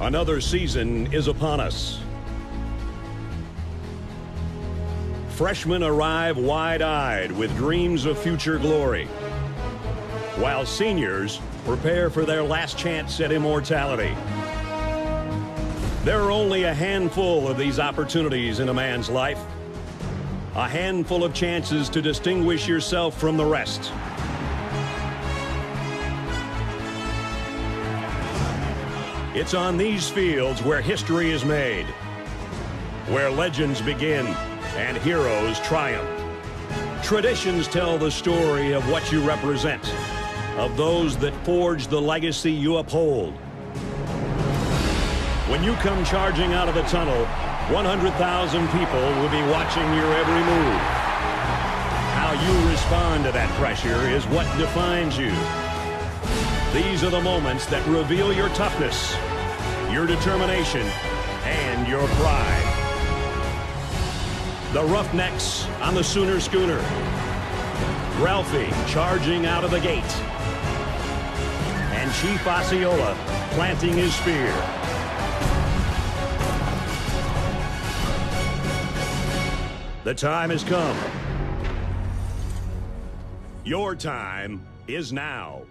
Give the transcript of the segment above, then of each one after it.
Another season is upon us. Freshmen arrive wide-eyed with dreams of future glory, while seniors prepare for their last chance at immortality. There are only a handful of these opportunities in a man's life, a handful of chances to distinguish yourself from the rest. It's on these fields where history is made, where legends begin and heroes triumph. Traditions tell the story of what you represent, of those that forge the legacy you uphold. When you come charging out of the tunnel, 100,000 people will be watching your every move. How you respond to that pressure is what defines you. These are the moments that reveal your toughness, your determination, and your pride. The Roughnecks on the Sooner Schooner. Ralphie charging out of the gate. And Chief Osceola planting his spear. The time has come. Your time is now.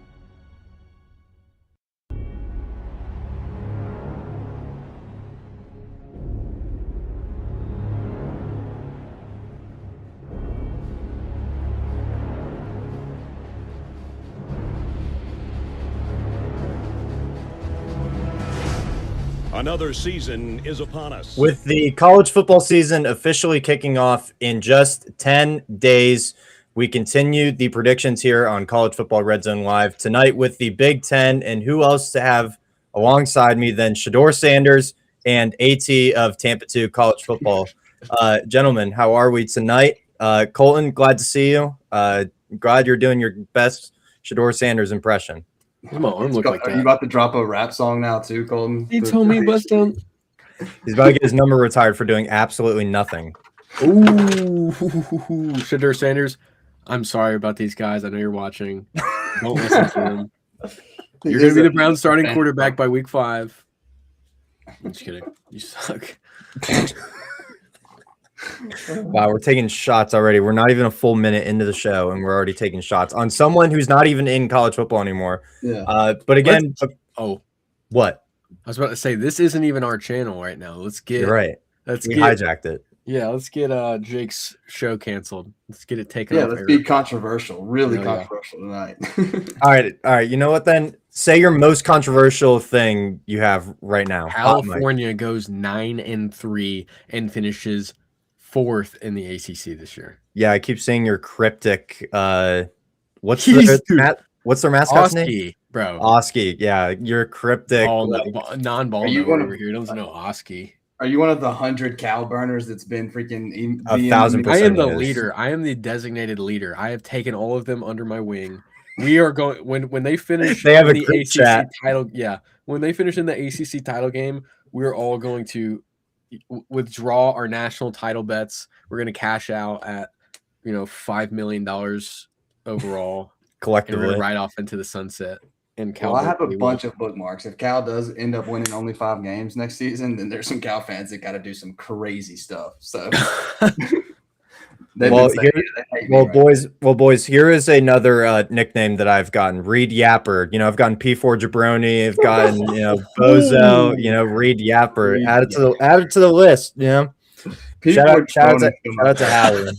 Another season is upon us. With the college football season officially kicking off in just 10 days, we continue the predictions here on College Football Red Zone Live tonight with the Big Ten. And who else to have alongside me than Shedeur Sanders and AT of Tampa 2 College Football. Gentlemen, how are we tonight? Colton, glad to see you. Glad you're doing your best Shedeur Sanders impression. Come on, look like Are that. you about to drop a rap song now too, Colton? He told me bust down. He's about to get his number retired for doing absolutely nothing. Ooh, Shedeur Sanders. I'm sorry about these guys. I know you're watching. Don't listen to them. You're going to be the Browns starting quarterback by week 5. I'm just kidding. You suck. Wow, we're taking shots already. We're not even a full minute into the show, and we're already taking shots on someone who's not even in college football anymore. Yeah. But again, what? I was about to say, this isn't even our channel right now. You're right. We hijacked it. Yeah, let's get Jake's show canceled. Let's get it taken Yeah, off. let's be controversial. Really controversial tonight. All right. You know what then? Say your most controversial thing you have right now. California goes 9-3 and finishes 4th in the ACC this year. Yeah, I keep saying your cryptic. What's their mascot's name? Bro. Oski. Yeah, you're cryptic. Non-ball over here doesn't know Oski. Are you one of the 100 cow burners that's been freaking 1,000%? I am the leader. I am the designated leader. I have taken all of them under my wing. We are going when they finish. They have a the group ACC chat. title. Yeah, when they finish in the ACC title game, we're all going to withdraw our national title bets. We're going to cash out at $5 million overall collectively, and we're right off into the sunset. And Cal, I have a bunch of bookmarks. If Cal does end up winning only 5 games next season, then there's some Cal fans that got to do some crazy stuff. So, boys, here is another nickname that I've gotten: Reed Yapper. I've gotten P4 Jabroni. I've gotten Bozo. Reed Yapper. Add it to the list. Shout out to Howie.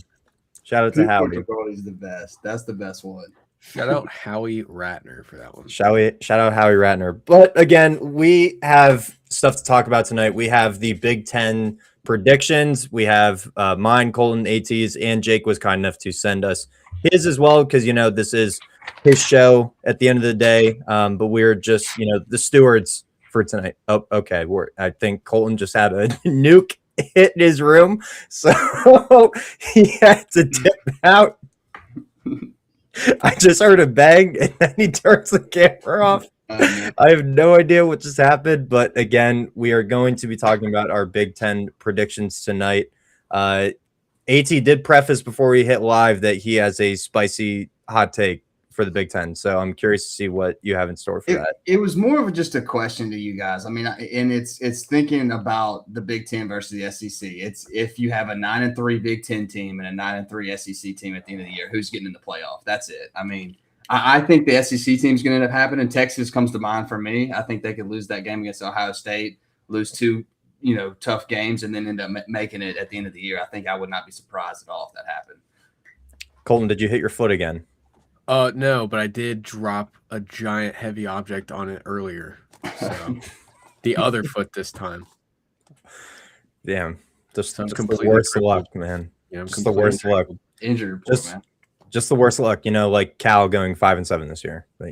Shout out to Howie. Jabroni's the best. That's the best one. Shout out Howie Ratner for that one. Shout out Howie Ratner. But again, we have stuff to talk about tonight. We have the Big Ten predictions. We have mine, Colton, AT's, and Jake was kind enough to send us his as well because, this is his show at the end of the day. But we're just, the stewards for tonight. Oh, okay. I think Colton just had a nuke hit in his room. So he had to dip out. I just heard a bang, and then he turns the camera off. I have no idea what just happened, but again, we are going to be talking about our Big Ten predictions tonight. AT did preface before we hit live that he has a spicy hot take for the Big Ten. So I'm curious to see what you have in store for that. It was more of just a question to you guys. I mean, and it's thinking about the Big Ten versus the SEC. It's if you have a 9-3 Big Ten team and a 9-3 SEC team at the end of the year, who's getting in the playoff? That's it. I mean, I think the SEC team is going to end up happening. Texas comes to mind for me. I think they could lose that game against Ohio State, lose 2 tough games, and then end up making it at the end of the year. I think I would not be surprised at all if that happened. Colton, did you hit your foot again? No, but I did drop a giant heavy object on it earlier. So the other foot this time. Damn. Just completely the worst crippled. luck, man. Yeah, I'm just the worst luck. Injured report, man. Just the worst luck, like Cal going 5-7 this year. But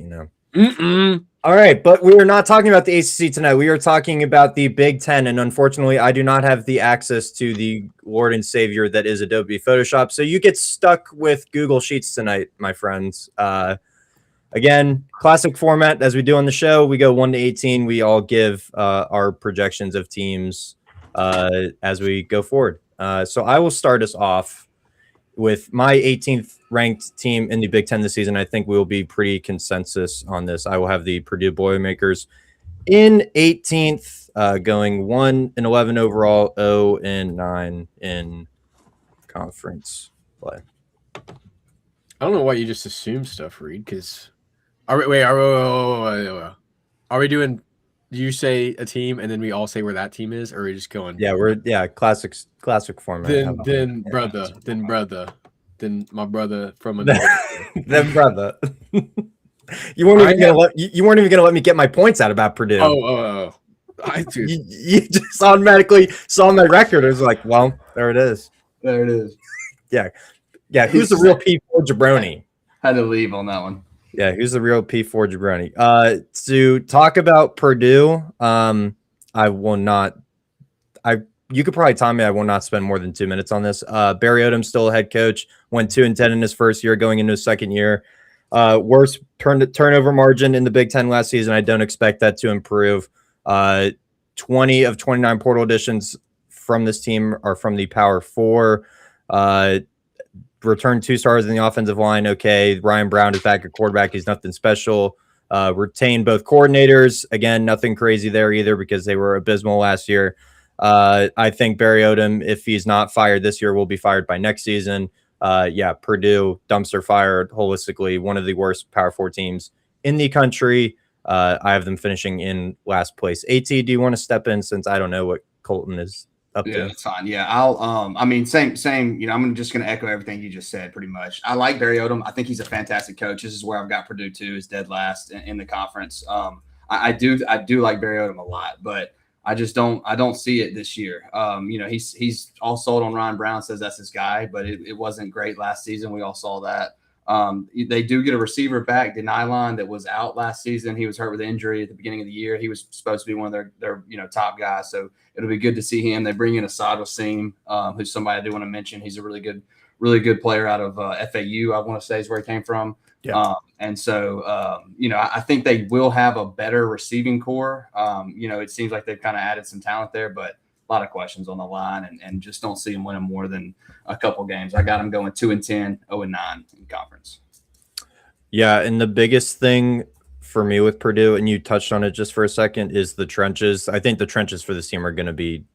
Mm-mm. All right, but we are not talking about the ACC tonight. We are talking about the Big Ten, and unfortunately, I do not have the access to the Lord and Savior that is Adobe Photoshop. So you get stuck with Google Sheets tonight, my friends. Again, classic format as we do on the show. We go 1 to 18. We all give our projections of teams as we go forward. So I will start us off with my 18th ranked team in the Big Ten this season. I think we will be pretty consensus on this. I will have the Purdue Boilermakers in 18th, going 1-11 overall, 0-9 in conference play. I don't know why you just assume stuff, Reed. Because are we doing? Do you say a team and then we all say where that team is, or are we just going? Yeah, classic format. Then my brother from another. Then brother. You weren't even gonna let me get my points out about Purdue. Oh. I do. You just automatically saw my record. It was like, well, there it is. There it is. Yeah. Who's the real P4 jabroni? Had to leave on that one. Yeah, who's the real P4 jabroni? To talk about Purdue, I will not. You could probably tell me I will not spend more than 2 minutes on this. Barry Odom still a head coach. Went 2-10 in his first year, going into his second year. Worst turnover margin in the Big Ten last season. I don't expect that to improve. 20 of 29 portal additions from this team are from the Power Four. Returned 2 stars in the offensive line. Okay, Ryan Brown is back at quarterback. He's nothing special. Retained both coordinators. Again, nothing crazy there either because they were abysmal last year. I think Barry Odom, if he's not fired this year, will be fired by next season. Purdue, dumpster fire holistically, one of the worst Power 4 teams in the country. I have them finishing in last place. AT, do you want to step in since I don't know what Colton is up to? Yeah, that's fine. Yeah, I'll same. I'm just gonna echo everything you just said pretty much. I like Barry Odom. I think he's a fantastic coach. This is where I've got Purdue too, is dead last in the conference. I do like Barry Odom a lot, but I don't see it this year. He's all sold on Ryan Brown, says that's his guy, but it wasn't great last season. We all saw that. They do get a receiver back, Denylon, that was out last season. He was hurt with injury at the beginning of the year. He was supposed to be one of their top guys. So it'll be good to see him. They bring in Asad Wasim, who's somebody I do want to mention. He's a really good player out of FAU, I want to say is where he came from. Yeah. I think they will have a better receiving core. It seems like they've kind of added some talent there, but a lot of questions on the line and just don't see them winning more than a couple games. I got them going 2-10, 0-9 in conference. Yeah, and the biggest thing for me with Purdue, and you touched on it just for a second, is the trenches. I think the trenches for this team are going to be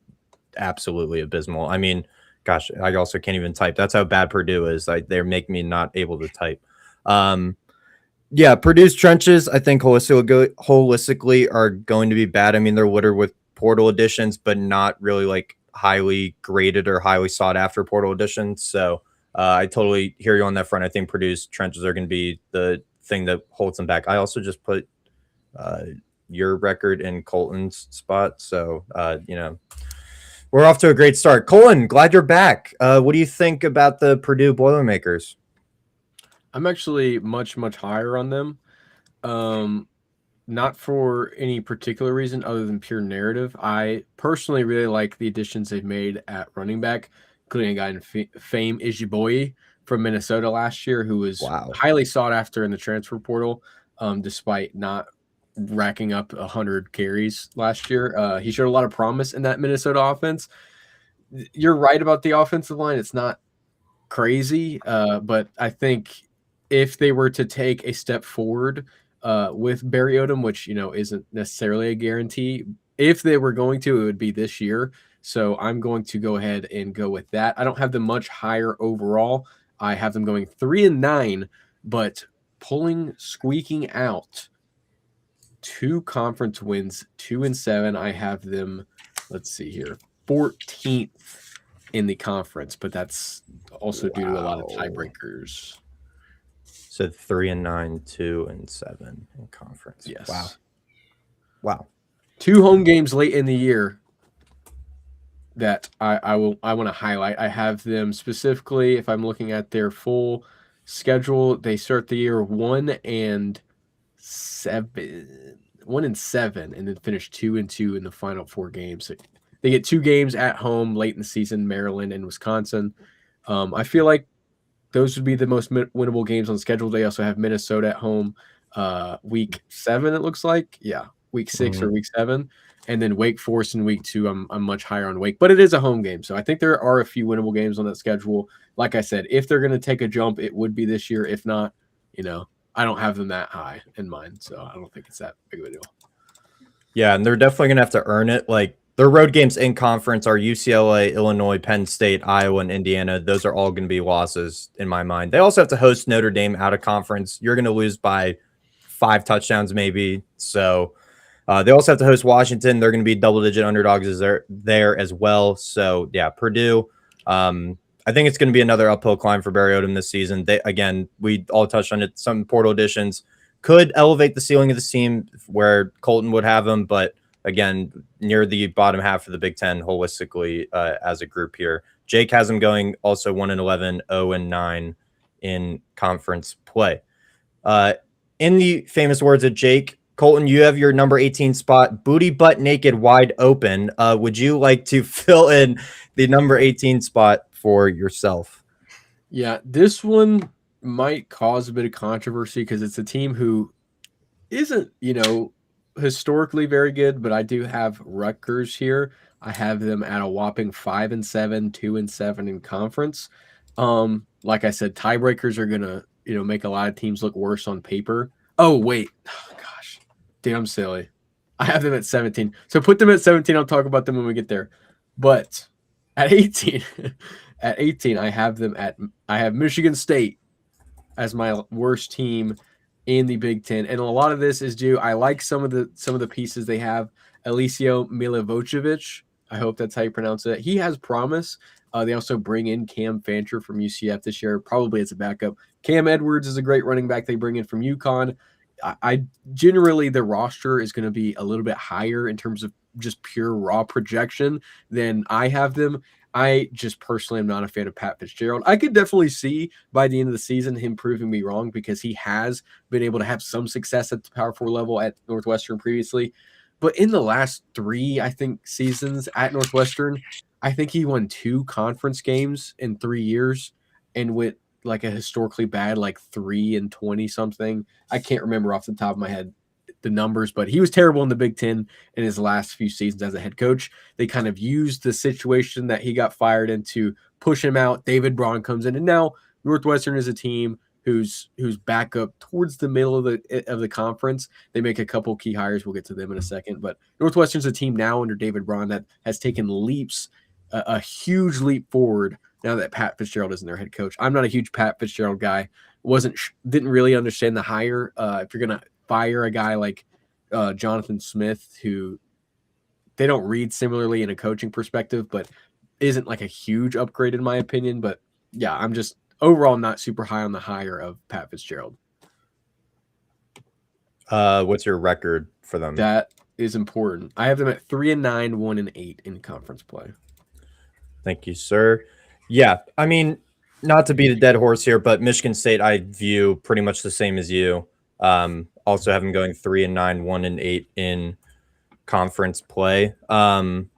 absolutely abysmal. I mean, gosh, I also can't even type. That's how bad Purdue is. They make me not able to type. Purdue's trenches, I think holistically are going to be bad. I mean, they're littered with portal additions, but not really like highly graded or highly sought after portal additions. So I totally hear you on that front. I think Purdue's trenches are going to be the thing that holds them back. I also just put your record in Colton's spot. So, we're off to a great start. Colton, glad you're back. What do you think about the Purdue Boilermakers? I'm actually much, much higher on them. Not for any particular reason other than pure narrative. I personally really like the additions they've made at running back, including a guy in fame, Ijiboye from Minnesota last year, who was highly sought after in the transfer portal, despite not racking up 100 carries last year. He showed a lot of promise in that Minnesota offense. You're right about the offensive line. It's not crazy, but I think if they were to take a step forward with Barry Odom, which, isn't necessarily a guarantee, if they were going to, it would be this year. So I'm going to go ahead and go with that. I don't have them much higher overall. I have them going 3-9, but squeaking out 2 conference wins, 2-7. I have them, let's see here, 14th in the conference, but that's also due to a lot of tiebreakers. So 3-9, 2-7 in conference. Yes. Wow. 2 home games late in the year that I want to highlight. I have them specifically, if I'm looking at their full schedule, they start the year 1-7, and then finish 2-2 in the final 4 games. So they get 2 games at home late in the season, Maryland and Wisconsin. I feel like those would be the most winnable games on the schedule. They also have Minnesota at home week 7, it looks like. Yeah, week 6 or week 7. And then Wake Forest in week 2. I'm much higher on Wake, but it is a home game. So I think there are a few winnable games on that schedule. Like I said, if they're going to take a jump, it would be this year. If not, I don't have them that high in mind. So I don't think it's that big of a deal. Yeah, and they're definitely going to have to earn it. Like, their road games in conference are UCLA, Illinois, Penn State, Iowa, and Indiana. Those are all going to be losses in my mind. They also have to host Notre Dame out of conference. You're going to lose by 5 touchdowns maybe. So they also have to host Washington. They're going to be double-digit underdogs there as well. So, yeah, Purdue. I think it's going to be another uphill climb for Barry Odom this season. We all touched on it. Some portal additions could elevate the ceiling of this team where Colton would have them, but again, near the bottom half of the Big Ten holistically as a group here. Jake has them going also 1-11, 0-9 in conference play. In the famous words of Jake, Colton, you have your number 18 spot, booty butt naked, wide open. Would you like to fill in the number 18 spot for yourself? Yeah, this one might cause a bit of controversy because it's a team who isn't, historically very good, but I do have Rutgers here. I have them at a whopping 5-7, 2-7 in conference. Like I said, tiebreakers are gonna, make a lot of teams look worse on paper. Oh wait, gosh, damn silly. I have them at 17. So put them at 17. I'll talk about them when we get there. But at 18, I have Michigan State as my worst team in the Big Ten, and a lot of this is due. I like some of the pieces they have. Eliseo Milivojevic, I hope that's how you pronounce it. He has promise. They also bring in Cam Fancher from UCF this year, probably as a backup. Cam Edwards is a great running back they bring in from UConn. I generally, the roster is going to be a little bit higher in terms of just pure raw projection than I have them. I just personally am not a fan of Pat Fitzgerald. I could definitely see by the end of the season him proving me wrong because he has been able to have some success at the Power 4 level at Northwestern previously. But in the last 3, I think, seasons at Northwestern, I think he won 2 conference games in 3 years and went like a historically bad 3-20 something. I can't remember off the top of my head the numbers, but he was terrible in the Big Ten in his last few seasons as a head coach. They kind of used the situation that he got fired in to push him out. David Braun comes in, and now Northwestern is a team who's back up towards the middle of the conference. They make a couple key hires. We'll get to them in a second, but Northwestern's a team now under David Braun that has taken leaps, a huge leap forward now that Pat Fitzgerald isn't their head coach. I'm not a huge Pat Fitzgerald guy. Didn't really understand the hire. If you're gonna fire a guy like Jonathan Smith, who they don't read similarly in a coaching perspective, but isn't like a huge upgrade in my opinion. But yeah, I'm just overall not super high on the hire of Pat Fitzgerald. What's your record for them? That is important. I have them at 3-9, 1-8 in conference play. Thank you, sir. Yeah, I mean, not to beat a dead horse here, but Michigan State I view pretty much the same as you. Also have them going 3-9, 1-8 in conference play. The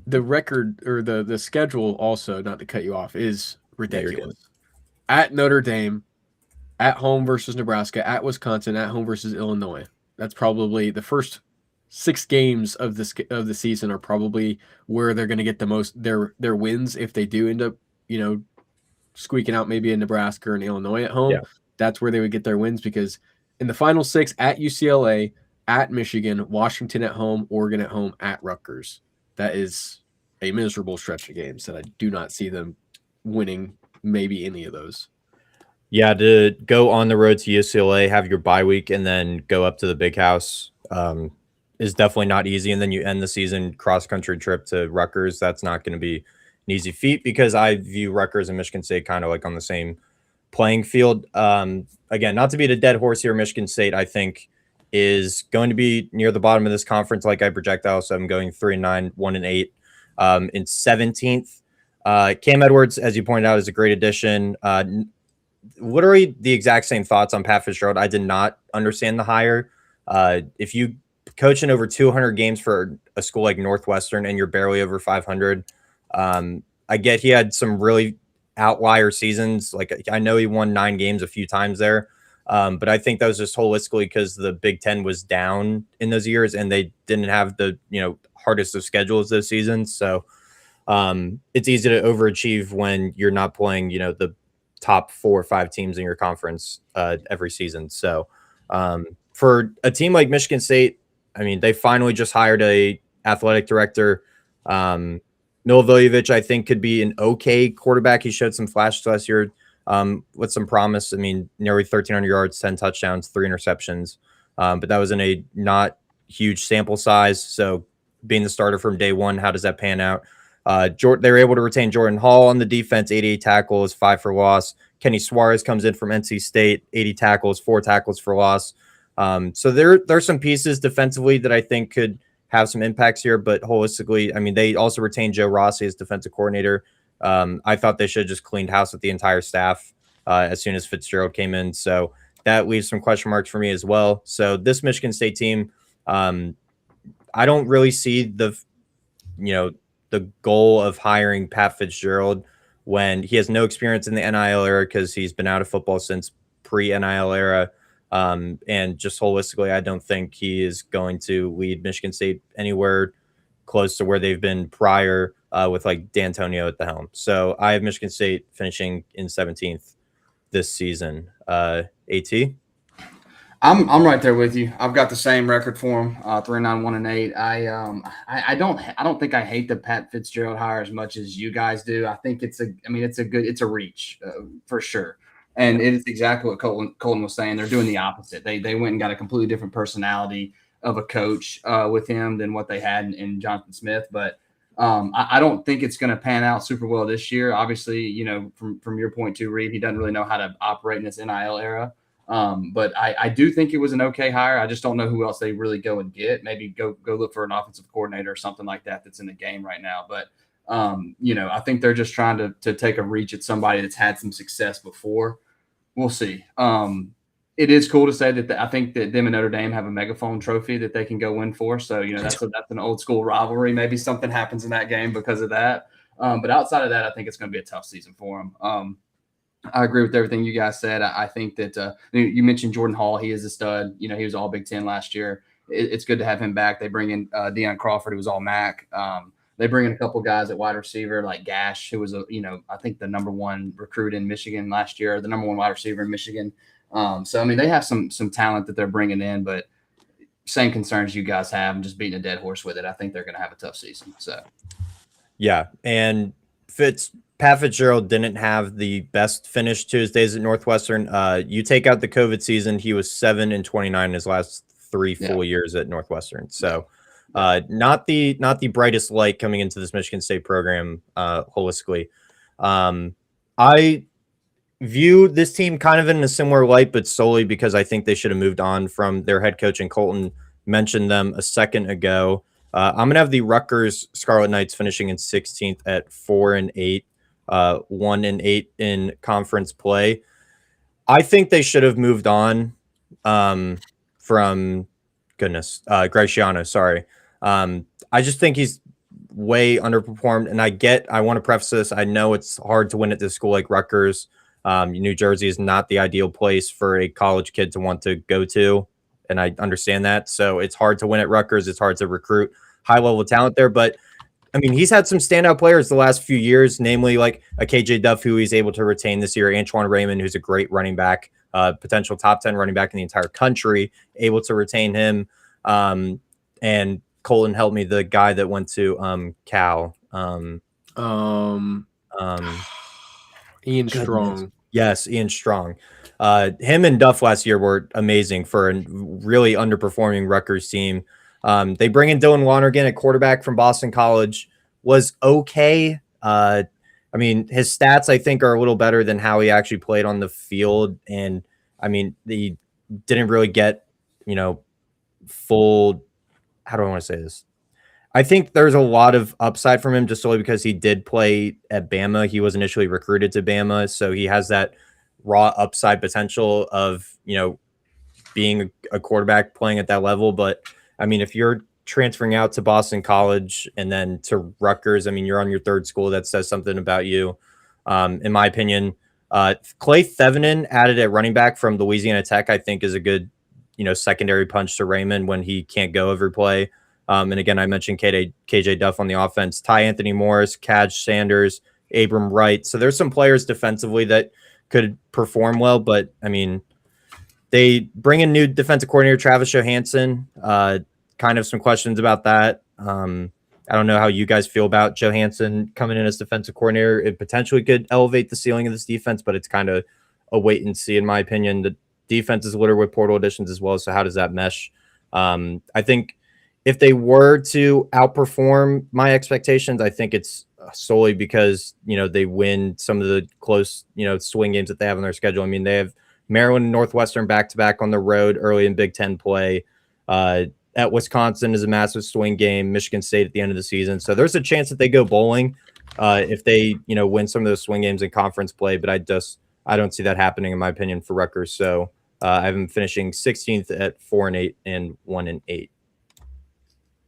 record or the schedule also, not to cut you off, is ridiculous. At Notre Dame, at home versus Nebraska, at Wisconsin, at home versus Illinois. That's probably the first 6 games of the season are probably where they're going to get the most their wins if they do end up, squeaking out maybe in Nebraska or in Illinois at home. Yeah. that's where they would get their wins, because in the final 6 at UCLA, at Michigan, Washington at home, Oregon at home, at Rutgers. That is a miserable stretch of games that I do not see them winning maybe any of those. Yeah, to go on the road to UCLA, have your bye week, and then go up to the Big House is definitely not easy. And then you end the season cross-country trip to Rutgers. That's not going to be an easy feat, because I view Rutgers and Michigan State kind of like on the same playing field. Again, not to beat a dead horse here, Michigan State, I think, is going to be near the bottom of this conference like I project. Also, I'm going 3-9, 1-8 in 17th. Cam Edwards, as you pointed out, is a great addition. Literally the exact same thoughts on Pat Fitzgerald. I did not understand the hire. If you coaching over 200 games for a school like Northwestern and you're barely over 500, I get he had some really outlier seasons. Like, I know he won 9 games a few times there, but I think that was just holistically because the Big Ten was down in those years and they didn't have the hardest of schedules those seasons. So it's easy to overachieve when you're not playing the top 4 or 5 teams in your conference every season. So for a team like Michigan State, I mean, they finally just hired a athletic director. Milivojevic, I think, could be an okay quarterback. He showed some flashes last year with some promise. I mean, nearly 1,300 yards, 10 touchdowns, 3 interceptions. But that was in a not huge sample size. So being the starter from day one, how does that pan out? They were able to retain Jordan Hall on the defense, 88 tackles, 5 for loss. Kenny Suarez comes in from NC State, 80 tackles, 4 tackles for loss. So there's some pieces defensively that I think could have some impacts here, but holistically, I mean, they also retained Joe Rossi as defensive coordinator. I thought they should have just cleaned house with the entire staff as soon as Fitzgerald came in. So that leaves some question marks for me as well. So this Michigan State team, I don't really see the goal of hiring Pat Fitzgerald when he has no experience in the NIL era, because he's been out of football since pre-NIL era. And just holistically, I don't think he is going to lead Michigan State anywhere close to where they've been prior with like D'Antonio at the helm. So I have Michigan State finishing in 17th this season. AT? I'm right there with you. I've got the same record for him, 3-9, 1-8. I don't think I hate the Pat Fitzgerald hire as much as you guys do. I think it's a reach for sure. And it is exactly what Colton was saying. They're doing the opposite. They went and got a completely different personality of a coach with him than what they had in Jonathan Smith. But I don't think it's going to pan out super well this year. Obviously, from your point too, Reed, he doesn't really know how to operate in this NIL era. But I do think it was an okay hire. I just don't know who else they really go and get. Maybe go look for an offensive coordinator or something like that that's in the game right now. But I think they're just trying to take a reach at somebody that's had some success before. We'll see. It is cool to say that I think that them and Notre Dame have a megaphone trophy that they can go win for. So, that's an old school rivalry. Maybe something happens in that game because of that. But outside of that, I think it's going to be a tough season for them. I agree with everything you guys said. I think that you mentioned Jordan Hall. He is a stud. He was all Big Ten last year. It's good to have him back. They bring in Deion Crawford, who was all MAC. They bring in a couple guys at wide receiver like Gash, who was I think the number 1 recruit in Michigan last year, the number 1 wide receiver in Michigan. So I mean, they have some talent that they're bringing in, but same concerns you guys have. I'm just beating a dead horse with it. I think they're going to have a tough season. So yeah, and Pat Fitzgerald didn't have the best finish to his days at Northwestern. You take out the COVID season, he was 7-29 in his last 3 full years at Northwestern. So not the brightest light coming into this Michigan State program holistically. I view this team kind of in a similar light, but solely because I think they should have moved on from their head coach, and Colton mentioned them a second ago. I'm going to have the Rutgers Scarlet Knights finishing in 16th at 4-8, 1-8 in conference play. I think they should have moved on from Graciano. Sorry. I just think he's way underperformed, and I want to preface this. I know it's hard to win at this school like Rutgers. New Jersey is not the ideal place for a college kid to want to go to, and I understand that. So it's hard to win at Rutgers. It's hard to recruit high-level talent there. But, I mean, he's had some standout players the last few years, namely like a KJ Duff, who he's able to retain this year, Antoine Raymond, who's a great running back, potential top 10 running back in the entire country, able to retain him. And Colton helped me, the guy that went to Cal. Ian Goodness. Strong. Yes, Ian Strong. Him and Duff last year were amazing for a really underperforming Rutgers team. They bring in Dylan Lonergan, a quarterback from Boston College, was okay. I mean, his stats, I think, are a little better than how he actually played on the field. And I mean, he didn't really get, full, how do I want to say this? I think there's a lot of upside from him just solely because he did play at Bama. He was initially recruited to Bama, so he has that raw upside potential of, being a quarterback playing at that level. But I mean, if you're transferring out to Boston College and then to Rutgers, I mean, you're on your third school. That says something about you. In my opinion, Clay Thevenin added at running back from Louisiana Tech, I think is a good, secondary punch to Raymond when he can't go every play. And again, I mentioned KJ Duff on the offense, Ty Anthony Morris, Cadge Sanders, Abram Wright. So there's some players defensively that could perform well, but I mean, they bring in new defensive coordinator, Travis Johansson. Kind of some questions about that. I don't know how you guys feel about Johansson coming in as defensive coordinator. It potentially could elevate the ceiling of this defense, but it's kind of a wait and see, in my opinion. The defense is littered with portal additions as well. So how does that mesh? I think if they were to outperform my expectations, I think it's solely because, they win some of the close, swing games that they have on their schedule. I mean, they have Maryland and Northwestern back-to-back on the road early in Big Ten play. At Wisconsin is a massive swing game, Michigan State at the end of the season. So there's a chance that they go bowling if they, win some of those swing games in conference play. But I don't see that happening, in my opinion, for Rutgers. So I have them finishing 16th at 4-8 and 1-8.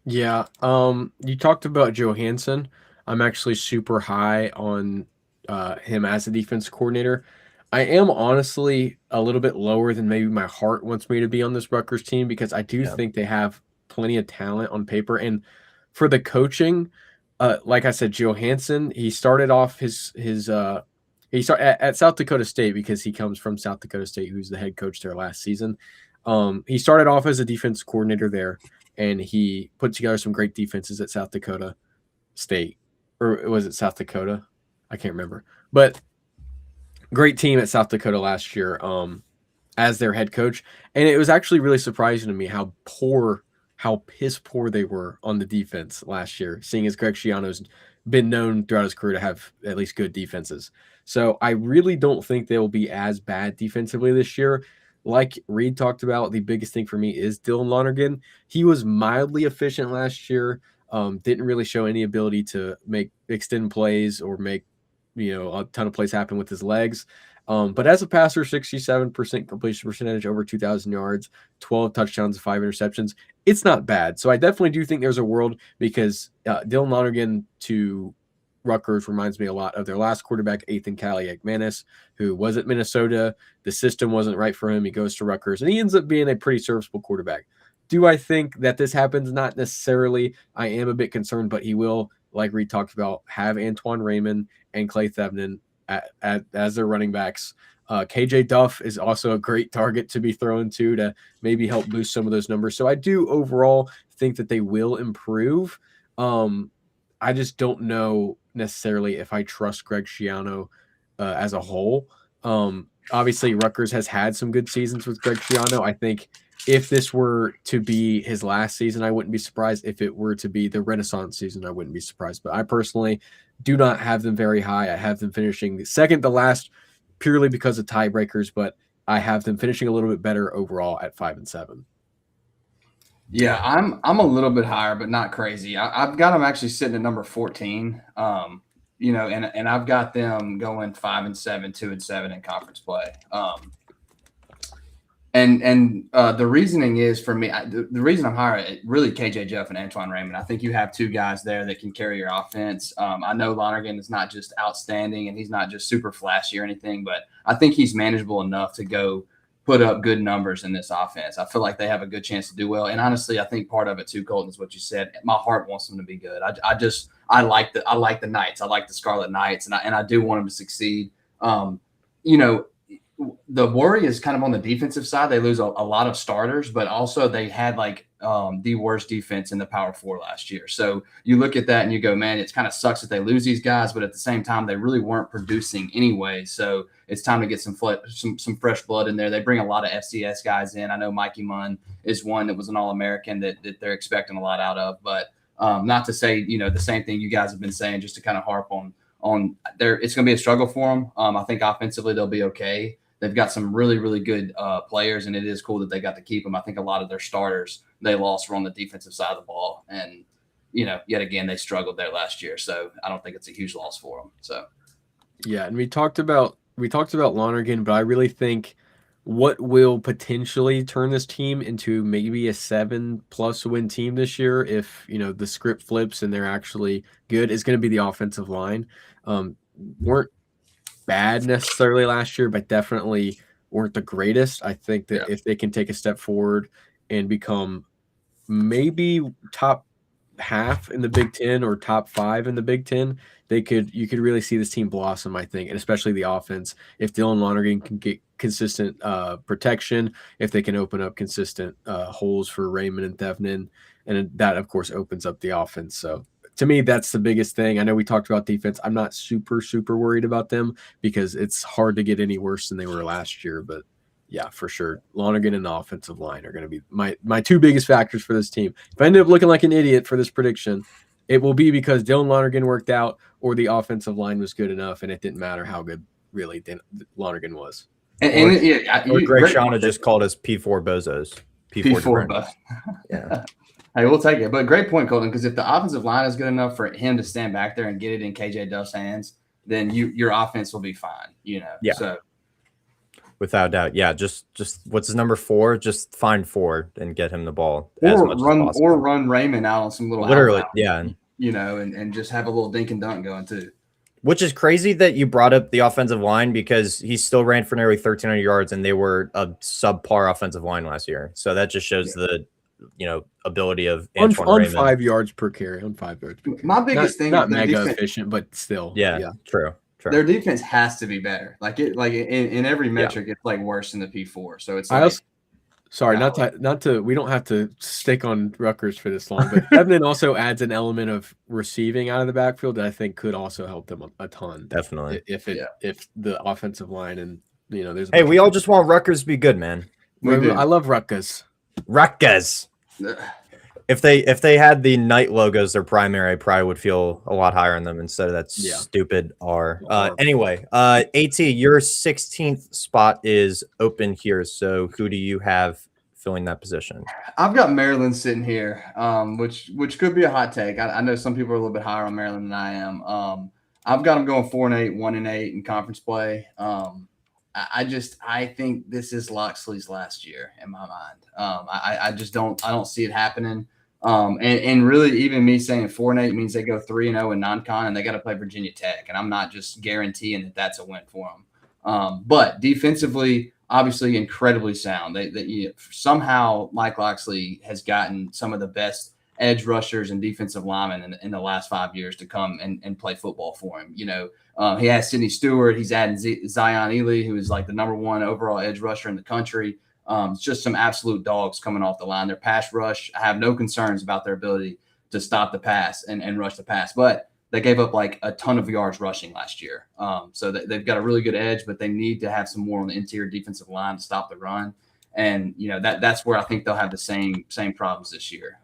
Yeah. You talked about Johansson. I'm actually super high on him as a defense coordinator. I am honestly a little bit lower than maybe my heart wants me to be on this Rutgers team because I do think they have plenty of talent on paper. And for the coaching, like I said, Johansson, he started off he started at South Dakota State because he comes from South Dakota State, who's the head coach there last season. He started off as a defense coordinator there, and he put together some great defenses at South Dakota State. Or was it South Dakota? I can't remember. But great team at South Dakota last year as their head coach. And it was actually really surprising to me how piss poor they were on the defense last year, seeing as Greg Schiano's been known throughout his career to have at least good defenses. So I really don't think they will be as bad defensively this year. Like Reed talked about, the biggest thing for me is Dylan Lonergan. He was mildly efficient last year, didn't really show any ability to extend plays or make a ton of plays happen with his legs. But as a passer, 67% completion percentage, over 2,000 yards, 12 touchdowns, 5 interceptions. It's not bad. So I definitely do think there's a world because Dylan Lonergan to Rutgers reminds me a lot of their last quarterback, Ethan Kaliak-Manis, who was at Minnesota. The system wasn't right for him. He goes to Rutgers, and he ends up being a pretty serviceable quarterback. Do I think that this happens? Not necessarily. I am a bit concerned, but he will, like Reed talked about, have Antoine Raymond and Clay Thevenin as their running backs. KJ Duff is also a great target to be thrown to maybe help boost some of those numbers. So I do overall think that they will improve. I just don't know necessarily if I trust Greg Schiano as a whole. Obviously, Rutgers has had some good seasons with Greg Schiano. I think if this were to be his last season, I wouldn't be surprised. If it were to be the Renaissance season, I wouldn't be surprised. But I personally do not have them very high. I have them finishing the second to last purely because of tiebreakers, but I have them finishing a little bit better overall at 5-7. Yeah, I'm a little bit higher, but not crazy. I've got them actually sitting at number 14. And I've got them going 5-7, 2-7 in conference play. The reasoning is for me, the reason I'm higher, really KJ Jeff and Antoine Raymond. I think you have two guys there that can carry your offense. I know Lonergan is not just outstanding and he's not just super flashy or anything, but I think he's manageable enough to go put up good numbers in this offense. I feel like they have a good chance to do well. And honestly, I think part of it too, Colton, is what you said. My heart wants them to be good. I like the Knights. I like the Scarlet Knights, and I do want them to succeed. the worry is kind of on the defensive side. They lose a lot of starters, but also they had like the worst defense in the Power Four last year. So you look at that and you go, man, it's kind of sucks that they lose these guys, but at the same time, they really weren't producing anyway. So it's time to get some fresh blood in there. They bring a lot of FCS guys in. I know Mikey Munn is one that was an All-American that they're expecting a lot out of, but not to say, the same thing you guys have been saying, just to kind of harp on there. It's going to be a struggle for them. I think offensively they'll be okay. They've got some really, really good players, and it is cool that they got to keep them. I think a lot of their starters they lost were on the defensive side of the ball, and yet again they struggled there last year. So I don't think it's a huge loss for them. So yeah, and we talked about Lonergan, but I really think what will potentially turn this team into maybe a 7+ win team this year, if the script flips and they're actually good, is going to be the offensive line. Weren't bad necessarily last year, but definitely weren't the greatest. I think that if they can take a step forward and become maybe top half in the Big Ten or top 5 in the Big Ten, you could really see this team blossom, I think, and especially the offense. If Dylan Lonergan can get consistent protection, if they can open up consistent holes for Raymond and Thevnin, and that of course opens up the offense. So to me, that's the biggest thing. I know we talked about defense. I'm not super worried about them because it's hard to get any worse than they were last year. But yeah, for sure, Lonergan and the offensive line are going to be my 2 biggest factors for this team. If I end up looking like an idiot for this prediction, it will be because Dylan Lonergan worked out or the offensive line was good enough, and it didn't matter how good really Lonergan was. Or Greg Shauna just called us P4 bozos. P4 bozos. Yeah. Hey, we'll take it. But great point, Colton, because if the offensive line is good enough for him to stand back there and get it in KJ Duff's hands, then your offense will be fine, Yeah. So without doubt. Yeah. Just what's his number 4? Just find 4 and get him the ball as much as possible. Or run Raymond out on some little literally, out, yeah. And just have a little dink and dunk going too. Which is crazy that you brought up the offensive line, because he still ran for nearly 1,300 yards and they were a subpar offensive line last year. So that just shows the ability of Antoine on Raymond. 5 yards per carry. On 5 yards per carry. My biggest thing, not mega efficient, but still. Yeah. True. Their defense has to be better. Like in every metric, it's like worse than the P4. So it's not to we don't have to stick on Rutgers for this long, but Thevnin also adds an element of receiving out of the backfield that I think could also help them a ton. Definitely. If the offensive line and there's we all just want Rutgers to be good, man. I love Rutgers. If they had the Knight logos, their primary, I probably would feel a lot higher on them instead of that stupid R. Anyway, AT, your 16th spot is open here. So who do you have filling that position? I've got Maryland sitting here, which could be a hot take. I know some people are a little bit higher on Maryland than I am. I've got them going 4-8, 1-8 in conference play. I think this is Loxley's last year in my mind. I don't see it happening. And really, even me saying 4-8 means they go 3-0 in non-con, and they got to play Virginia Tech. And I'm not just guaranteeing that that's a win for them. But defensively, obviously, incredibly sound. Somehow Mike Loxley has gotten some of the best edge rushers and defensive linemen in the last 5 years to come and play football for him. He has Sidney Stewart. He's adding Zion Ely, who is like the number 1 overall edge rusher in the country. It's just some absolute dogs coming off the line. Their pass rush, I have no concerns about their ability to stop the pass and rush the pass. But they gave up like a ton of yards rushing last year. So they've got a really good edge, but they need to have some more on the interior defensive line to stop the run. And, that's where I think they'll have the same problems this year.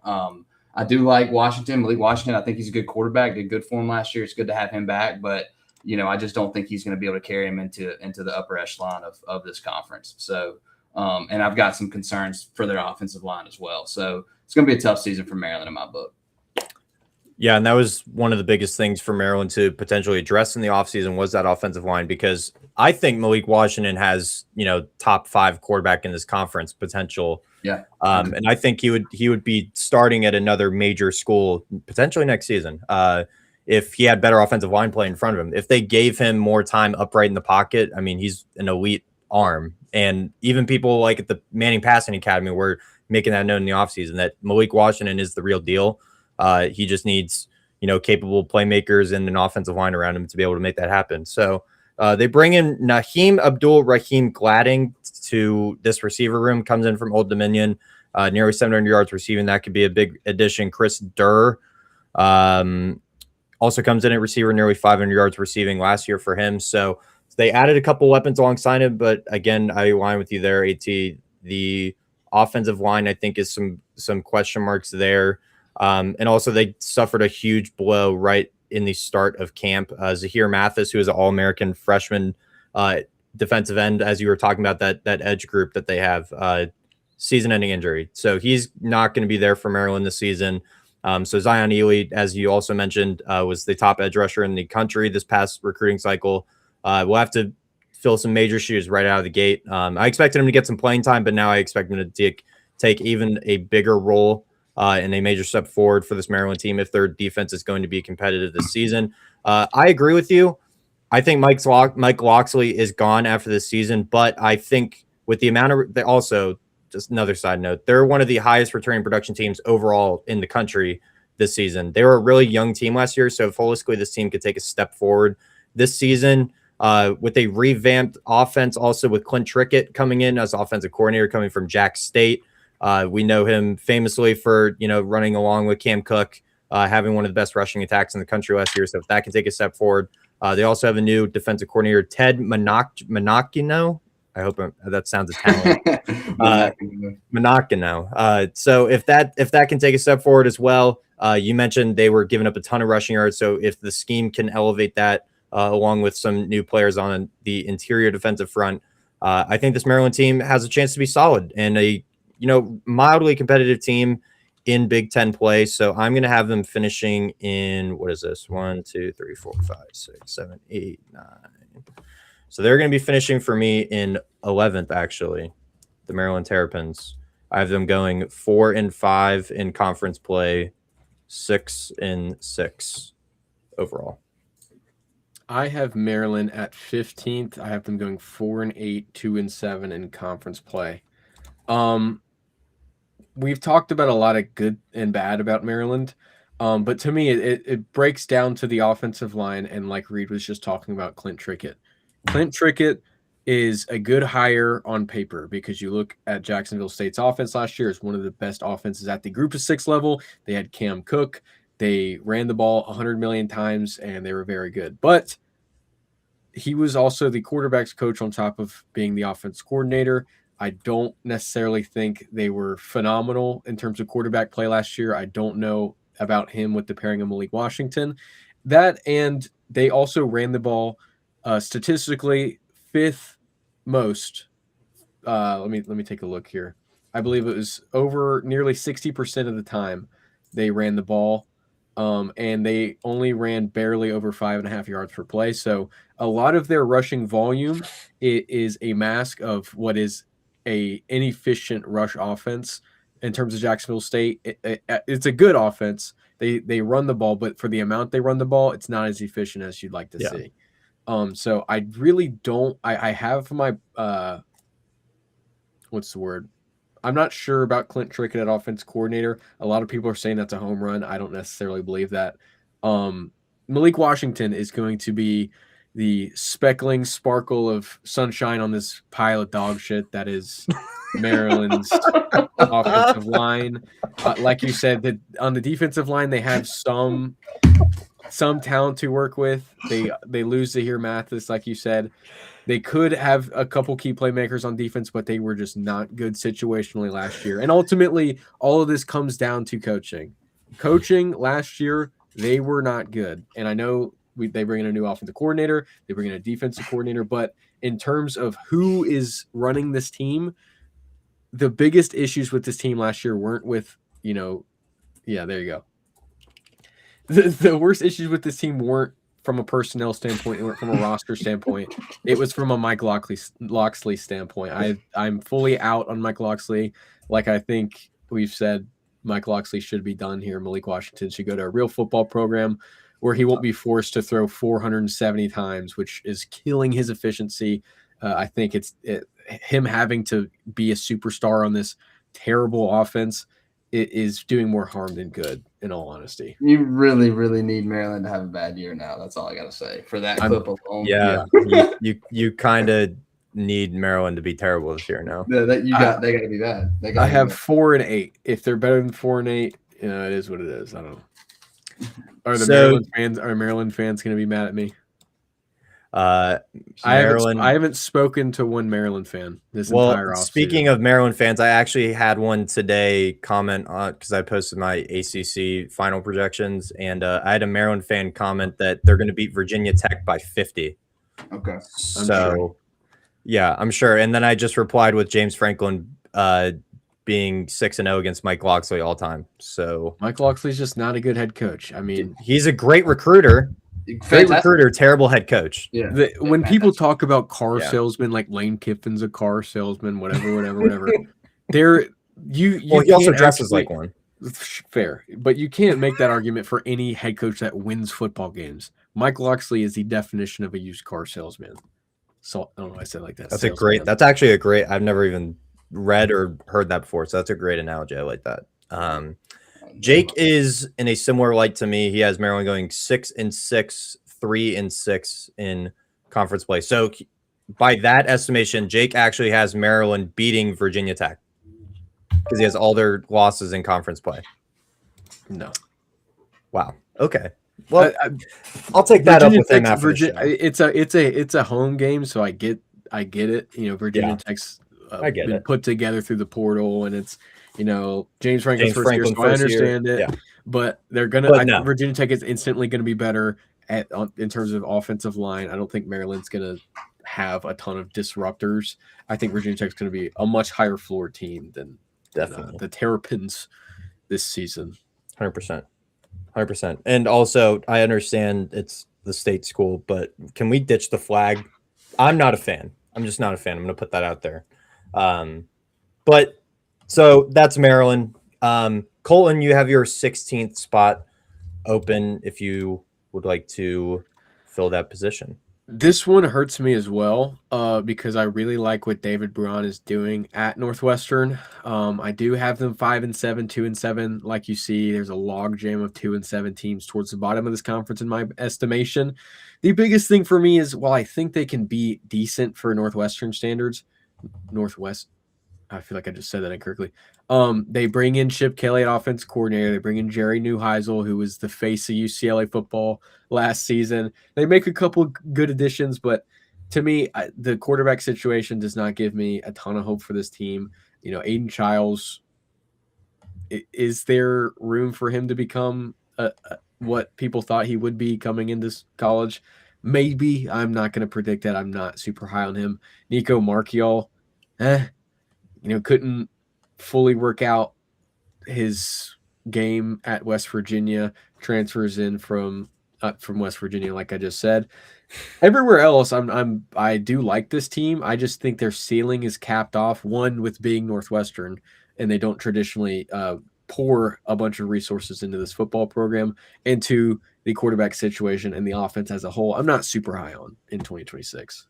I do like Malik Washington. I think he's a good quarterback, did good for him last year. It's good to have him back, but I just don't think he's going to be able to carry him into the upper echelon of this conference. So, and I've got some concerns for their offensive line as well. So it's going to be a tough season for Maryland in my book. Yeah, and that was one of the biggest things for Maryland to potentially address in the offseason was that offensive line, because I think Malik Washington has, top 5 quarterback in this conference potential. Yeah. And I think he would be starting at another major school potentially next season if he had better offensive line play in front of him. If they gave him more time upright in the pocket, I mean, he's an elite arm. And even people like at the Manning Passing Academy were making that known in the offseason that Malik Washington is the real deal. He just needs, capable playmakers and an offensive line around him to be able to make that happen. So They bring in Naheem Abdul-Rahim Gladding to this receiver room, comes in from Old Dominion, nearly 700 yards receiving. That could be a big addition. Chris Durr also comes in at receiver, nearly 500 yards receiving last year for him. So they added a couple weapons alongside him, but again, I align with you there, AT. The offensive line, I think, is some question marks there. And also they suffered a huge blow right in the start of camp. Zahir Mathis, who is an All-American freshman defensive end, as you were talking about that edge group that they have, season-ending injury. So he's not going to be there for Maryland this season. So Zion Ely, as you also mentioned, was the top edge rusher in the country this past recruiting cycle. We'll have to fill some major shoes right out of the gate. I expected him to get some playing time, but now I expect him to take even a bigger role and a major step forward for this Maryland team if their defense is going to be competitive this season. I agree with you. I think Mike Locksley is gone after this season, but I think with the amount of also just another side note, they're one of the highest returning production teams overall in the country this season. They were a really young team last year, so if holistically this team could take a step forward this season with a revamped offense, also with Clint Trickett coming in as offensive coordinator, coming from Jack State. We know him famously for running along with Cam Cook, having one of the best rushing attacks in the country last year. So if that can take a step forward, they also have a new defensive coordinator, Ted Monacchino. I hope that sounds Italian. Monacchino. So if that can take a step forward as well, you mentioned they were giving up a ton of rushing yards. So if the scheme can elevate that, along with some new players on the interior defensive front, I think this Maryland team has a chance to be solid and a mildly competitive team in Big Ten play. So I'm going to have them finishing in, what is this? 1, 2, 3, 4, 5, 6, 7, 8, 9. So they're going to be finishing for me in 11th, actually, the Maryland Terrapins. I have them going 4-5 in conference play, 6-6 overall. I have Maryland at 15th. I have them going 4-8, 2-7 in conference play. We've talked about a lot of good and bad about Maryland, but to me, it breaks down to the offensive line, and like Reed was just talking about, Clint Trickett. Clint Trickett is a good hire on paper because you look at Jacksonville State's offense last year, it's one of the best offenses at the Group of 6 level. They had Cam Cook. They ran the ball 100 million times, and they were very good. But he was also the quarterback's coach on top of being the offense coordinator. I don't necessarily think they were phenomenal in terms of quarterback play last year. I don't know about him with the pairing of Malik Washington. That, and they also ran the ball statistically 5th most. Let me take a look here. I believe it was over nearly 60% of the time they ran the ball, and they only ran barely over 5.5 yards per play. So a lot of their rushing volume is a mask of what is a inefficient rush offense in terms of Jacksonville State. It's a good offense. They run the ball, but for the amount they run the ball, it's not as efficient as you'd like to see. So I really don't. I have my what's the word? I'm not sure about Clint Trickett at offense coordinator. A lot of people are saying that's a home run. I don't necessarily believe that. Malik Washington is going to be the speckling sparkle of sunshine on this pile of dog shit that is Maryland's offensive line. Like you said, that on the defensive line, they have some talent to work with. They lose Zahir Mathis, like you said. They could have a couple key playmakers on defense, but they were just not good situationally last year. And ultimately, all of this comes down to coaching. Coaching last year, they were not good. And I know they bring in a new offensive coordinator, they bring in a defensive coordinator, but in terms of who is running this team, the biggest issues with this team last year weren't with, yeah, there you go. The worst issues with this team weren't from a personnel standpoint, it weren't from a roster standpoint. It was from a Mike Locksley standpoint. I'm fully out on Mike Locksley. Like I think we've said, Mike Locksley should be done here. Malik Washington should go to a real football program where he won't be forced to throw 470 times, which is killing his efficiency. I think him having to be a superstar on this terrible offense is doing more harm than good. in all honesty. You really, really need Maryland to have a bad year now. That's all I got to say for that clip alone. Yeah, you kind of need Maryland to be terrible this year now. They got to be bad. I have 4-8. If they're better than 4-8, it is what it is. I don't know. Are Maryland fans going to be mad at me? I haven't spoken to one Maryland fan this entire offseason. Speaking of Maryland fans, I actually had one today comment on because I posted my ACC final projections, and I had a Maryland fan comment that they're going to beat Virginia Tech by 50. Okay. I'm sure. And then I just replied with James Franklin being 6-0 against Mike Locksley all time. So Mike Locksley's just not a good head coach. I mean, he's a great recruiter. Great recruiter, terrible head coach. Yeah. When people talk about car salesmen, like Lane Kiffin's a car salesman, whatever. He also dresses like one. Fair, but you can't make that argument for any head coach that wins football games. Mike Locksley is the definition of a used car salesman. So I don't know why I said it like that. That's actually a great. I've never even read or heard that before. So that's a great analogy. I like that. Jake is in a similar light to me. He has Maryland going 6-6, 3-6 in conference play. So by that estimation, Jake actually has Maryland beating Virginia Tech because he has all their losses in conference play. No. Wow. Okay. Well, I'll take that up with him after it's a home game, so I get it. You know, Virginia Tech's been put together through the portal, and it's James Franklin's first year, so I understand it. Yeah. But they're Virginia Tech is instantly gonna be better in terms of offensive line. I don't think Maryland's gonna have a ton of disruptors. I think Virginia Tech's gonna be a much higher floor team than the Terrapins this season. 100%. And also, I understand it's the state school, but can we ditch the flag? I'm not a fan. I'm just not a fan. I'm going to put that out there. But so that's Maryland. Colton, you have your 16th spot open if you would like to fill that position. This one hurts me as well because I really like what David Braun is doing at Northwestern. I do have them 5-7, 2-7. Like you see, there's a log jam of 2-7 teams towards the bottom of this conference in my estimation. The biggest thing for me is while I think they can be decent for Northwestern standards, I feel like I just said that incorrectly. They bring in Chip Kelly at offense coordinator. They bring in Jerry Neuheisel, who was the face of UCLA football last season. They make a couple good additions, but to me, the quarterback situation does not give me a ton of hope for this team. Aiden Childs, is there room for him to become what people thought he would be coming into college? Maybe. I'm not going to predict that. I'm not super high on him. Nico Marchiol, couldn't fully work out his game at West Virginia, transfers in from West Virginia, like I just said. Everywhere else, I do like this team. I just think their ceiling is capped off, one, with being Northwestern, and they don't traditionally pour a bunch of resources into this football program, and two, the quarterback situation and the offense as a whole, I'm not super high on in 2026.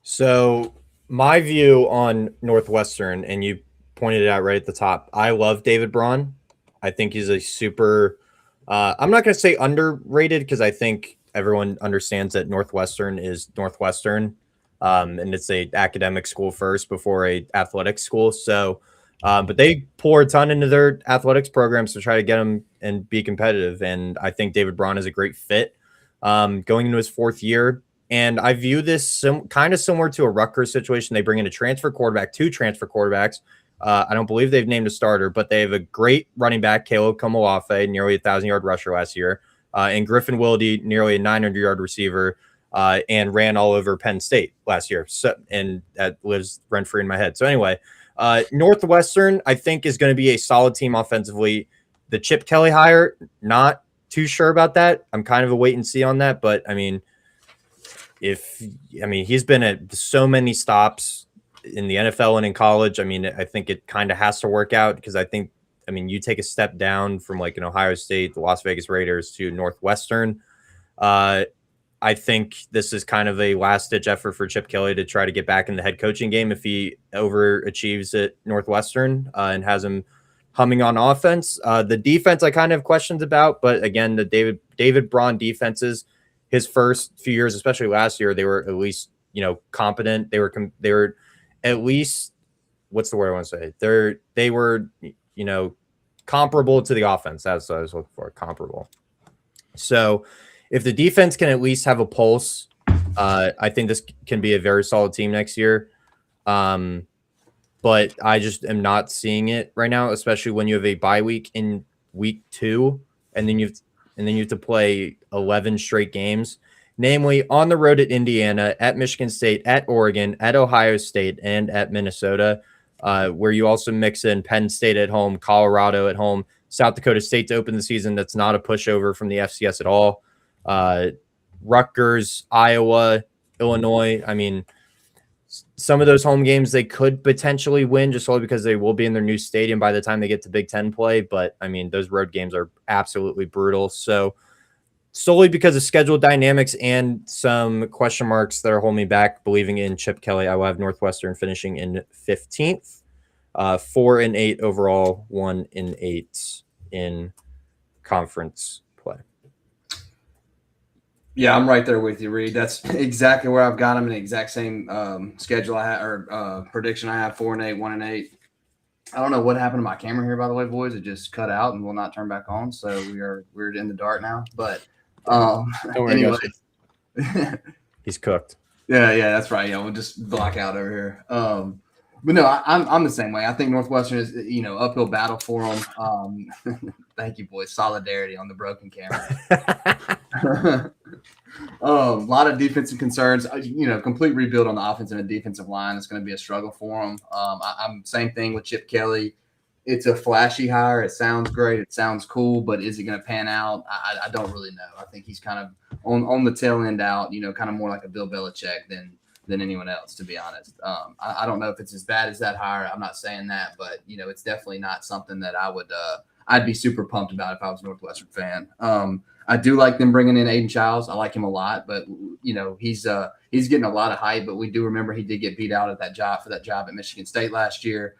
So my view on Northwestern, and you pointed it out right at the top, I love David Braun. I think he's a super I'm not going to say underrated because I think everyone understands that Northwestern is Northwestern, and it's a academic school first before a athletics school. So, but they pour a ton into their athletics programs to try to get them and be competitive. And I think David Braun is a great fit going into his fourth year. And I view this kind of similar to a Rutgers situation. They bring in two transfer quarterbacks. I don't believe they've named a starter, but they have a great running back, Caleb Komolafe, nearly 1,000-yard rusher last year, and Griffin Wilde, nearly a 900-yard receiver, and ran all over Penn State last year. So, and that lives rent-free in my head. So anyway, Northwestern, I think, is going to be a solid team offensively. The Chip Kelly hire, not too sure about that. I'm kind of a wait and see on that, but I mean, he's been at so many stops in the NFL and in college. I mean, I think it kind of has to work out because you take a step down from like an Ohio State, the Las Vegas Raiders to Northwestern. I think this is kind of a last-ditch effort for Chip Kelly to try to get back in the head coaching game if he overachieves at Northwestern and has him humming on offense. The defense I kind of have questions about, but again, the David Braun defenses, his first few years, especially last year, they were at least, competent. They were at least, what's the word I want to say? They were, comparable to the offense. That's what I was looking for, comparable. So if the defense can at least have a pulse, I think this can be a very solid team next year. But I just am not seeing it right now, especially when you have a bye week in week 2, and then you have to play 11 straight games, namely on the road at Indiana, at Michigan State, at Oregon, at Ohio State, and at Minnesota, where you also mix in Penn State at home, Colorado at home, South Dakota State to open the season. That's not a pushover from the FCS at all. Rutgers, Iowa, Illinois. I mean, some of those home games they could potentially win just solely because they will be in their new stadium by the time they get to Big Ten play. But I mean, those road games are absolutely brutal. So solely because of schedule dynamics and some question marks that are holding me back, believing in Chip Kelly, I will have Northwestern finishing in 15th, 4-8 overall, 1-8 in conference play. Yeah, I'm right there with you, Reed. That's exactly where I've got them in the exact same schedule I have, or prediction I have, 4-8, 1-8. I don't know what happened to my camera here, by the way, boys. It just cut out and will not turn back on. So we're in the dark now. But anyway. He's cooked. Yeah, that's right. Yeah, we'll just black out over here. But no, I'm the same way. I think Northwestern is, uphill battle for them. Thank you, boys. Solidarity on the broken camera. A lot of defensive concerns. Complete rebuild on the offensive and defensive line is going to be a struggle for them. I'm same thing with Chip Kelly. It's a flashy hire. It sounds great. It sounds cool, but is it going to pan out? I don't really know. I think he's kind of on the tail end out. Kind of more like a Bill Belichick than anyone else, to be honest. I don't know if it's as bad as that hire. I'm not saying that, but it's definitely not something that I'd be super pumped about if I was a Northwestern fan. I do like them bringing in Aiden Childs. I like him a lot, but he's getting a lot of hype. But we do remember he did get beat out at that job at Michigan State last year.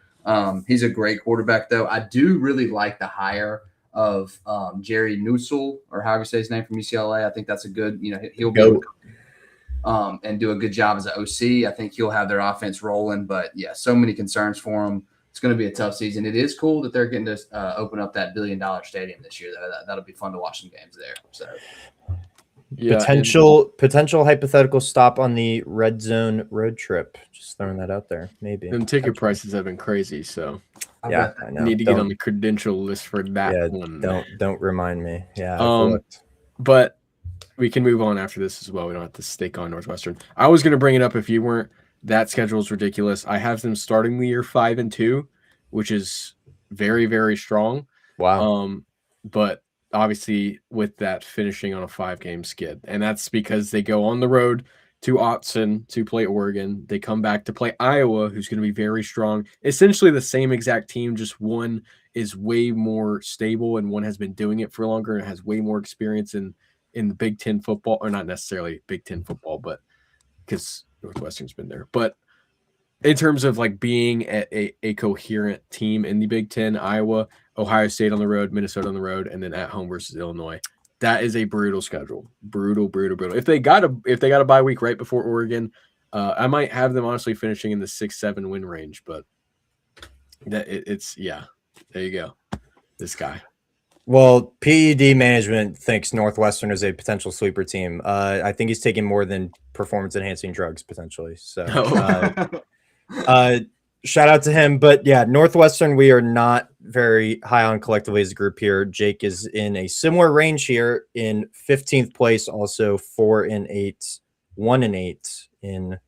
He's a great quarterback, though. I do really like the hire of Jerry Newsell, or however you say his name, from UCLA. I think that's a good. He'll be able to, and do a good job as an OC. I think he'll have their offense rolling. But yeah, so many concerns for him. It's going to be a tough season. It is cool that they're getting to open up that $1 billion stadium this year. That'll be fun to watch some games there. So, yeah, potential hypothetical stop on the Red Zone road trip. Just throwing that out there, maybe. And ticket prices have been crazy, so yeah, I know. Need to get on the credential list for that one. Don't remind me. Yeah, but we can move on after this as well. We don't have to stake on Northwestern. I was going to bring it up if you weren't. That schedule is ridiculous. I have them starting the year 5-2, which is very, very strong. Wow. But obviously with that finishing on a 5-game skid, and that's because they go on the road to Autzen to play Oregon. They come back to play Iowa, who's going to be very strong. Essentially the same exact team, just one is way more stable and one has been doing it for longer and has way more experience in the Big Ten football, or not necessarily Big Ten football, but because Northwestern's been there. But in terms of like being a coherent team in the Big Ten, Iowa, Ohio State on the road, Minnesota on the road, and then at home versus Illinois. That is a brutal schedule. Brutal. If they got a bye week right before Oregon, I might have them honestly finishing in the 6-7 win range. But it's there you go. This guy. Well, PED management thinks Northwestern is a potential sleeper team. I think he's taking more than performance-enhancing drugs, potentially. So shout out to him. But, yeah, Northwestern, we are not very high on collectively as a group here. Jake is in a similar range here in 15th place, also 4-8, 1-8 in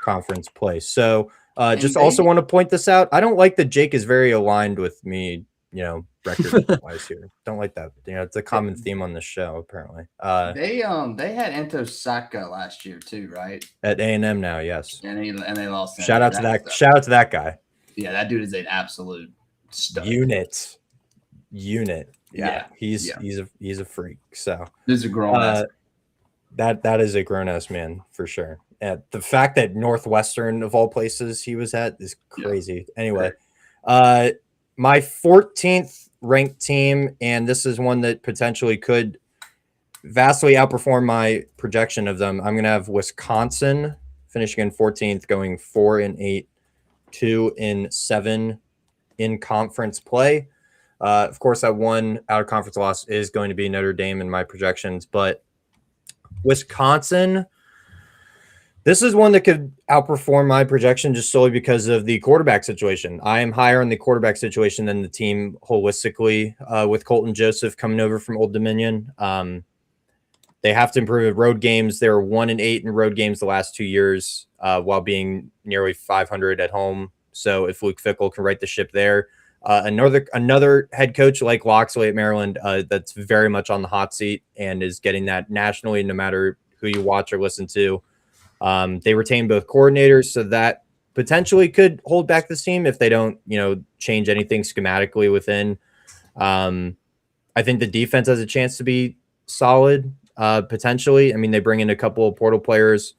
conference play. So just also want to point this out. I don't like that Jake is very aligned with me, record wise here. Don't like that. It's a common theme on this show, apparently. They had Ento Saka last year too, right? At A&M now, yes. And they lost him. Shout out to that guy. Yeah, that dude is an absolute stud. Unit. Yeah. He's a freak. So this is a grown ass. That is a grown ass man for sure. And the fact that Northwestern of all places he was at is crazy. Yeah. Anyway, my 14th ranked team, and this is one that potentially could vastly outperform my projection of them. I'm going to have Wisconsin finishing in 14th, going 4-8, 2-7 in conference play. Of course, that one out of conference loss is going to be Notre Dame in my projections, but Wisconsin, this is one that could outperform my projection just solely because of the quarterback situation. I am higher on the quarterback situation than the team holistically with Colton Joseph coming over from Old Dominion. They have to improve at road games. They were 1-8 in road games the last 2 years while being nearly 500 at home. So if Luke Fickell can right the ship there. Another head coach like Loxley at Maryland that's very much on the hot seat and is getting that nationally no matter who you watch or listen to. They retain both coordinators, so that potentially could hold back this team if they don't, change anything schematically within. I think the defense has a chance to be solid, potentially. I mean, they bring in a couple of portal players.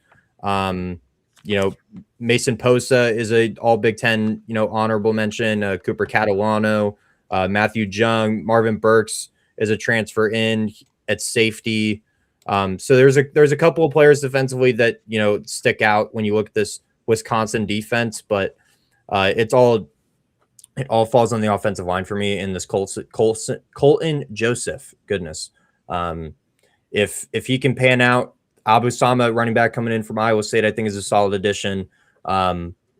Mason Posa is a all Big Ten, honorable mention. Cooper Catalano, Matthew Jung, Marvin Burks is a transfer in at safety. So there's a couple of players defensively that stick out when you look at this Wisconsin defense, but it all falls on the offensive line for me in this Colton Joseph. Goodness, if he can pan out, Abu Sama, running back coming in from Iowa State, I think is a solid addition.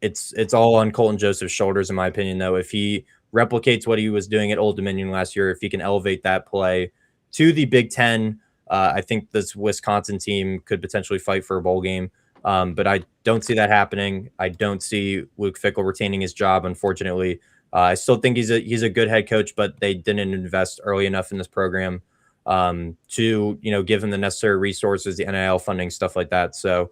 It's all on Colton Joseph's shoulders, in my opinion, though. If he replicates what he was doing at Old Dominion last year, if he can elevate that play to the Big Ten, I think this Wisconsin team could potentially fight for a bowl game. But I don't see that happening. I don't see Luke Fickell retaining his job, unfortunately. I still think he's a good head coach, but they didn't invest early enough in this program to give him the necessary resources, the NIL funding, stuff like that. So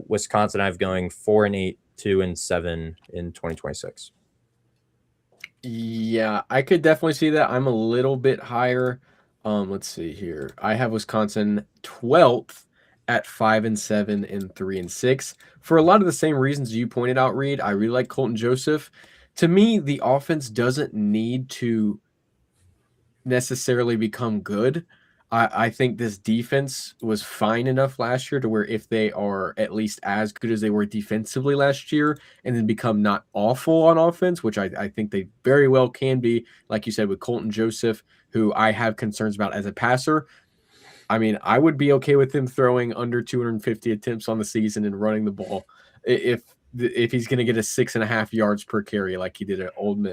Wisconsin, I've going 4-8, 2-7 in 2026. Yeah, I could definitely see that. I'm a little bit higher. Let's see here. I have Wisconsin 12th at 5-7 and 3-6 for a lot of the same reasons you pointed out, Reed. I really like Colton Joseph. To me, the offense doesn't need to necessarily become good. I think this defense was fine enough last year to where if they are at least as good as they were defensively last year and then become not awful on offense, which I think they very well can be, like you said, with Colton Joseph, who I have concerns about as a passer. I mean, I would be okay with him throwing under 250 attempts on the season and running the ball if he's going to get a 6.5 yards per carry like he did at Old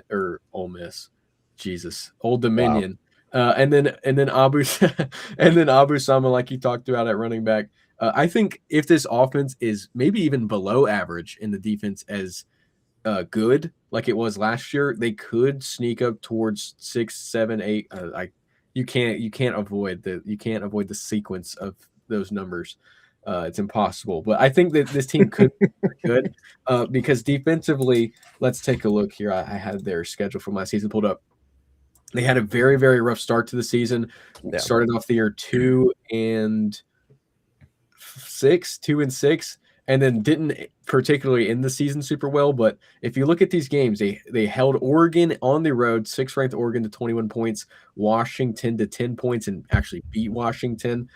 Dominion. Wow. And then Abu Sama, like you talked about at running back. I think if this offense is maybe even below average in the defense as good like it was last year, they could sneak up towards 6, 7, 8. You can't avoid the sequence of those numbers. It's impossible. But I think that this team could be good because defensively, let's take a look here. I had their schedule from last season pulled up. They had a very, very rough start to the season. Yeah. Started off the year 2-6, and then didn't particularly end the season super well. But if you look at these games, they held Oregon on the road, 6th ranked Oregon to 21 points, Washington to 10 points, and actually beat Washington.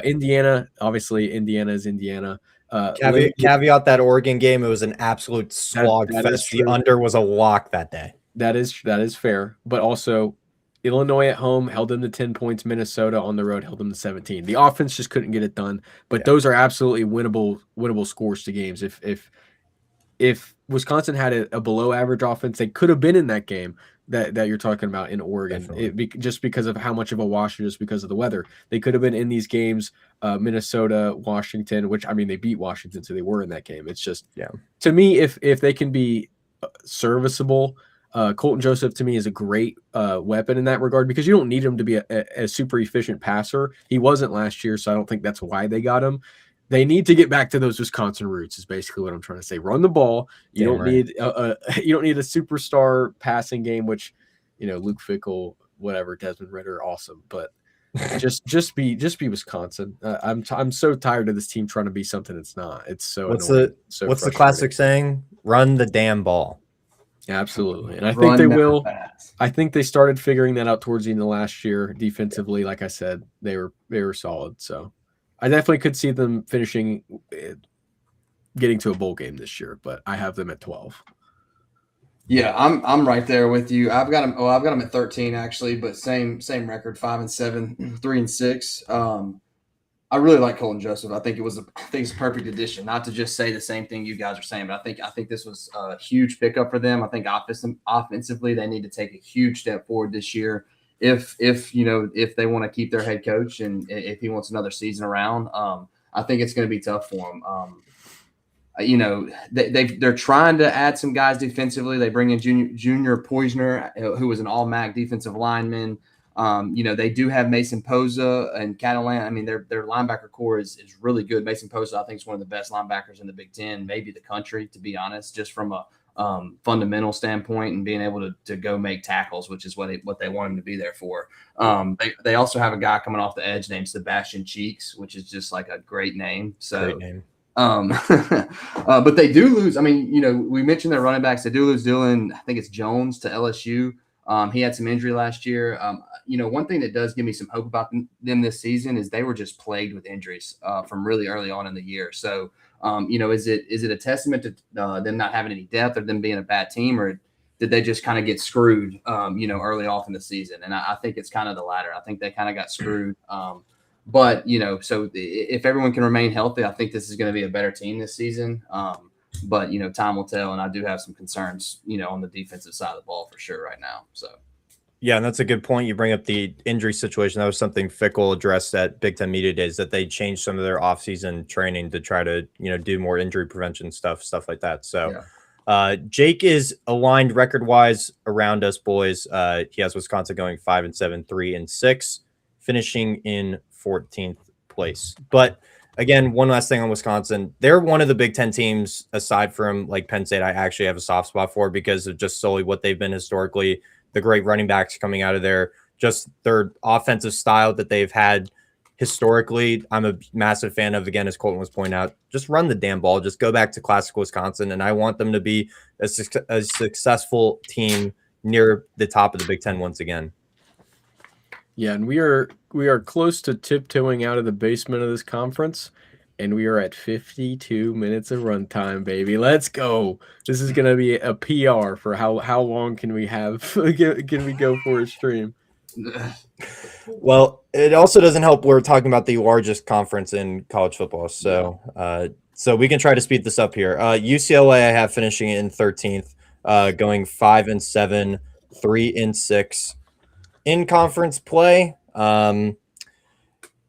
Indiana, obviously, Indiana is Indiana. Caveat that Oregon game, it was an absolute slog fest. The under was a lock that day. That is fair, but also Illinois at home held them to 10 points. Minnesota on the road held them to 17. The offense just couldn't get it done, but those are absolutely winnable scores to games. If Wisconsin had a below average offense, they could have been in that game that you're talking about in Oregon. Just because of how much of a wash, just because of the weather, they could have been in these games. Minnesota, Washington, which I mean they beat Washington, so they were in that game. It's just to me, if they can be serviceable. Colton Joseph to me is a great weapon in that regard because you don't need him to be a super efficient passer. He wasn't last year, so I don't think that's why they got him. They need to get back to those Wisconsin roots is basically what I'm trying to say. Run the ball. You don't need a superstar passing game, which Luke Fickell, whatever, Desmond Ridder, awesome, but just be Wisconsin. I'm so tired of this team trying to be something it's not. It's so what's annoying. What's the classic saying? Run the damn ball. Absolutely. And I think Run they that will. fast. I think they started figuring that out towards the end of last year. Defensively, like I said, they were solid. So I definitely could see them finishing, getting to a bowl game this year, but I have them at 12. Yeah, I'm right there with you. I've got them. Oh, I've got them at 13 actually, but same record, 5-7, 3-6. I really like Colton Joseph. I think it's a perfect addition. Not to just say the same thing you guys are saying, but I think this was a huge pickup for them. I think offensively they need to take a huge step forward this year. If they want to keep their head coach and if he wants another season around, I think it's going to be tough for him. They're trying to add some guys defensively. They bring in Junior Poisner, who was an all-MAC defensive lineman. They do have Mason Poza and Catalan. I mean, their linebacker core is really good. Mason Poza, I think, is one of the best linebackers in the Big Ten, maybe the country, to be honest, just from a fundamental standpoint and being able to go make tackles, which is what they want him to be there for. They also have a guy coming off the edge named Sebastian Cheeks, which is just like a great name. So. Great name. But they do lose. I mean, we mentioned their running backs. They do lose Dylan, I think it's Jones, to LSU. He had some injury last year. One thing that does give me some hope about them this season is they were just plagued with injuries from really early on in the year. So, is it a testament to them not having any depth or them being a bad team, or did they just kind of get screwed, early off in the season? And I think it's kind of the latter. I think they kind of got screwed. But, so if everyone can remain healthy, I think this is going to be a better team this season. But, time will tell. And I do have some concerns, on the defensive side of the ball for sure right now. So. Yeah, and that's a good point. You bring up the injury situation. That was something Fickle addressed at Big Ten Media Days, that they changed some of their offseason training to try to, do more injury prevention stuff like that. So Jake is aligned record-wise around us, boys. He has Wisconsin going 5-7, 3-6, finishing in 14th place. But again, one last thing on Wisconsin. They're one of the Big Ten teams, aside from like Penn State, I actually have a soft spot for because of just solely what they've been historically, the great running backs coming out of there, just their offensive style that they've had historically. I'm a massive fan of, again, as Colton was pointing out, just run the damn ball, just go back to classic Wisconsin. And I want them to be a successful team near the top of the Big Ten once again. Yeah, and we are close to tiptoeing out of the basement of this conference, and we are at 52 minutes of runtime, baby. Let's go. This is going to be a PR for how long can we have? Can we go for a stream? Well, it also doesn't help. We're talking about the largest conference in college football, so so we can try to speed this up here. UCLA, I have finishing in 13th, going 5-7, 3-6 in conference play. I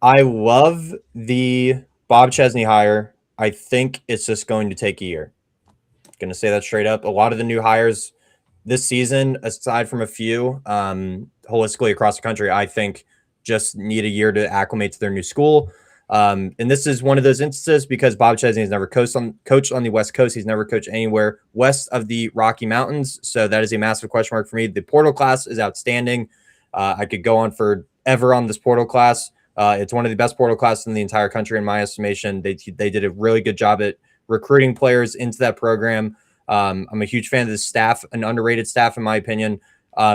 love the Bob Chesney hire. I think it's just going to take a year. Going to say that straight up. A lot of the new hires this season, aside from a few, holistically across the country, I think just need a year to acclimate to their new school. And this is one of those instances because Bob Chesney has never coached on the West Coast. He's never coached anywhere west of the Rocky Mountains. So that is a massive question mark for me. The portal class is outstanding. I could go on forever on this portal class. It's one of the best portal classes in the entire country, in my estimation. They did a really good job at recruiting players into that program. I'm a huge fan of the staff, an underrated staff, in my opinion.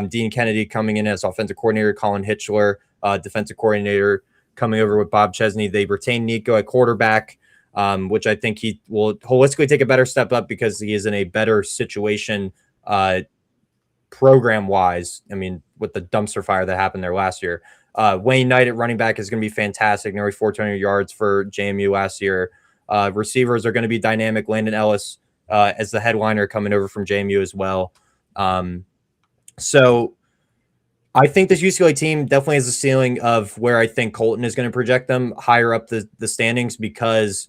Dean Kennedy coming in as offensive coordinator, Colin Hitchler, defensive coordinator, coming over with Bob Chesney. They retained Nico at quarterback, which I think he will holistically take a better step up because he is in a better situation program-wise. I mean, with the dumpster fire that happened there last year. Wayne Knight at running back is going to be fantastic. Nearly 400 yards for JMU last year. Receivers are going to be dynamic. Landon Ellis as the headliner coming over from JMU as well. So I think this UCLA team definitely has a ceiling of where I think Colton is going to project them higher up the standings because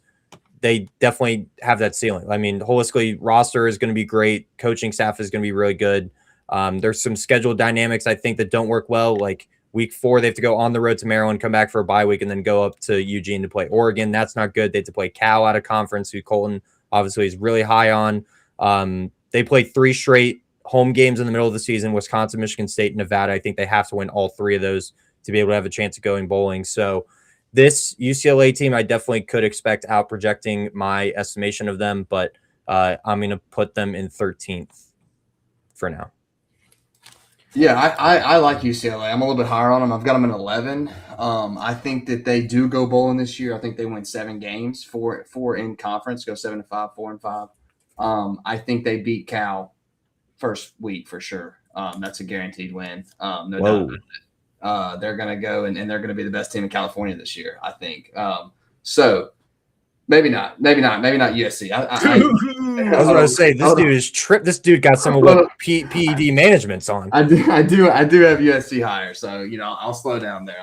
they definitely have that ceiling. I mean, holistically, roster is going to be great. Coaching staff is going to be really good. There's some schedule dynamics I think that don't work well. Like week 4, they have to go on the road to Maryland, come back for a bye week, and then go up to Eugene to play Oregon. That's not good. They have to play Cal out of conference, who Colton obviously is really high on. They play 3 straight home games in the middle of the season: Wisconsin, Michigan State, Nevada. I think they have to win all 3 of those to be able to have a chance of going bowling. So this UCLA team, I definitely could expect out projecting my estimation of them, but I'm going to put them in 13th. for now. Yeah, I like UCLA. I'm a little bit higher on them. I've got them in 11. I think that they do go bowling this year. I think they win 7 games, four in conference, go 7-5, 4-5. I think they beat Cal first week for sure. That's a guaranteed win. No doubt about it. They're going to go and they're going to be the best team in California this year, I think. So maybe not USC. I was about to say this dude is tripped. This dude got some of what PED management's on. I do have USC higher, so I'll slow down there.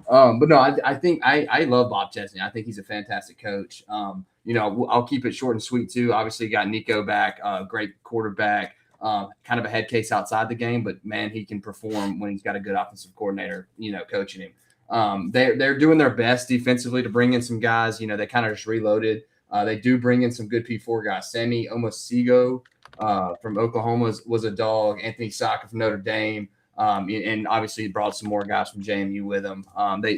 But no, I think I love Bob Chesney. I think he's a fantastic coach. I'll keep it short and sweet too. Obviously, got Nico back, great quarterback, kind of a head case outside the game, but man, he can perform when he's got a good offensive coordinator, coaching him. They're doing their best defensively to bring in some guys. They kind of just reloaded. They do bring in some good P4 guys. Sammy Omosigo from Oklahoma was a dog. Anthony Saka from Notre Dame. And obviously brought some more guys from JMU with them.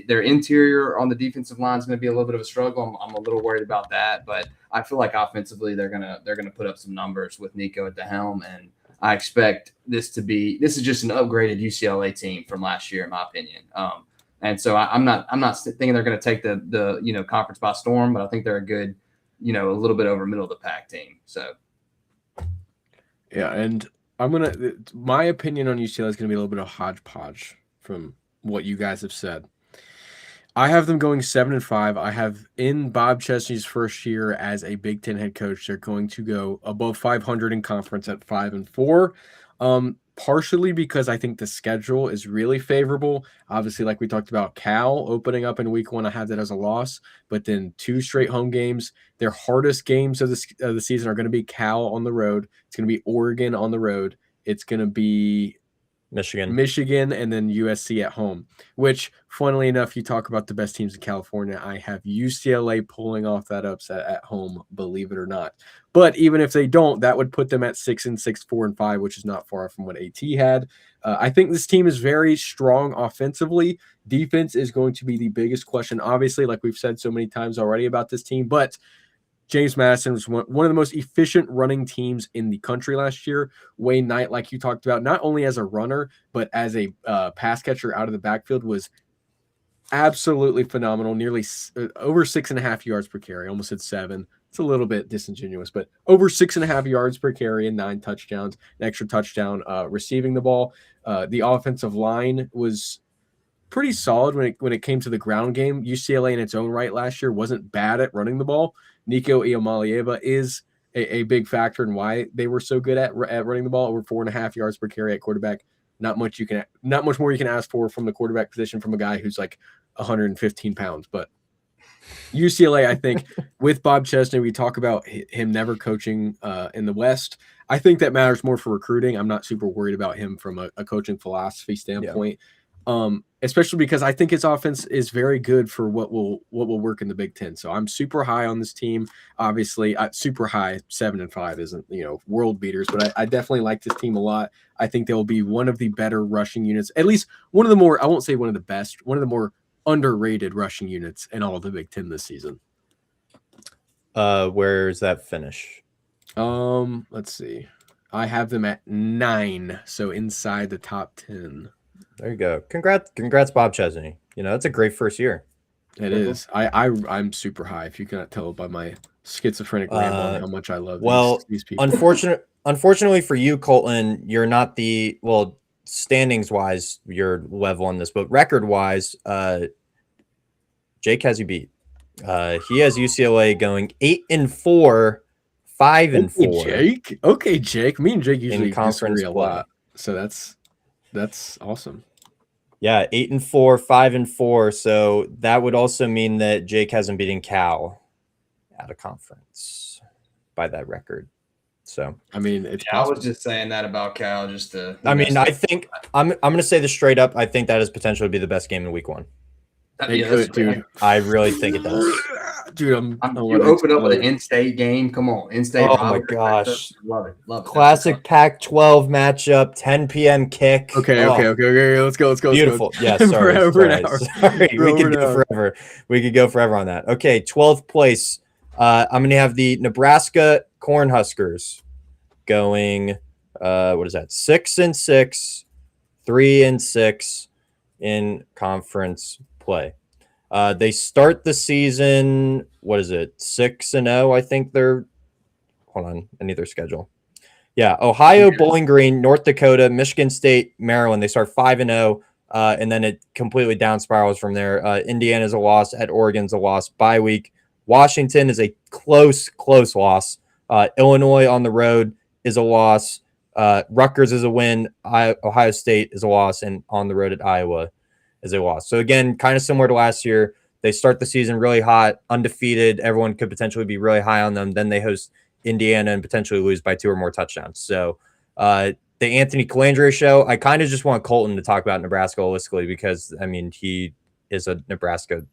Their interior on the defensive line is going to be a little bit of a struggle. I'm a little worried about that, but I feel like offensively they're gonna put up some numbers with Nico at the helm, and I expect this is just an upgraded UCLA team from last year, in my opinion. And so I'm not thinking they're going to take the conference by storm, but I think they're a good, a little bit over middle of the pack team. So yeah, and my opinion on UCLA is going to be a little bit of hodgepodge from what you guys have said. I have them going 7-5. I have in Bob Chesney's first year as a Big Ten head coach, they're going to go above 500 in conference at 5-4. Partially because I think the schedule is really favorable. Obviously, like we talked about, Cal opening up in week 1, I have that as a loss, but then 2 straight home games. Their hardest games of the season are going to be Cal on the road. It's going to be Oregon on the road. It's going to be Michigan, and then USC at home, which, funnily enough, you talk about the best teams in California. I have UCLA pulling off that upset at home, believe it or not. But even if they don't, that would put them at 6-6, 4-5, which is not far from what AT had. I think this team is very strong offensively. Defense is going to be the biggest question, obviously, like we've said so many times already about this team, but James Madison was one of the most efficient running teams in the country last year. Wayne Knight, like you talked about, not only as a runner, but as a pass catcher out of the backfield, was absolutely phenomenal. Nearly over 6.5 yards per carry. Almost at 7. It's a little bit disingenuous, but over 6.5 yards per carry and 9 touchdowns, an extra touchdown receiving the ball. The offensive line was pretty solid when it came to the ground game. UCLA in its own right last year wasn't bad at running the ball. Nico Iamaleava is a big factor in why they were so good at running the ball, over 4.5 yards per carry at quarterback. Not much more you can ask for from the quarterback position from a guy who's like 115 pounds. But UCLA, I think, with Bob Chesney, we talk about him never coaching in the West. I think that matters more for recruiting. I'm not super worried about him from a coaching philosophy standpoint. Yeah. Especially because I think his offense is very good for what will work in the Big Ten. So I'm super high on this team. Obviously, super high. 7-5 isn't world beaters, but I definitely like this team a lot. I think they will be one of the better rushing units, at least one of the more. I won't say one of the best, one of the more underrated rushing units in all of the Big Ten this season. Where's that finish? Let's see. I have them at 9, so inside the top 10. There you go. Congrats, Bob Chesney. That's a great first year. It is. I'm super high. If you cannot tell by my schizophrenic ramble how much I love these people. Unfortunately for you, Colton, you're not standings wise, you're level on this, but record wise, Jake has you beat. He has UCLA going 8-4, 5-4. Jake. Okay, Jake. Me and Jake usually disagree a lot. So that's awesome. Yeah, 8-4, 5-4. So that would also mean that Jake hasn't beaten Cal out of conference by that record. So I mean, it's I was just saying that about Cal. I think I'm going to say this straight up. I think that is potentially to be the best game in week 1. Dude. I really think it does. Dude, you open up with an in-state game. Come on, in-state. Oh my gosh, love it. Classic Pac-12 matchup, 10 p.m. kick. Okay. Let's go. Beautiful. Yeah, sorry. We could go forever on that. Okay, 12th place. I'm going to have the Nebraska Cornhuskers going what is that? 6-6, 3-6 in conference play. They start the season, what is it? 6-0. I think they're, hold on, I need their schedule. Yeah, Ohio, Bowling Green, North Dakota, Michigan State, Maryland. They start 5-0, and then it completely down spirals from there. Indiana's a loss. At Oregon's a loss. Bye week. Washington is a close loss. Illinois on the road is a loss. Rutgers is a win. Ohio State is a loss, and on the road at Iowa is a loss. So again, kind of similar to last year. They start the season really hot, undefeated. Everyone could potentially be really high on them. Then they host Indiana and potentially lose by 2 or more touchdowns. So the Anthony Calandria show, I kind of just want Colton to talk about Nebraska holistically because, I mean, he is a Nebraska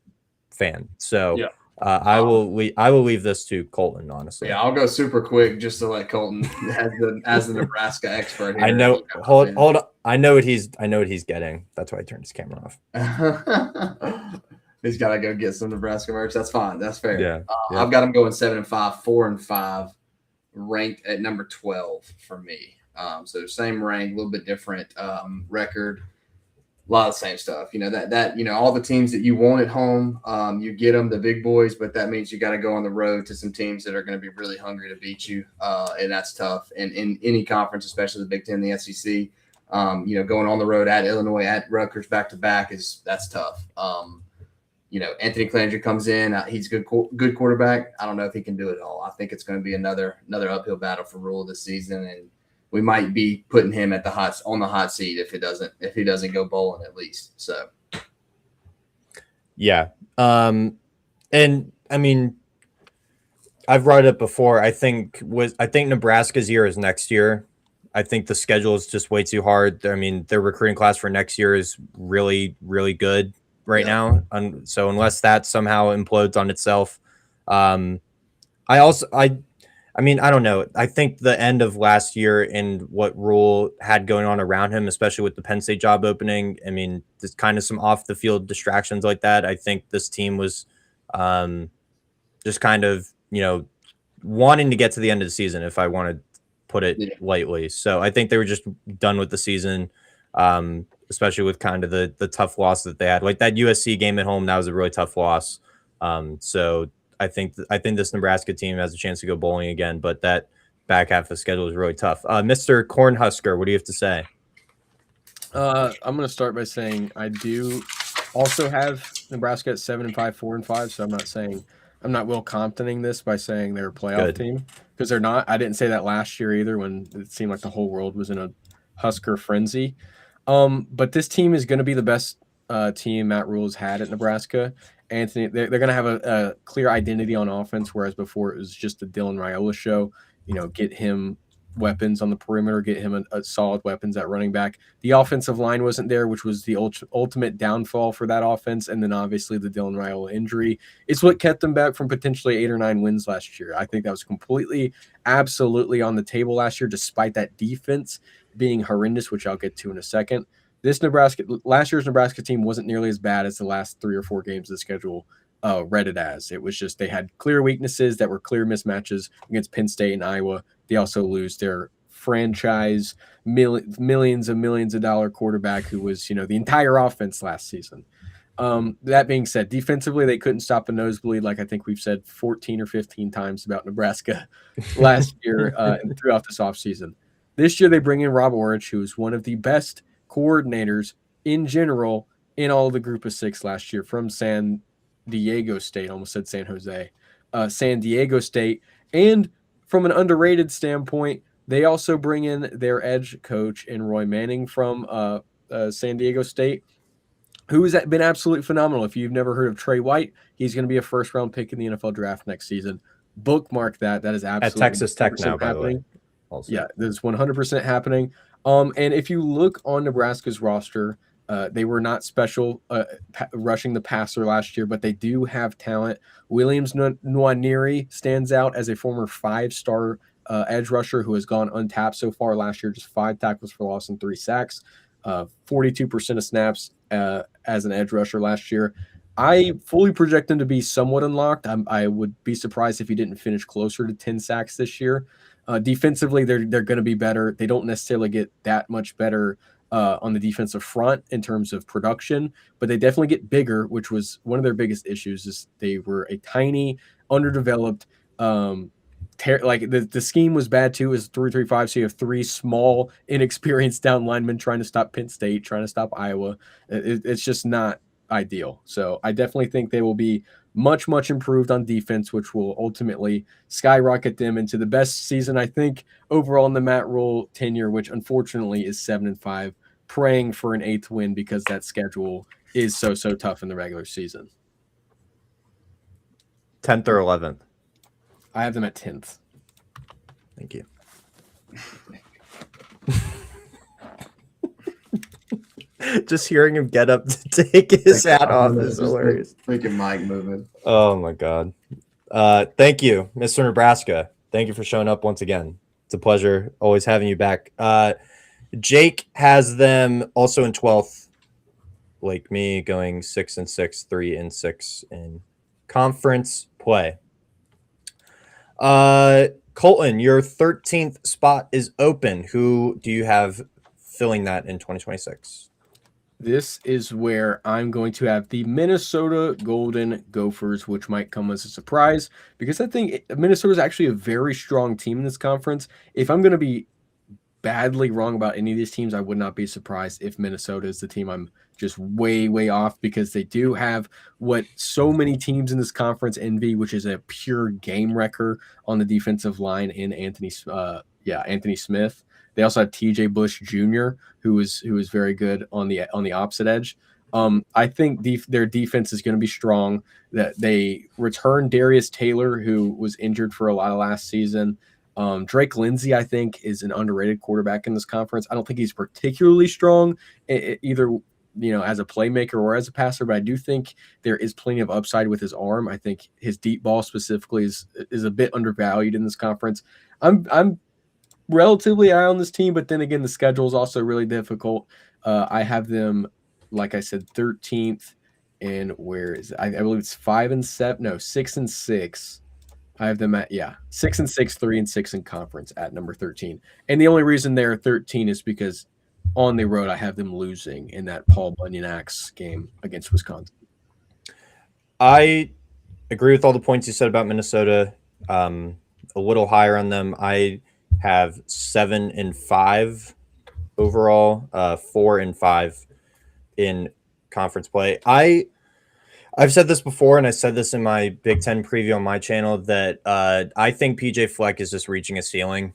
fan. So yeah. I will leave this to Colton, honestly. Yeah, I'll go super quick just to let Colton as the Nebraska expert here. I know. Hold on. I know what he's getting. That's why I turned his camera off. He's got to go get some Nebraska merch. That's fine. That's fair. Yeah. I've got him going 7-5, 4-5, ranked at number 12 for me. So same rank, a little bit different record. A lot of the same stuff. You know, that all the teams that you want at home, you get them, the big boys, but that means you got to go on the road to some teams that are going to be really hungry to beat you, and that's tough. And in any conference, especially the Big Ten, the SEC, going on the road at Illinois, at Rutgers back-to-back that's tough. Anthony Calandria comes in. He's good quarterback. I don't know if he can do it all. I think it's going to be another uphill battle for Rule this season, and we might be putting him on the hot seat if he doesn't go bowling at least. So, yeah. And I mean, I've brought it up before. I think Nebraska's year is next year. I think the schedule is just way too hard. I mean, their recruiting class for next year is really, really good right now. So unless that somehow implodes on itself, I mean, I don't know. I think the end of last year and what Rule had going on around him, especially with the Penn State job opening, I mean, there's kind of some off the field distractions like that. I think this team was just kind of, wanting to get to the end of the season, if I want to put it lightly. So I think they were just done with the season, especially with kind of the tough loss that they had. Like that USC game at home, that was a really tough loss. So I think this Nebraska team has a chance to go bowling again, but that back half of the schedule is really tough. Mr. Cornhusker, what do you have to say? I'm going to start by saying I do also have Nebraska at 7-5, 4-5. So I'm not Will Comptoning this by saying they're a playoff team because they're not. I didn't say that last year either when it seemed like the whole world was in a Husker frenzy. But this team is going to be the best team Matt Rule has had at Nebraska. Anthony, they're going to have a clear identity on offense, whereas before it was just the Dylan Raiola show. Get him weapons on the perimeter, get him a solid weapons at running back. The offensive line wasn't there, which was the ultimate downfall for that offense. And then obviously the Dylan Raiola injury. It's what kept them back from potentially 8 or 9 wins last year. I think that was absolutely on the table last year, despite that defense being horrendous, which I'll get to in a second. Last year's Nebraska team wasn't nearly as bad as the last 3 or 4 games of the schedule read it as. It was just they had clear weaknesses that were clear mismatches against Penn State and Iowa. They also lose their franchise millions of dollar quarterback who was the entire offense last season. That being said, defensively they couldn't stop a nosebleed, like I think we've said 14 or 15 times about Nebraska last year and throughout this offseason. This year they bring in Rob Orich, who is one of the best coordinators in general in all of the group of 6 last year from San Diego State. Almost said San Jose. San Diego State. And from an underrated standpoint, they also bring in their edge coach in Roy Manning from San Diego State, who has been absolutely phenomenal. If you've never heard of Trey White, he's going to be a first-round pick in the NFL draft next season. Bookmark that. That is absolutely at Texas Tech now, by the way. Also. Yeah, that's 100% happening. And if you look on Nebraska's roster, they were not special rushing the passer last year, but they do have talent. Williams Nwaneri stands out as a former 5-star edge rusher who has gone untapped so far last year, just 5 tackles for loss and 3 sacks, 42% of snaps as an edge rusher last year. I fully project him to be somewhat unlocked. I would be surprised if he didn't finish closer to 10 sacks this year. Defensively, they're going to be better. They don't necessarily get that much better on the defensive front in terms of production, but they definitely get bigger, which was one of their biggest issues. Is they were a tiny, underdeveloped. Like the scheme was bad too. Is 3-3-5, so you have three small, inexperienced down linemen trying to stop Penn State, trying to stop Iowa. It's just not ideal. So I definitely think they will be much improved on defense, which will ultimately skyrocket them into the best season I think overall in the Matt Rule tenure, which unfortunately is 7-5. Praying for an 8th win because that schedule is so tough in the regular season. 10th or 11th? I have them at 10th. Thank you. Just hearing him get up to take his hat off is hilarious. Freaking mic moving. Oh my God. Thank you, Mr. Nebraska. Thank you for showing up once again. It's a pleasure always having you back. Jake has them also in 12th, like me, going 6-6, 3-6 in conference play. Colton, your 13th spot is open. Who do you have filling that in 2026? This is where I'm going to have the Minnesota Golden Gophers, which might come as a surprise because I think Minnesota is actually a very strong team in this conference. If I'm going to be badly wrong about any of these teams, I would not be surprised if Minnesota is the team I'm just way off, because they do have what so many teams in this conference envy, which is a pure game wrecker on the defensive line in Anthony Smith. They also have TJ Bush Jr., who is very good on the opposite edge. I think their defense is going to be strong. That they return Darius Taylor, who was injured for a lot of last season. Drake Lindsey, I think, is an underrated quarterback in this conference. I don't think he's particularly strong either, as a playmaker or as a passer, but I do think there is plenty of upside with his arm. I think his deep ball specifically is a bit undervalued in this conference. I'm relatively high on this team, but then again, the schedule is also really difficult. I have them, like I said, 13th, and where is it? I believe it's 5-7, no, 6-6. I have them at 6-6, 3-6 in conference at number 13. And the only reason they're 13 is because on the road I have them losing in that Paul Bunyan-Axe game against Wisconsin. I agree with all the points you said about Minnesota. A little higher on them. I have 7-5 overall, 4-5 in conference play. I've said this before, and I said this in my Big Ten preview on my channel, that I think PJ Fleck is just reaching a ceiling.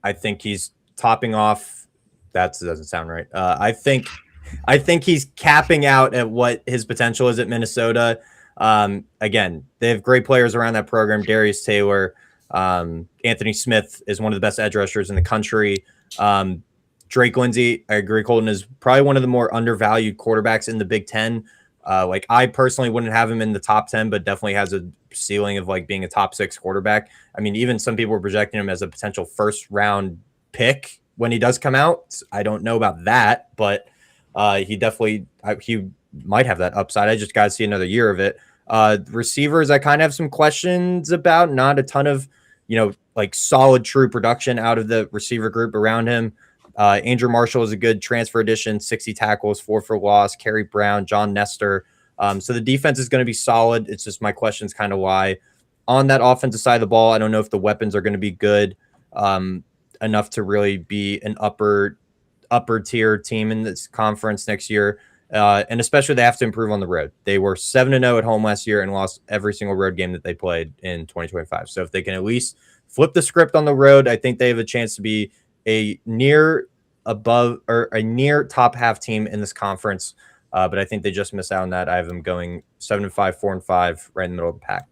I think he's topping off. That doesn't sound right. I think he's capping out at what his potential is at Minnesota. Again, they have great players around that program. Darius Taylor, Anthony Smith is one of the best edge rushers in the country. Drake Lindsey, I agree, Colton, is probably one of the more undervalued quarterbacks in the Big Ten. I personally wouldn't have him in the top 10, but definitely has a ceiling of being a top 6 quarterback. I mean, even some people were projecting him as a potential first round pick when he does come out. I don't know about that, but he might have that upside. I just got to see another year of it. Receivers, I kind of have some questions about. Not a ton of, solid, true production out of the receiver group around him. Andrew Marshall is a good transfer addition, 60 tackles, 4 for loss. Kerry Brown, John Nestor. So the defense is going to be solid. It's just my question's kind of why. On that offensive side of the ball, I don't know if the weapons are going to be good enough to really be an upper tier team in this conference next year. And especially they have to improve on the road. They were 7-0 at home last year and lost every single road game that they played in 2025. So if they can at least flip the script on the road, I think they have a chance to be a near top half team in this conference. But I think they just missed out on that. I have them going 7-5, 4-5, right in the middle of the pack.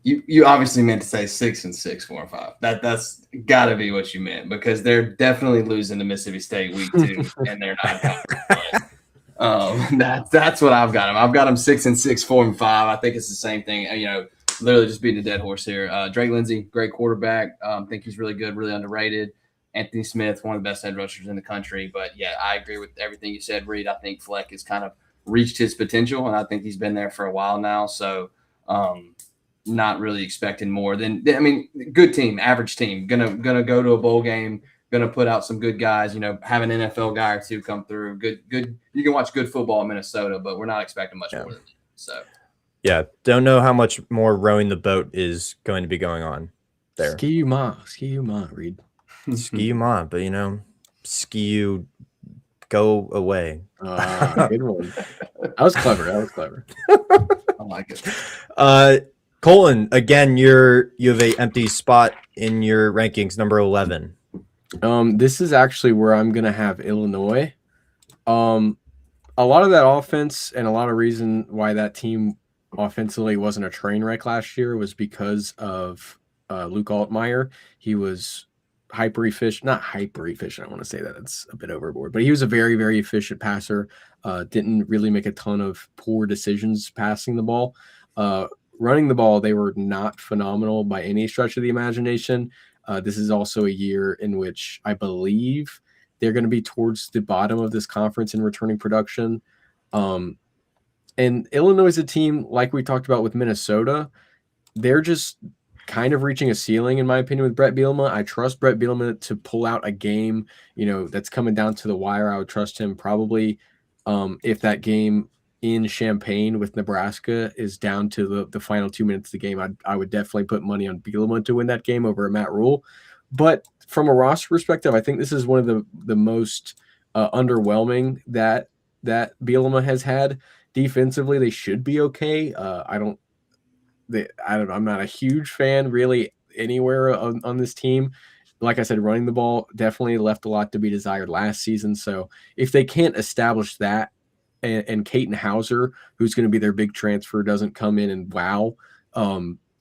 You obviously meant to say 6-6, 4-5. That's got to be what you meant, because they're definitely losing to Mississippi State week 2, and they're not conference. That's what I've got them. I've got them 6-6, 4-5. I think it's the same thing. Literally just beating a dead horse here. Drake Lindsey, great quarterback. Think he's really good, really underrated. Anthony Smith, one of the best edge rushers in the country. But yeah, I agree with everything you said, Reed. I think Fleck has kind of reached his potential, and I think he's been there for a while now. So, not really expecting more than, I mean, good team, average team, gonna go to a bowl game, gonna put out some good guys, you know, have an NFL guy or two come through. Good. You can watch good football in Minnesota, but we're not expecting much more than that. So yeah, don't know how much more rowing the boat is going to be going on there. Ski you ma, Reed. Ski you ma, but you know, ski you go away. Good one. That was clever. I like it. Colin, again, you have a empty spot in your rankings, number 11. This is actually where I'm gonna have Illinois. A lot of that offense and a lot of reason why that team offensively wasn't a train wreck last year was because of Luke Altmaier. He was not hyper efficient. I want to say that it's a bit overboard, but he was a very, very efficient passer. Didn't really make a ton of poor decisions passing the ball. Running the ball, they were not phenomenal by any stretch of the imagination. This is also a year in which I believe they're going to be towards the bottom of this conference in returning production. And Illinois is a team, like we talked about with Minnesota, they're just kind of reaching a ceiling, in my opinion, with Brett Bielema. I trust Brett Bielema to pull out a game, you know, that's coming down to the wire. I would trust him probably if that game in Champaign with Nebraska is down to the final 2 minutes of the game. I would definitely put money on Bielema to win that game over Matt Rule. But from a roster perspective, I think this is one of the most underwhelming that Bielema has had. Defensively, they should be okay. I don't know. I'm not a huge fan really anywhere on this team. Like I said, running the ball definitely left a lot to be desired last season. So if they can't establish that, and Caton Hauser, who's going to be their big transfer, doesn't come in and wow,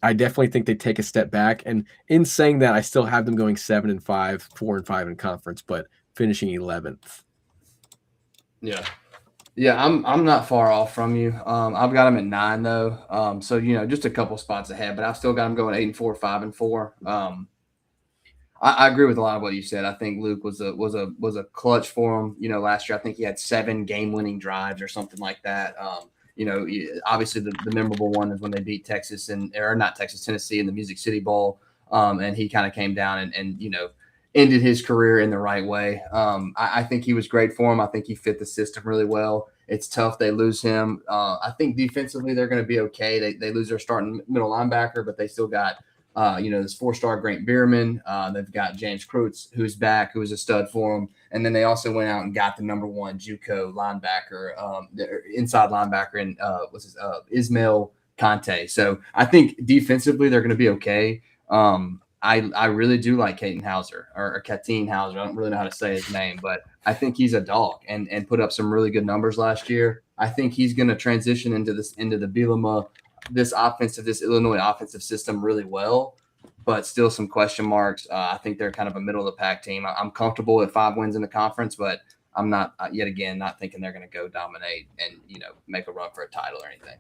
I definitely think they take a step back. And in saying that, I still have them going 7-5, 4-5 in conference, but finishing 11th. Yeah, I'm not far off from you. I've got them at 9 though. So you know, just a couple spots ahead, but I've still got them going 8-4, 5-4. I agree with a lot of what you said. I think Luke was a clutch for him. You know, last year I think he had 7 game-winning drives or something like that. You know, obviously the memorable one is when they beat Tennessee in the Music City Bowl, and he kind of came down and you know, ended his career in the right way. I think he was great for him. I think he fit the system really well. It's tough. They lose him. I think defensively they're going to be okay. They lose their starting middle linebacker, but they still got you know, this 4-star Grant Bierman. They've got James Kreutz, who's back, who was a stud for them. And then they also went out and got the number 1 JUCO linebacker, inside linebacker, and Ismail Conte. So I think defensively they're going to be okay. I really do like Caton Hauser or Cateen Hauser. I don't really know how to say his name, but I think he's a dog and put up some really good numbers last year. I think he's going to transition into the Bielema, this Illinois offensive system really well, but still some question marks. I think they're kind of a middle of the pack team. I'm comfortable at 5 wins in the conference, but I'm not yet again not thinking they're going to go dominate and, you know, make a run for a title or anything.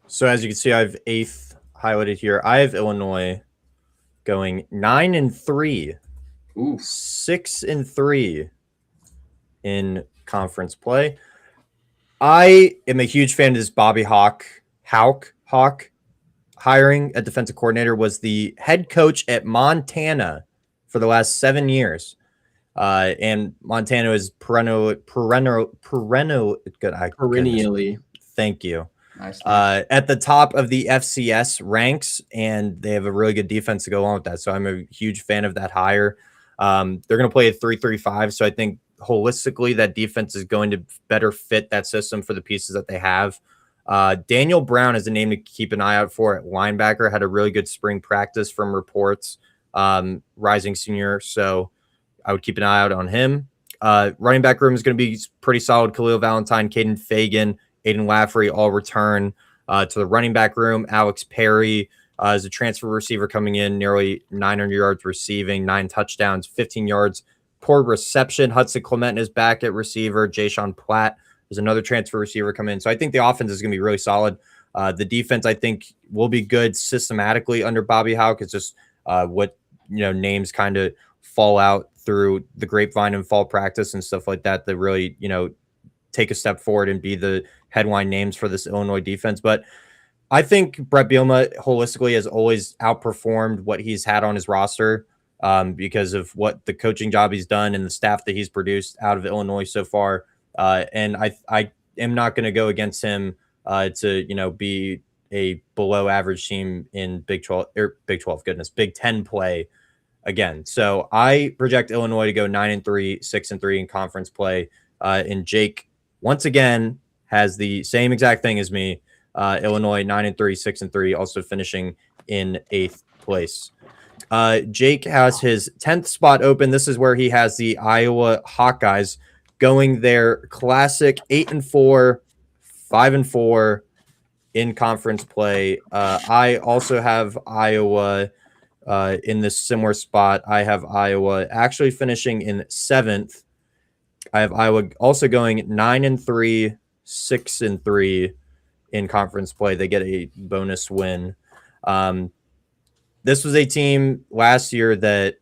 So as you can see, I have 8th highlighted here. I have Illinois going 9-3, 6-3 in conference play. I am a huge fan of this Bobby Hauck hiring at defensive coordinator. Was the head coach at Montana for the last 7 years. And Montana is perennially good. Thank you. Nice. At the top of the FCS ranks, and they have a really good defense to go along with that. So I'm a huge fan of that hire. They're going to play a 3-3-5. So I think holistically that defense is going to better fit that system for the pieces that they have. Daniel Brown is a name to keep an eye out for at linebacker. Had a really good spring practice from reports. Rising senior. So I would keep an eye out on him. Running back room is going to be pretty solid. Khalil Valentine, Caden Fagan, Aiden Lafferty all return to the running back room. Alex Perry is a transfer receiver coming in, nearly 900 yards receiving, 9 touchdowns, 15 yards per reception. Hudson Clement is back at receiver. Jayshawn Platt is another transfer receiver coming in. So I think the offense is going to be really solid. The defense, I think, will be good systematically under Bobby Hauck. It's just what, you know, names kind of fall out through the grapevine and fall practice and stuff like that really, you know, take a step forward and be the headline names for this Illinois defense. But I think Brett Bielema holistically has always outperformed what he's had on his roster because of what the coaching job he's done and the staff that he's produced out of Illinois so far. And I am not going to go against him to be a below average team in Big 12, Big 10 play again. So I project Illinois to go 9-3, 6-3 in conference play. And Jake once again has the same exact thing as me. Illinois 9-3, 6-3, also finishing in 8th place. Jake has his 10th spot open. This is where he has the Iowa Hawkeyes going their classic 8-4, 5-4 in conference play. I also have Iowa in this similar spot. I have Iowa actually finishing in 7th. I have Iowa also going 9-3, 6-3 in conference play. They get a bonus win. This was a team last year that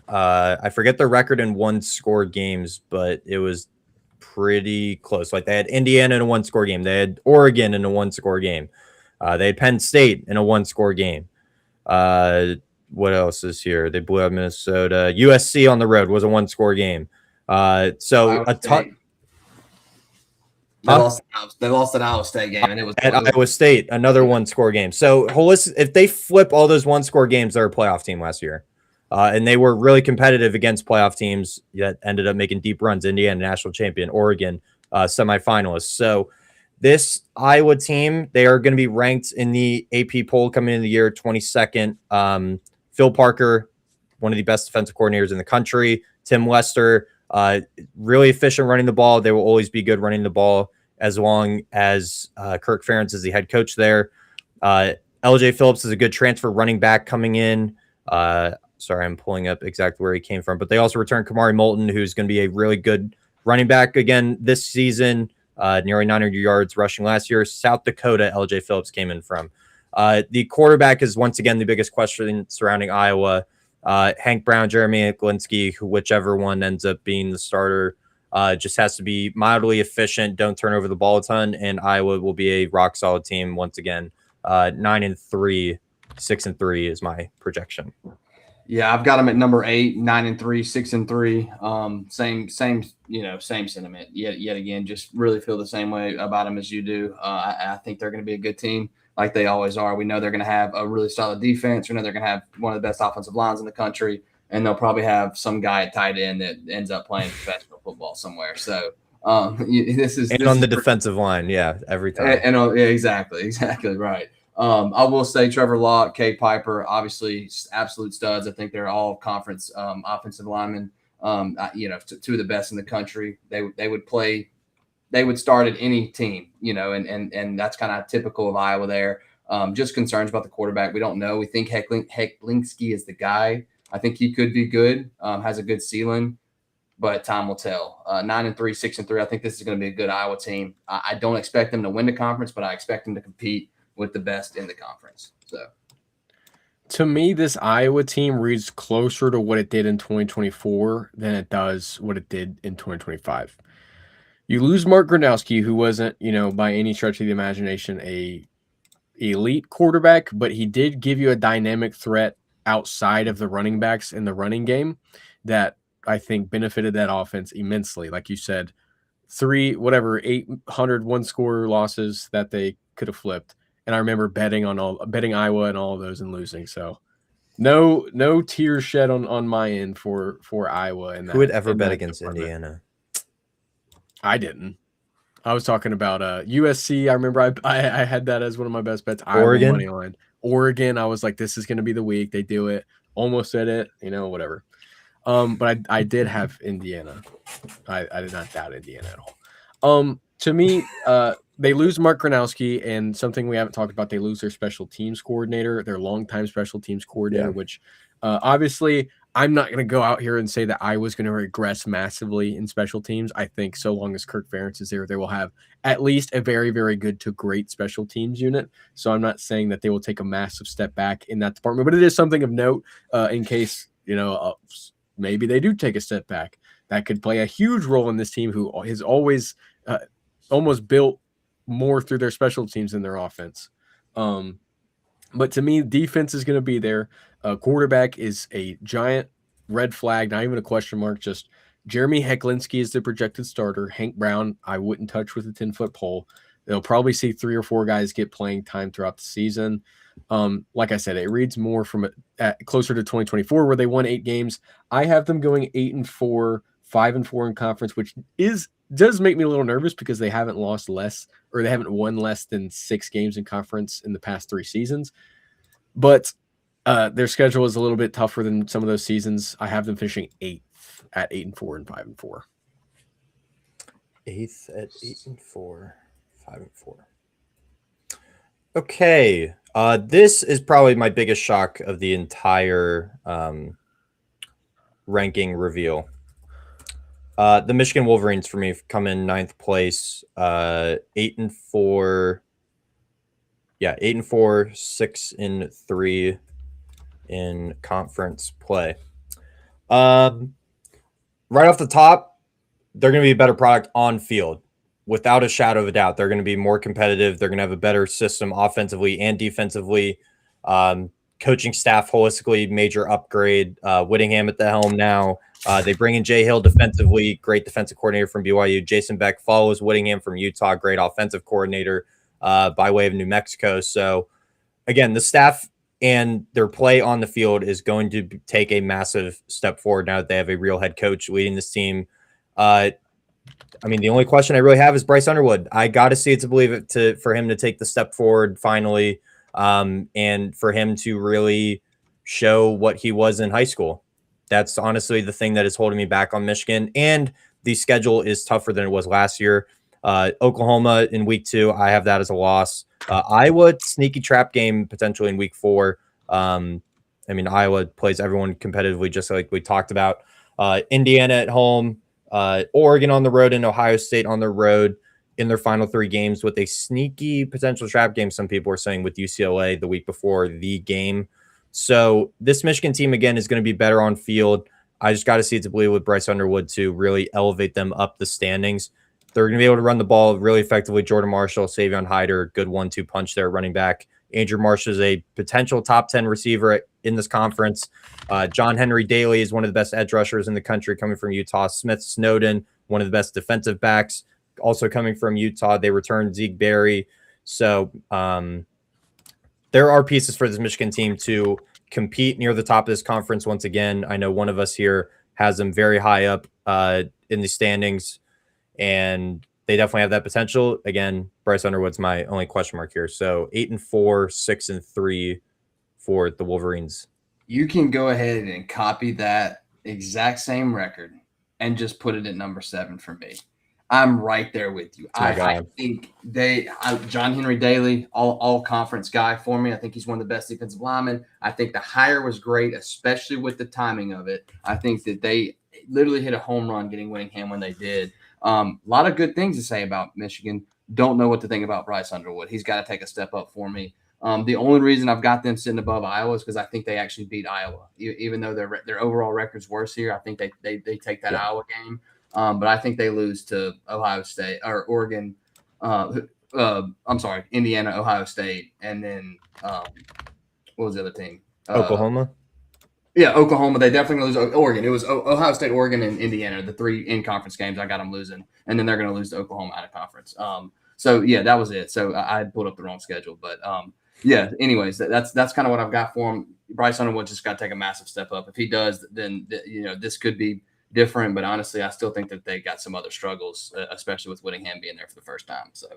I forget the record in one-score games, but it was pretty close. Like they had Indiana in a one-score game. They had Oregon in a one-score game. They had Penn State in a one-score game. What else is here? They blew out Minnesota. USC on the road was a one-score game. So a ton. They lost an Iowa State game, and it was at Iowa State, another one-score game. So if they flip all those one-score games, they're a playoff team last year, and they were really competitive against playoff teams that ended up making deep runs. Indiana, national champion; Oregon, semifinalists. So this Iowa team, they are going to be ranked in the AP poll coming in the year 22nd. Phil Parker, one of the best defensive coordinators in the country. Tim Lester. Really efficient running the ball. They will always be good running the ball as long as Kirk Ferentz is the head coach there. LJ Phillips is a good transfer running back coming in. Sorry, I'm pulling up exactly where he came from. But they also returned Kamari Moulton, who's going to be a really good running back again this season. Nearly 900 yards rushing last year. South Dakota, LJ Phillips came in from. The quarterback is once again the biggest question surrounding Iowa. Hank Brown, Jeremy Glinski, whichever one ends up being the starter, just has to be mildly efficient, don't turn over the ball a ton, and Iowa will be a rock solid team once again. 9-3, 6-3 is my projection. Yeah, I've got them at number 8, 9-3, 6-3. Same sentiment. Yet again, just really feel the same way about them as you do. I think they're going to be a good team, like they always are. We know they're going to have a really solid defense. We know they're going to have one of the best offensive lines in the country, and they'll probably have some guy at tight end that ends up playing professional football somewhere. So on the defensive line, every time. Exactly right. I will say Trevor Locke, Cade Piper, obviously absolute studs. I think they're all conference offensive linemen. Two of the best in the country. They would start at any team, and that's kind of typical of Iowa there. Just concerns about the quarterback. We don't know. We think Hecklinski is the guy. I think he could be good, has a good ceiling, but time will tell. 9-3, 6-3. I think this is going to be a good Iowa team. I don't expect them to win the conference, but I expect them to compete with the best in the conference. So, to me, this Iowa team reads closer to what it did in 2024 than it does what it did in 2025. You lose Mark Gronowski, who wasn't, by any stretch of the imagination, a elite quarterback, but he did give you a dynamic threat outside of the running backs in the running game that I think benefited that offense immensely. Like you said, 800 one-score losses that they could have flipped. And I remember betting Iowa and all of those and losing. So no tears shed on my end for Iowa. And who would ever bet against Indiana? I didn't. I was talking about USC. I remember I had that as one of my best bets. Oregon money line. Oregon. I was like, this is going to be the week. They do it. Almost said it. Whatever. But I did have Indiana. I did not doubt Indiana at all. To me, they lose Mark Gronowski, and something we haven't talked about, they lose their special teams coordinator, their longtime special teams coordinator, which obviously I'm not going to go out here and say that Iowa's going to regress massively in special teams. I think so long as Kirk Ferentz is there, they will have at least a very, very good to great special teams unit. So I'm not saying that they will take a massive step back in that department, but it is something of note in case, maybe they do take a step back. That could play a huge role in this team who has always almost built more through their special teams than their offense. But to me, defense is going to be there. Quarterback is a giant red flag, not even a question mark. Just Jeremy Hecklinski is the projected starter. Hank Brown, I wouldn't touch with a 10-foot pole. They'll probably see 3 or 4 guys get playing time throughout the season. Like I said, it reads more from closer to 2024 where they won 8 games. I have them going 8-4, 5-4 in conference, which does make me a little nervous because they haven't won less than 6 games in conference in the past 3 seasons. But their schedule is a little bit tougher than some of those seasons. I have them finishing 8th at 8-4 and 5-4. 8th at 8-4, 5-4. Okay. This is probably my biggest shock of the entire ranking reveal. The Michigan Wolverines for me come in 9th place, 8-4. Yeah, 8-4, 6-3 in conference play. Right off the top, they're going to be a better product on field. Without a shadow of a doubt, they're going to be more competitive. They're going to have a better system offensively and defensively. Coaching staff holistically, major upgrade. Whittingham at the helm now. They bring in Jay Hill defensively, great defensive coordinator from BYU. Jason Beck follows Whittingham from Utah, great offensive coordinator by way of New Mexico. So, again, the staff and their play on the field is going to take a massive step forward now that they have a real head coach leading this team. I mean, the only question I really have is Bryce Underwood. I got to see it to believe it for him to take the step forward finally, and for him to really show what he was in high school. That's honestly the thing that is holding me back on Michigan. And the schedule is tougher than it was last year. Oklahoma in week 2, I have that as a loss. Iowa, sneaky trap game potentially in week 4. I mean, Iowa plays everyone competitively, just like we talked about. Indiana at home, Oregon on the road, and Ohio State on the road in their final 3 games with a sneaky potential trap game, some people are saying, with UCLA the week before the game. So this Michigan team, again, is going to be better on field. I just got to see it to believe with Bryce Underwood to really elevate them up the standings. They're going to be able to run the ball really effectively. Jordan Marshall, Savion Hyder, good 1-2 punch there, running back. Andrew Marsh is a potential top 10 receiver in this conference. John Henry Daly is one of the best edge rushers in the country coming from Utah. Smith Snowden, one of the best defensive backs, also coming from Utah. They returned Zeke Berry. So there are pieces for this Michigan team to compete near the top of this conference once again. I know one of us here has them very high up in the standings, and they definitely have that potential. Again, Bryce Underwood's my only question mark here. So 8-4, 6-3 for the Wolverines. You can go ahead and copy that exact same record and just put it at number 7 for me. I'm right there with you. I think John Henry Daly, all conference guy for me. I think he's one of the best defensive linemen. I think the hire was great, especially with the timing of it. I think that they literally hit a home run getting Whittingham when they did. A lot of good things to say about Michigan. Don't know what to think about Bryce Underwood. He's got to take a step up for me. The only reason I've got them sitting above Iowa is because I think they actually beat Iowa. Even though their overall record's worse here, I think they take that Iowa game. But I think they lose to Ohio State or Oregon. Indiana, Ohio State, and then what was the other team? Oklahoma. Yeah, Oklahoma. They definitely lose. Oregon. It was Ohio State, Oregon, and Indiana, the 3 in-conference games. I got them losing, and then they're going to lose to Oklahoma out of conference. So yeah, that was it. So I pulled up the wrong schedule, but yeah. Anyways, that's kind of what I've got for him. Bryce Underwood just got to take a massive step up. If he does, then this could be different. But honestly, I still think that they got some other struggles, especially with Whittingham being there for the first time. So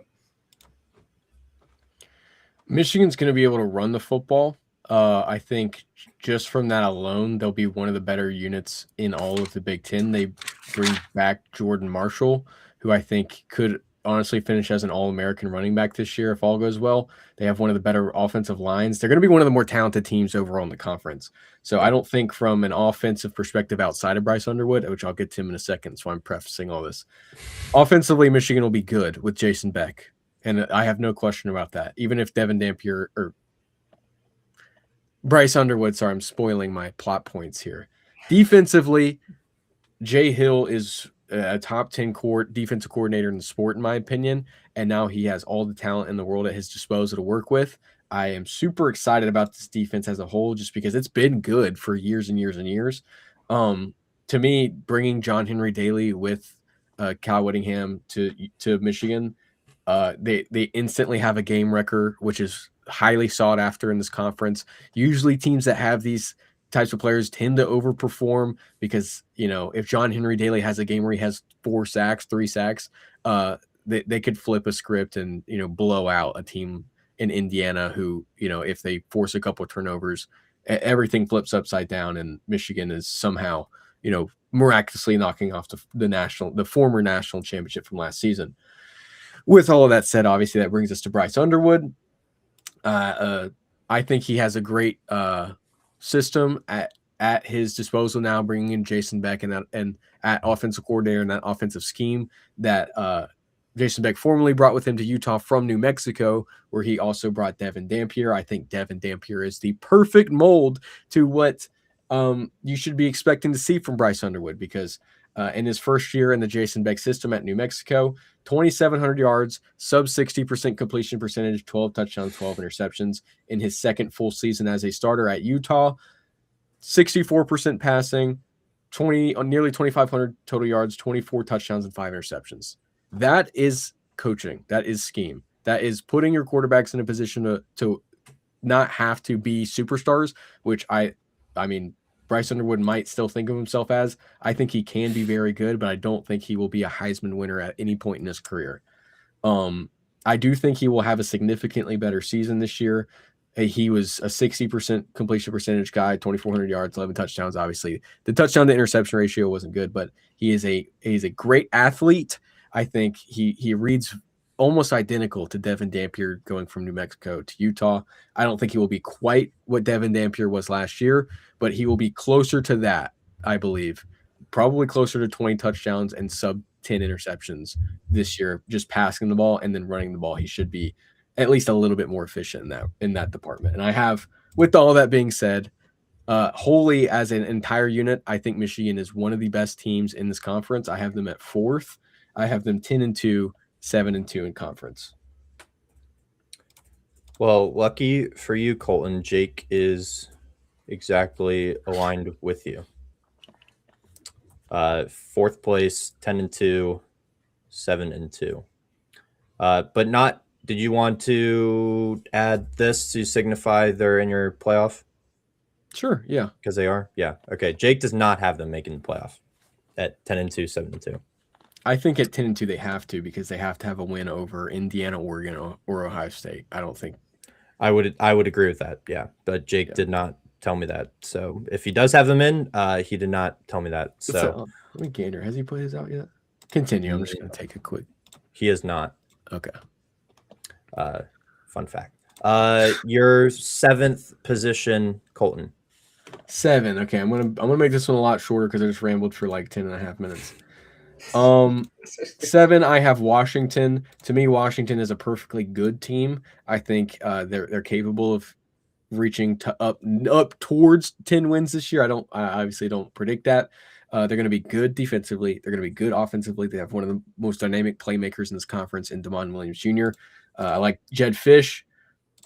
Michigan's going to be able to run the football. I think just from that alone, they'll be one of the better units in all of the Big Ten. They bring back Jordan Marshall, who I think could honestly finish as an All-American running back this year if all goes well. They have one of the better offensive lines. They're going to be one of the more talented teams overall in the conference. So I don't think from an offensive perspective outside of Bryce Underwood, which I'll get to him in a second, so I'm prefacing all this. Offensively, Michigan will be good with Jason Beck, and I have no question about that. Even if Devin Dampier or Bryce Underwood, sorry, I'm spoiling my plot points here. Defensively, Jay Hill is a top 10 defensive coordinator in the sport, in my opinion, and now he has all the talent in the world at his disposal to work with. I am super excited about this defense as a whole, just because it's been good for years and years and years. To me, bringing John Henry Daly with Kyle Whittingham to Michigan, they instantly have a game wrecker, which is highly sought after in this conference. Usually teams that have these types of players tend to overperform because, if John Henry Daly has a game where he has 4 sacks, 3 sacks, they could flip a script and, blow out a team in Indiana who, if they force a couple of turnovers, everything flips upside down, and Michigan is somehow, miraculously knocking off the former national championship from last season. With all of that said, obviously that brings us to Bryce Underwood. I think he has a great system at his disposal now, bringing in Jason Beck and at offensive coordinator and that offensive scheme that Jason Beck formerly brought with him to Utah from New Mexico, where he also brought Devin Dampier. I think Devin Dampier is the perfect mold to what you should be expecting to see from Bryce Underwood, because in his first year in the Jason Beck system at New Mexico, 2,700 yards, sub 60% completion percentage, 12 touchdowns, 12 interceptions. In his second full season as a starter at Utah, 64% passing, nearly 2,500 total yards, 24 touchdowns, and 5 interceptions. That is coaching. That is scheme. That is putting your quarterbacks in a position to not have to be superstars, which I mean, Bryce Underwood might still think of himself as. I think he can be very good, but I don't think he will be a Heisman winner at any point in his career. I do think he will have a significantly better season this year. He was a 60% completion percentage guy, 2,400 yards, 11 touchdowns. Obviously, the touchdown to interception ratio wasn't good, but he's a great athlete. I think he reads almost identical to Devin Dampier going from New Mexico to Utah. I don't think he will be quite what Devin Dampier was last year, but he will be closer to that, I believe. Probably closer to 20 touchdowns and sub 10 interceptions this year, just passing the ball and then running the ball. He should be at least a little bit more efficient in that department. And I have, with all that being said, wholly as an entire unit, I think Michigan is one of the best teams in this conference. I have them at 4th. I have them 10-2, 7-2 in conference. Well, lucky for you, Colton, Jake is exactly aligned with you. 4th place, 10-2, 7-2. But not. Did you want to add this to signify they're in your playoff? Sure. Yeah. Because they are. Yeah. Okay. Jake does not have them making the playoff at 10-2, 7-2. I think at 10-2 they have to, because they have to have a win over Indiana, Oregon, or Ohio State. I don't think. I would agree with that. Yeah, but Jake did not tell me that. So if he does have them in, he did not tell me that. So let me gander. Has he put his out yet? Continue. I'm just going to take a quick. He is not. Okay. Fun fact. Your 7th position, Colton. 7. Okay, I'm gonna make this one a lot shorter because I just rambled for like 10.5 minutes. 7, I have Washington. To me, Washington is a perfectly good team. I think they're capable of reaching up towards 10 wins this year. I obviously don't predict that. They're going to be good defensively. They're going to be good offensively. They have one of the most dynamic playmakers in this conference in Damon Williams Jr. I like Jed Fish.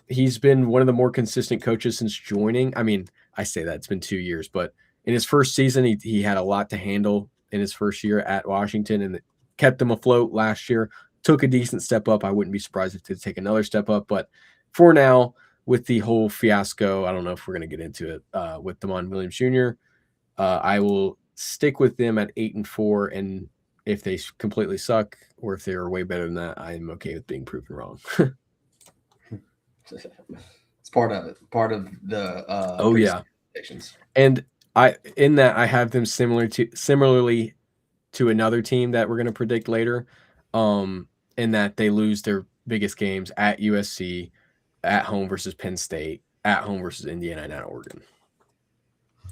He's been one of the more consistent coaches since joining. I mean, I say that it's been 2 years, but in his first season, he had a lot to handle in his first year at Washington, and it kept them afloat last year. Took a decent step up. I wouldn't be surprised if they take another step up, but for now, with the whole fiasco, I don't know if we're going to get into it with Damon Williams Jr. I will stick with them at 8-4, and if they completely suck or if they are way better than that, I'm okay with being proven wrong. It's part of it. Part of the predictions. And I have them similarly to another team that we're going to predict later, in that they lose their biggest games at USC, at home versus Penn State, at home versus Indiana, and at Oregon.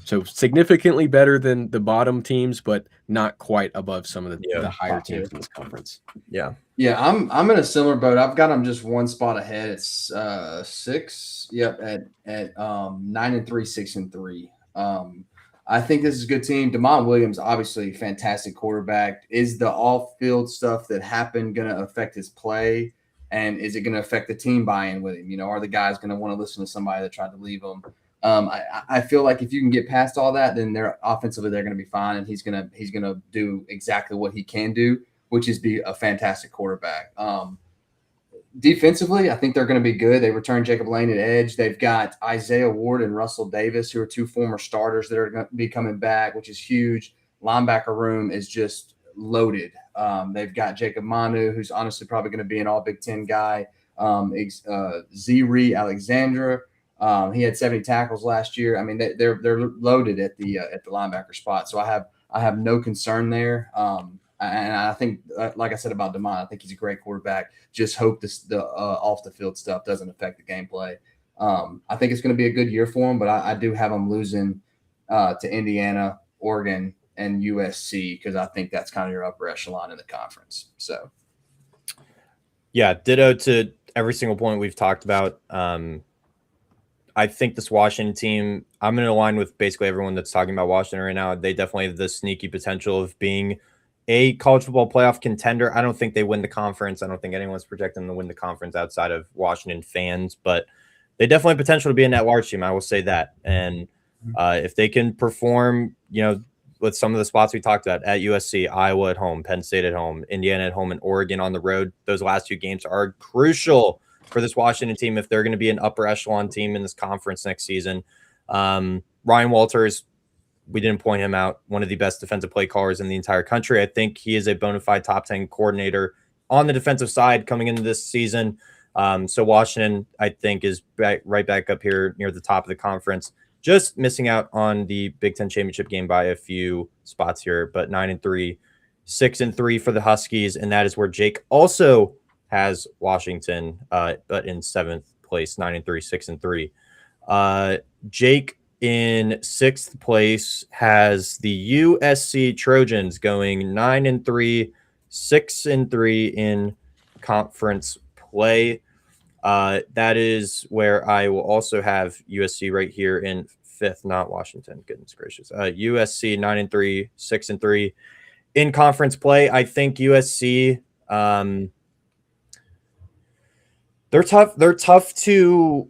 So significantly better than the bottom teams, but not quite above some of the higher teams in this conference. Yeah. Yeah, I'm in a similar boat. I've got them just one spot ahead. It's 6. Yep, at 9-3, 6-3. I think this is a good team. Damon Williams, obviously fantastic quarterback. Is the off-field stuff that happened going to affect his play? And is it going to affect the team buy-in with him? Are the guys going to want to listen to somebody that tried to leave them? I feel like if you can get past all that, then they're offensively they're going to be fine, and he's gonna do exactly what he can do, which is be a fantastic quarterback. Defensively, I think they're going to be good. They returned Jacob Lane at edge. They've got Isaiah Ward and Russell Davis, who are two former starters that are going to be coming back, which is huge. Linebacker room is just loaded. They've got Jacob Manu, who's honestly probably going to be an all Big Ten guy. Ziri Alexandra, he had 70 tackles last year. I mean, they're loaded at the linebacker spot. So I have no concern there. And I think, like I said about DeMond, I think he's a great quarterback. Just hope the off the field stuff doesn't affect the gameplay. I think it's going to be a good year for him, but I do have him losing to Indiana, Oregon, and USC because I think that's kind of your upper echelon in the conference. So, yeah, ditto to every single point we've talked about. I think this Washington team, I'm going to align with basically everyone that's talking about Washington right now. They definitely have the sneaky potential of being a college football playoff contender. I don't think they win the conference. I don't think anyone's projecting them to win the conference outside of Washington fans, but they definitely have potential to be an at-large team. I will say that. And if they can perform, with some of the spots we talked about at USC, Iowa at home, Penn State at home, Indiana at home, and Oregon on the road, those last two games are crucial for this Washington team if they're going to be an upper echelon team in this conference next season. Ryan Walters, we didn't point him out, one of the best defensive play callers in the entire country. I think he is a bona fide top 10 coordinator on the defensive side coming into this season. So Washington, I think, is right back up here near the top of the conference, just missing out on the Big Ten championship game by a few spots here, but 9-3, 6-3 for the Huskies. And that is where Jake also has Washington, but in 7th place, 9-3, 6-3. Jake in 6th place has the USC Trojans going 9-3, 6-3 in conference play. That is where I will also have USC right here in 5th, not Washington. Goodness gracious. USC 9-3, 6-3 in conference play. I think USC, they're tough. They're tough to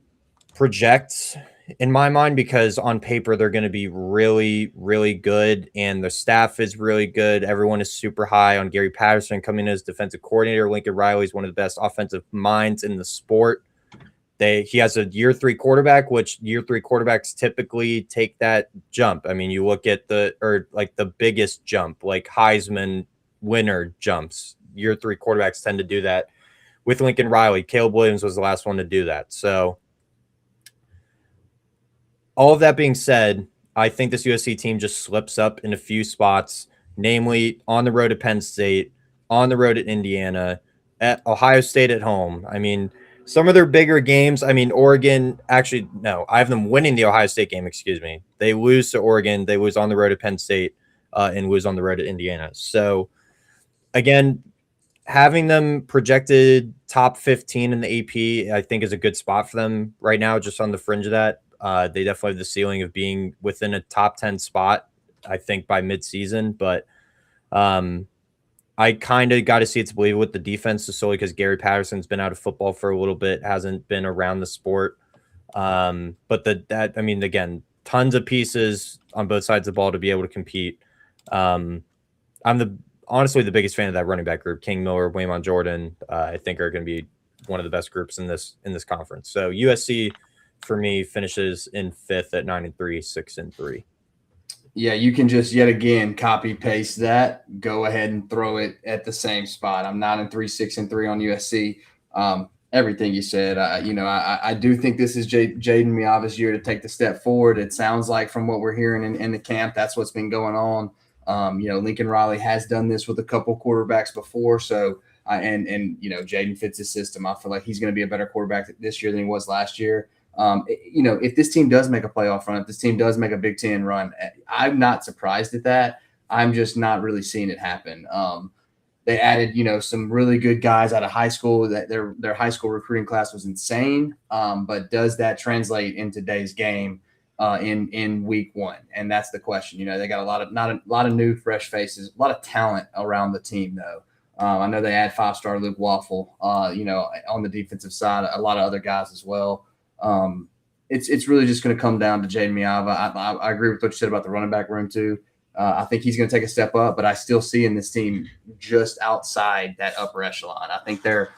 project in my mind because on paper they're going to be really, really good, and the staff is really good. Everyone is super high on Gary Patterson coming in as defensive coordinator. Lincoln Riley is one of the best offensive minds in the sport. He has a year 3 quarterback, which year 3 quarterbacks typically take that jump. I mean, you look at the biggest jump, like Heisman winner jumps. Year 3 quarterbacks tend to do that. With Lincoln Riley, Caleb Williams was the last one to do that. So all of that being said, I think this USC team just slips up in a few spots, namely on the road at Penn State, on the road at Indiana, at Ohio State at home. I mean, some of their bigger games, I mean, Oregon, actually, no, I have them winning the Ohio State game, excuse me. They lose to Oregon, they lose on the road at Penn State, and lose on the road at Indiana. So, again, having them projected top 15 in the AP, I think is a good spot for them right now, just on the fringe of that. They definitely have the ceiling of being within a top 10 spot, I think, by midseason. But I kind of got to see it to believe with the defense, just solely because Gary Patterson's been out of football for a little bit, hasn't been around the sport. But again, tons of pieces on both sides of the ball to be able to compete. I'm honestly the biggest fan of that running back group. King Miller, Waymon Jordan, I think are going to be one of the best groups in this conference. So USC for me finishes in 5th at 9-3, 6-3. Yeah, you can just yet again copy paste that. Go ahead and throw it at the same spot. I'm 9-3, 6-3 on USC. Everything you said, I do think this is Jaden Miava's year to take the step forward. It sounds like from what we're hearing in the camp, that's what's been going on. Lincoln Riley has done this with a couple quarterbacks before. So, Jaden fits his system. I feel like he's going to be a better quarterback this year than he was last year. If this team does make a playoff run, if this team does make a Big Ten run, I'm not surprised at that. I'm just not really seeing it happen. They added, some really good guys out of high school. That their high school recruiting class was insane. But does that translate in today's game in week 1? And that's the question. They got not a lot of new fresh faces, a lot of talent around the team though. I know they had 5-star Luke Waffle, on the defensive side, a lot of other guys as well. It's really just going to come down to Jaden Miava. I agree with what you said about the running back room too. I think he's going to take a step up, but I still see in this team just outside that upper echelon. I think they're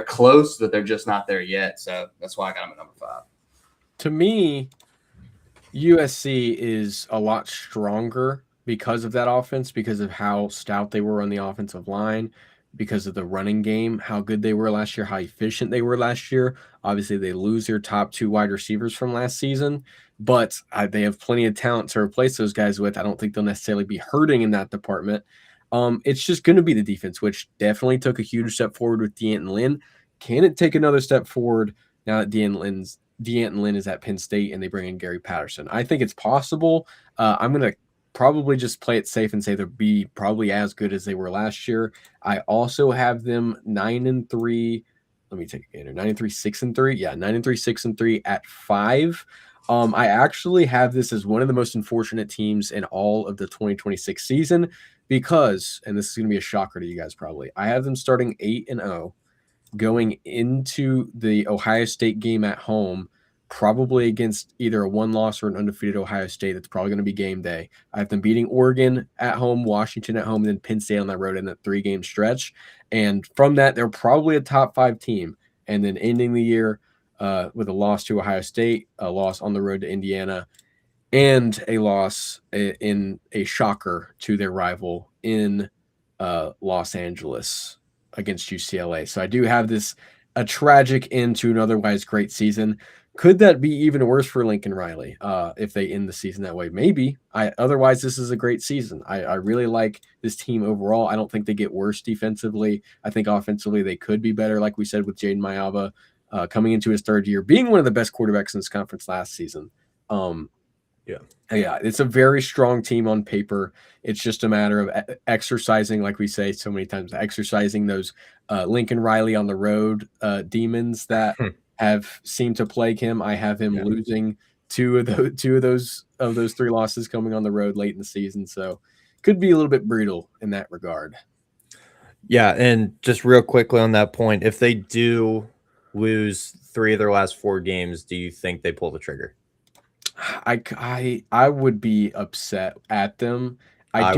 close, but they're just not there yet. So that's why I got them at number 5. To me, USC is a lot stronger because of that offense, because of how stout they were on the offensive line, because of the running game, how good they were last year, how efficient they were last year. Obviously, they lose their top 2 wide receivers from last season, but they have plenty of talent to replace those guys with. I don't think they'll necessarily be hurting in that department. It's just going to be the defense, which definitely took a huge step forward with D'Anton Lynn. Can it take another step forward now that D'Anton Lynn is at Penn State and they bring in Gary Patterson? I think it's possible. I'm going to probably just play it safe and say they'll be probably as good as they were last year. I also have them 9-3. Let me take a gander. 9-3, 6-3. Yeah, 9-3, 6-3 at 5. I actually have this as one of the most unfortunate teams in all of the 2026 season because, and this is going to be a shocker to you guys probably, I have them starting 8-0 going into the Ohio State game at home, probably against either a 1-loss or an undefeated Ohio State. That's probably going to be game day. I have them beating Oregon at home, Washington at home, and then Penn State on that road in that 3-game stretch. And from that, they're probably a top 5 team. And then ending the year with a loss to Ohio State, a loss on the road to Indiana, and a loss in a shocker to their rival in Los Angeles against UCLA. So I do have this a tragic end to an otherwise great season. Could that be even worse for Lincoln Riley if they end the season that way? Maybe. Otherwise, this is a great season. I really like this team overall. I don't think they get worse defensively. I think offensively they could be better, like we said with Jaden Miava coming into his 3rd year, being one of the best quarterbacks in this conference last season. Yeah, it's a very strong team on paper. It's just a matter of exercising, like we say so many times, exercising those Lincoln Riley on the road demons that have seemed to plague him. I have him losing two of those 3 losses coming on the road late in the season, so could be a little bit brutal in that regard. Yeah, and just real quickly on that point, if they do lose 3 of their last 4 games, do you think they pull the trigger? I would be upset at them. I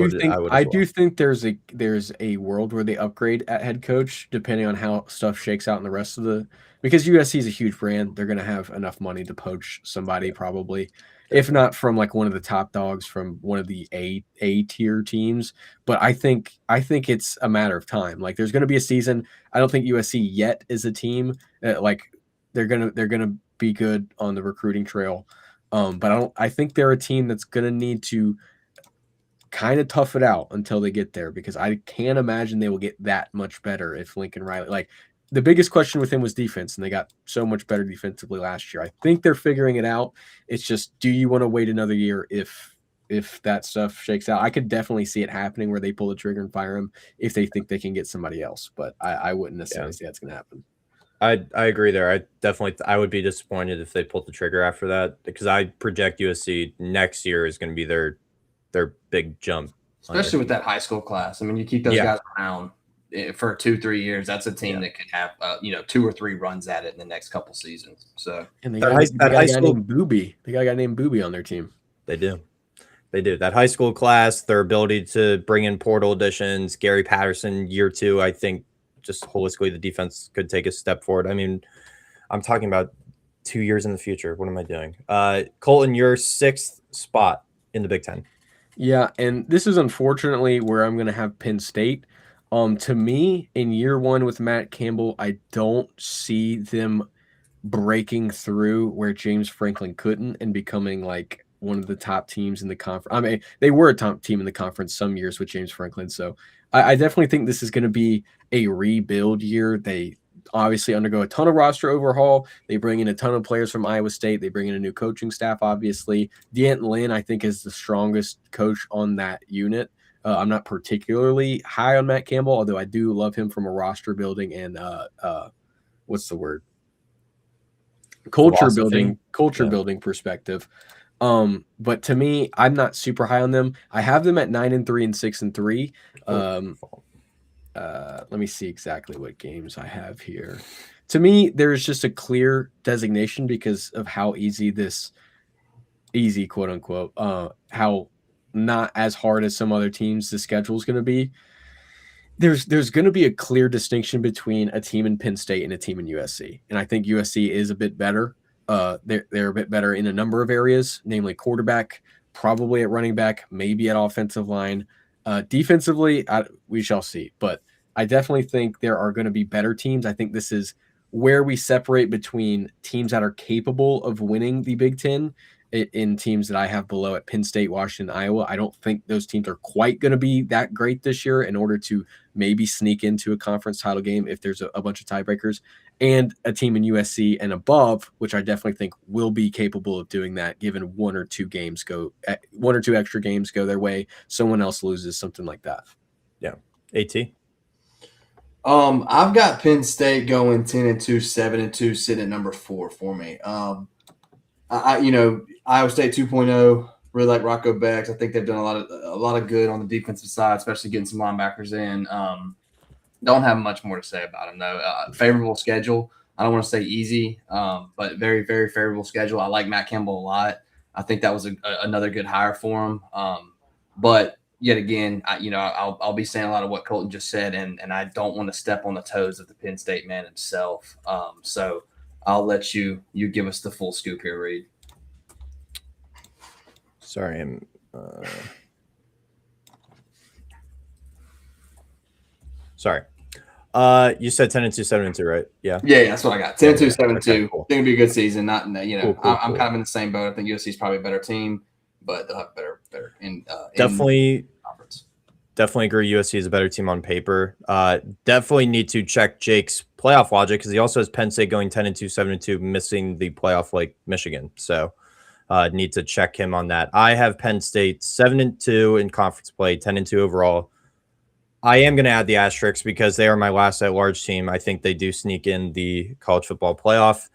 do think there's a world where they upgrade at head coach depending on how stuff shakes out in the rest of the, because USC is a huge brand. They're going to have enough money to poach somebody probably, if not from like one of the top dogs from one of the A tier teams. But I think it's a matter of time. Like there's going to be a season. I don't think USC yet is a team that like they're gonna be good on the recruiting trail. But I think they're a team that's going to need to kind of tough it out until they get there, because I can't imagine they will get that much better if Lincoln Riley, like the biggest question with him was defense, and they got so much better defensively last year. I think they're figuring it out. It's just, do you want to wait another year if that stuff shakes out? I could definitely see it happening where they pull the trigger and fire him if they think they can get somebody else, but I wouldn't necessarily say that's going to happen. I agree there. I would be disappointed if they pulled the trigger after that, because I project USC next year is going to be their big jump. Especially with that high school class. I mean, you keep those guys around for 2-3 years. That's a team that could have 2 or 3 runs at it in the next couple seasons. So and they got a guy named Booby. They got a guy named Booby on their team. They do. That high school class, their ability to bring in portal additions, Gary Patterson year 2, I think. Just holistically, the defense could take a step forward. I mean, I'm talking about 2 years in the future. What am I doing? Colton, your 6th spot in the Big Ten. Yeah, and this is unfortunately where I'm going to have Penn State. To me, in year 1 with Matt Campbell, I don't see them breaking through where James Franklin couldn't and becoming like one of the top teams in the conference. I mean, they were a top team in the conference some years with James Franklin, so I definitely think this is going to be a rebuild year. They obviously undergo a ton of roster overhaul. They bring in a ton of players from Iowa State. They bring in a new coaching staff, obviously. D'Anton Lynn, I think, is the strongest coach on that unit. I'm not particularly high on Matt Campbell, although I do love him from a roster building and what's the word? Culture building perspective. But to me, I'm not super high on them. I have them at 9-3 and 6-3. let me see exactly what games I have here. To me, there's just a clear designation because of how easy, quote unquote, how not as hard as some other teams the schedule is going to be. There's going to be a clear distinction between a team in Penn State and a team in USC, and I think USC is a bit better. They're a bit better in a number of areas, namely quarterback, probably at running back, maybe at offensive line. Defensively, we shall see. But I definitely think there are going to be better teams. I think this is where we separate between teams that are capable of winning the Big Ten in teams that I have below at Penn State, Washington, Iowa. I don't think those teams are quite going to be that great this year in order to maybe sneak into a conference title game if there's a bunch of tiebreakers, and a team in USC and above, which I definitely think will be capable of doing that given one or two extra games go their way, someone else loses, something like that. Yeah. AT? I've got Penn State going 10-2, 7-2, sitting at number 4 for me. Iowa State 2.0, really like Rocco Bex. I think they've done a lot of good on the defensive side, especially getting some linebackers in. Don't have much more to say about them though. Favorable schedule. I don't want to say easy, but very, very favorable schedule. I like Matt Campbell a lot. I think that was another good hire for him. But yet again, I'll be saying a lot of what Colton just said, and I don't want to step on the toes of the Penn State man himself. So I'll let you give us the full scoop here, Reed. Sorry, I'm sorry. You said 10-2, 7-2, right? Yeah. Yeah, that's what I got. 10-2, 7-2. Okay, cool. I think it'll be a good season. Not, Cool, I'm cool. kind of in the same boat. I think USC is probably a better team, but they'll have better in Definitely conference. Definitely agree. USC is a better team on paper. Definitely need to check Jake's playoff logic because he also has Penn State going 10-2, 7-2, missing the playoff like Michigan. So need to check him on that. I have Penn State 7-2 in conference play, 10-2 overall. I am going to add the asterisk because they are my last at-large team. I think they do sneak in the college football playoff.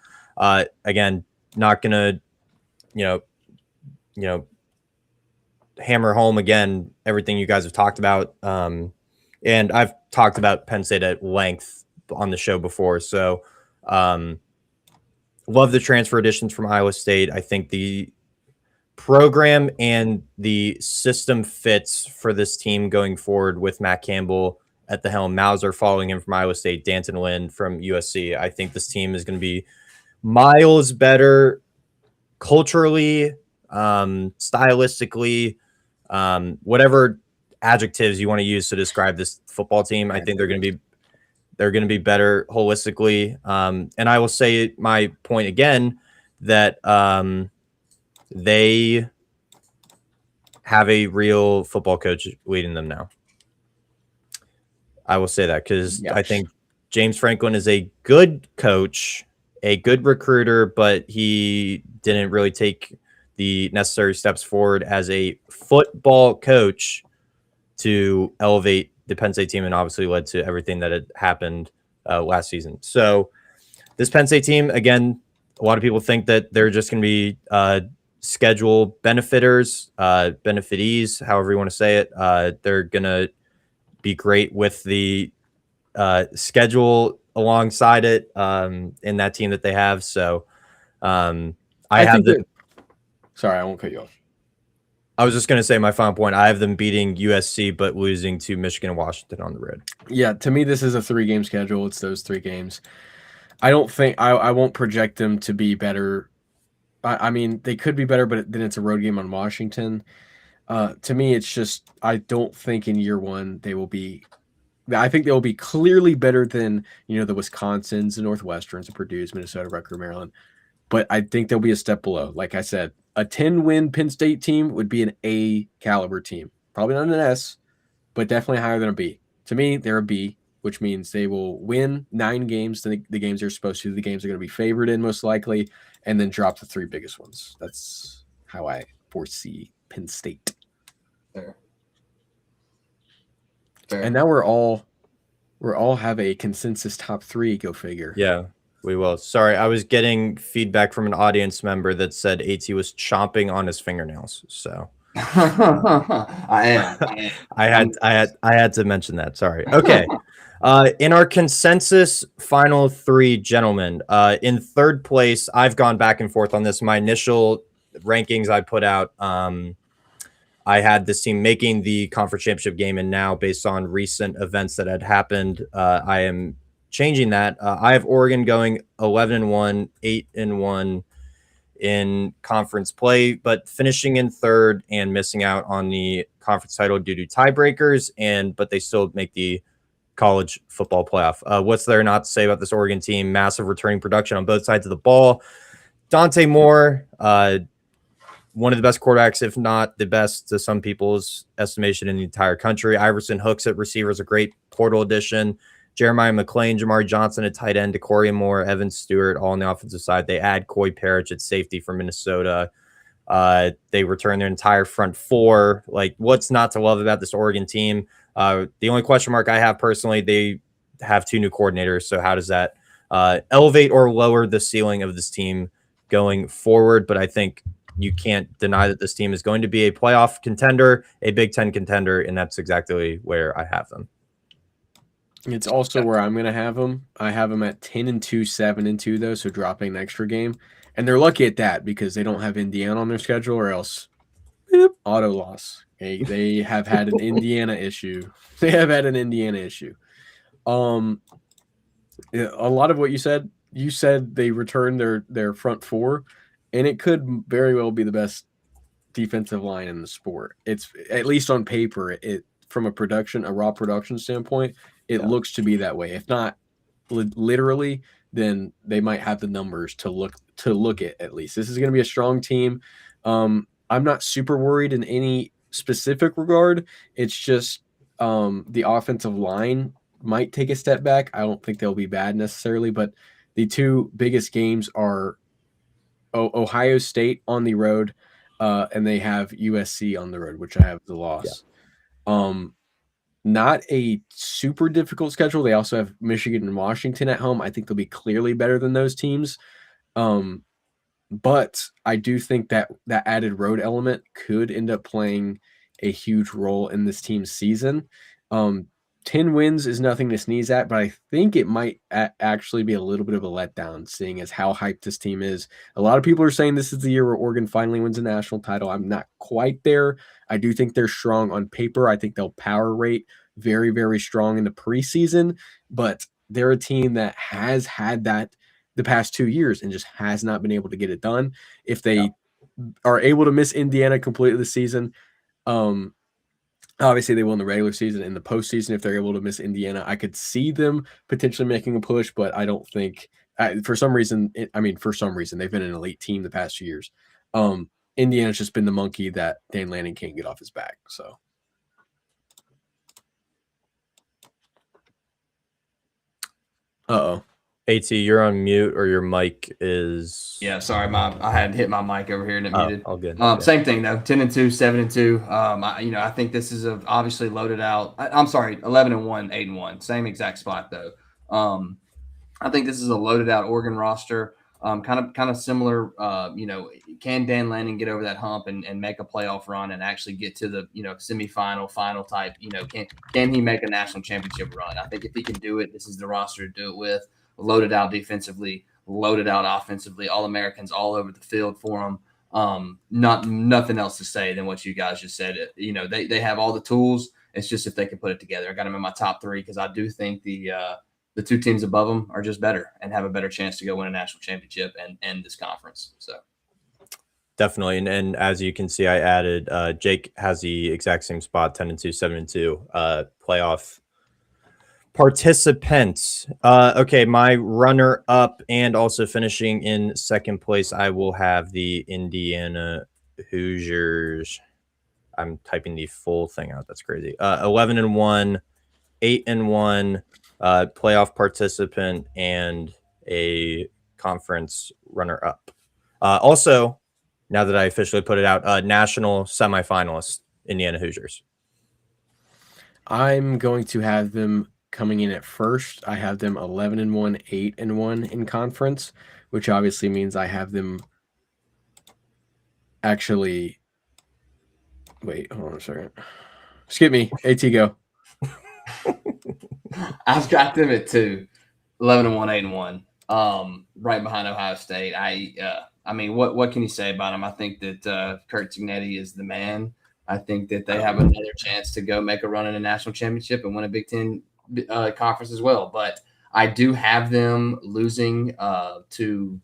Again, not going to, hammer home again everything you guys have talked about. And I've talked about Penn State at length on the show before. So love the transfer additions from Iowa State. I think the program and the system fits for this team going forward with Matt Campbell at the helm. Mauser following him from Iowa State, Danton Lynn from USC. I think this team is going to be miles better culturally, stylistically, whatever adjectives you want to use to describe this football team. I think they're going to be better holistically. And I will say my point again that they have a real football coach leading them now. I will say that because I think James Franklin is a good coach, a good recruiter, but he didn't really take the necessary steps forward as a football coach to elevate the Penn State team, and obviously led to everything that had happened last season. So this Penn State team, again, a lot of people think that they're just going to be schedule benefitees, however you want to say it. They're going to be great with the schedule alongside it in that team that they have. So I have the. Sorry, I won't cut you off. I was just going to say my final point. I have them beating USC, but losing to Michigan and Washington on the road. Yeah, to me, this is a 3-game schedule. It's those 3 games. I don't think I won't project them to be better. I mean, they could be better, but then it's a road game on Washington. To me, it's just I don't think in year one they will be. I think they will be clearly better than the Wisconsins, the Northwesterns, the Purdue's, Minnesota, Rutgers, Maryland. But I think they'll be a step below. Like I said, a 10-win Penn State team would be an A caliber team. Probably not an S, but definitely higher than a B. To me, they're a B, which means they will win 9 games, the games they're supposed to. The games they're going to be favored in most likely, and then drop the 3 biggest ones. That's how I foresee Penn State. Fair. And now we're all have a consensus top 3. Go figure. Yeah. We will. Sorry, I was getting feedback from an audience member that said AT was chomping on his fingernails. So I am. I had to mention that. Sorry. Okay. In our consensus final three, gentlemen, in third place, I've gone back and forth on this. My initial rankings I put out, I had this team making the conference championship game, and now based on recent events that had happened, I am changing that. I have Oregon going 11-1, 8-1 in conference play, but finishing in third and missing out on the conference title due to tiebreakers, but they still make the college football playoff. What's there not to say about this Oregon team? Massive returning production on both sides of the ball. Dante Moore, one of the best quarterbacks, if not the best to some people's estimation in the entire country. Iverson Hooks at receiver is a great portal addition. Jeremiah McClain, Jamari Johnson at tight end, Decoria Moore, Evan Stewart, all on the offensive side. They add Coy Parrish at safety from Minnesota. They return their entire front four. Like, what's not to love about this Oregon team? The only question mark I have personally, they have two new coordinators. So how does that elevate or lower the ceiling of this team going forward? But I think you can't deny that this team is going to be a playoff contender, a Big Ten contender, and that's exactly where I have them. It's also where I'm going to have them. I have them at 10-2, 7-2, though, so dropping an extra game. And they're lucky at that because they don't have Indiana on their schedule, or else auto loss. They have had an Indiana issue. They have had an Indiana issue. A lot of what you said they returned their front four, and it could very well be the best defensive line in the sport. It's at least on paper, it from a raw production standpoint, it looks to be that way. If not literally, then they might have the numbers to look at least. This is going to be a strong team. I'm not super worried in any specific regard. It's just the offensive line might take a step back. I don't think they'll be bad necessarily, but the two biggest games are Ohio State on the road, and they have USC on the road, which I have the loss. Not a super difficult schedule. They also have Michigan and Washington at home. I think they'll be clearly better than those teams. But I do think that added road element could end up playing a huge role in this team's season. 10 wins is nothing to sneeze at, but I think it might actually be a little bit of a letdown, seeing as how hyped this team is. A lot of people are saying this is the year where Oregon finally wins a national title. I'm not quite there. I do think they're strong on paper. I think they'll power rate very, very strong in the preseason, but they're a team that has had that the past 2 years and just has not been able to get it done. If they are able to miss Indiana completely this season, obviously they will in the regular season. In the postseason, if they're able to miss Indiana, I could see them potentially making a push, but I don't think for some reason, they've been an elite team the past 2 years. Indiana's just been the monkey that Dan Lanning can't get off his back. So. Uh-oh. AT, you're on mute, or your mic is... Yeah, sorry, I had hit my mic over here and it muted. All good. Same thing though, 10-2, 7-2. I think this is obviously loaded out. I'm sorry, 11-1, 8-1, same exact spot though. I think this is a loaded out Oregon roster. Kind of similar. Can Dan Lanning get over that hump and make a playoff run and actually get to the semifinal, final type? Can he make a national championship run? I think if he can do it, this is the roster to do it with. Loaded out defensively, loaded out offensively, all Americans all over the field for them. Nothing else to say than what you guys just said. They have all the tools. It's just if they can put it together. I got them in my top three because I do think the two teams above them are just better and have a better chance to go win a national championship and end this conference. So definitely. And as you can see, I added Jake has the exact same spot, 10-2, 7-2 playoff participants. Okay, my runner up and also finishing in second place, I will have the Indiana Hoosiers. I'm typing the full thing out. That's crazy. 11-1, 8-1, playoff participant, and a conference runner up. Also, now that I officially put it out, national semifinalist, Indiana Hoosiers. I'm going to have them coming in at first. I have them 11-1, 8-1 in conference, which obviously means I have them actually Wait, hold on a second. Skip me. AT go. I've got them at 2, 11-1, 8-1. Right behind Ohio State. I mean, what can you say about them? I think that Kurt Cignetti is the man. I think that they have another chance to go make a run in a national championship and win a Big Ten conference as well. But I do have them losing to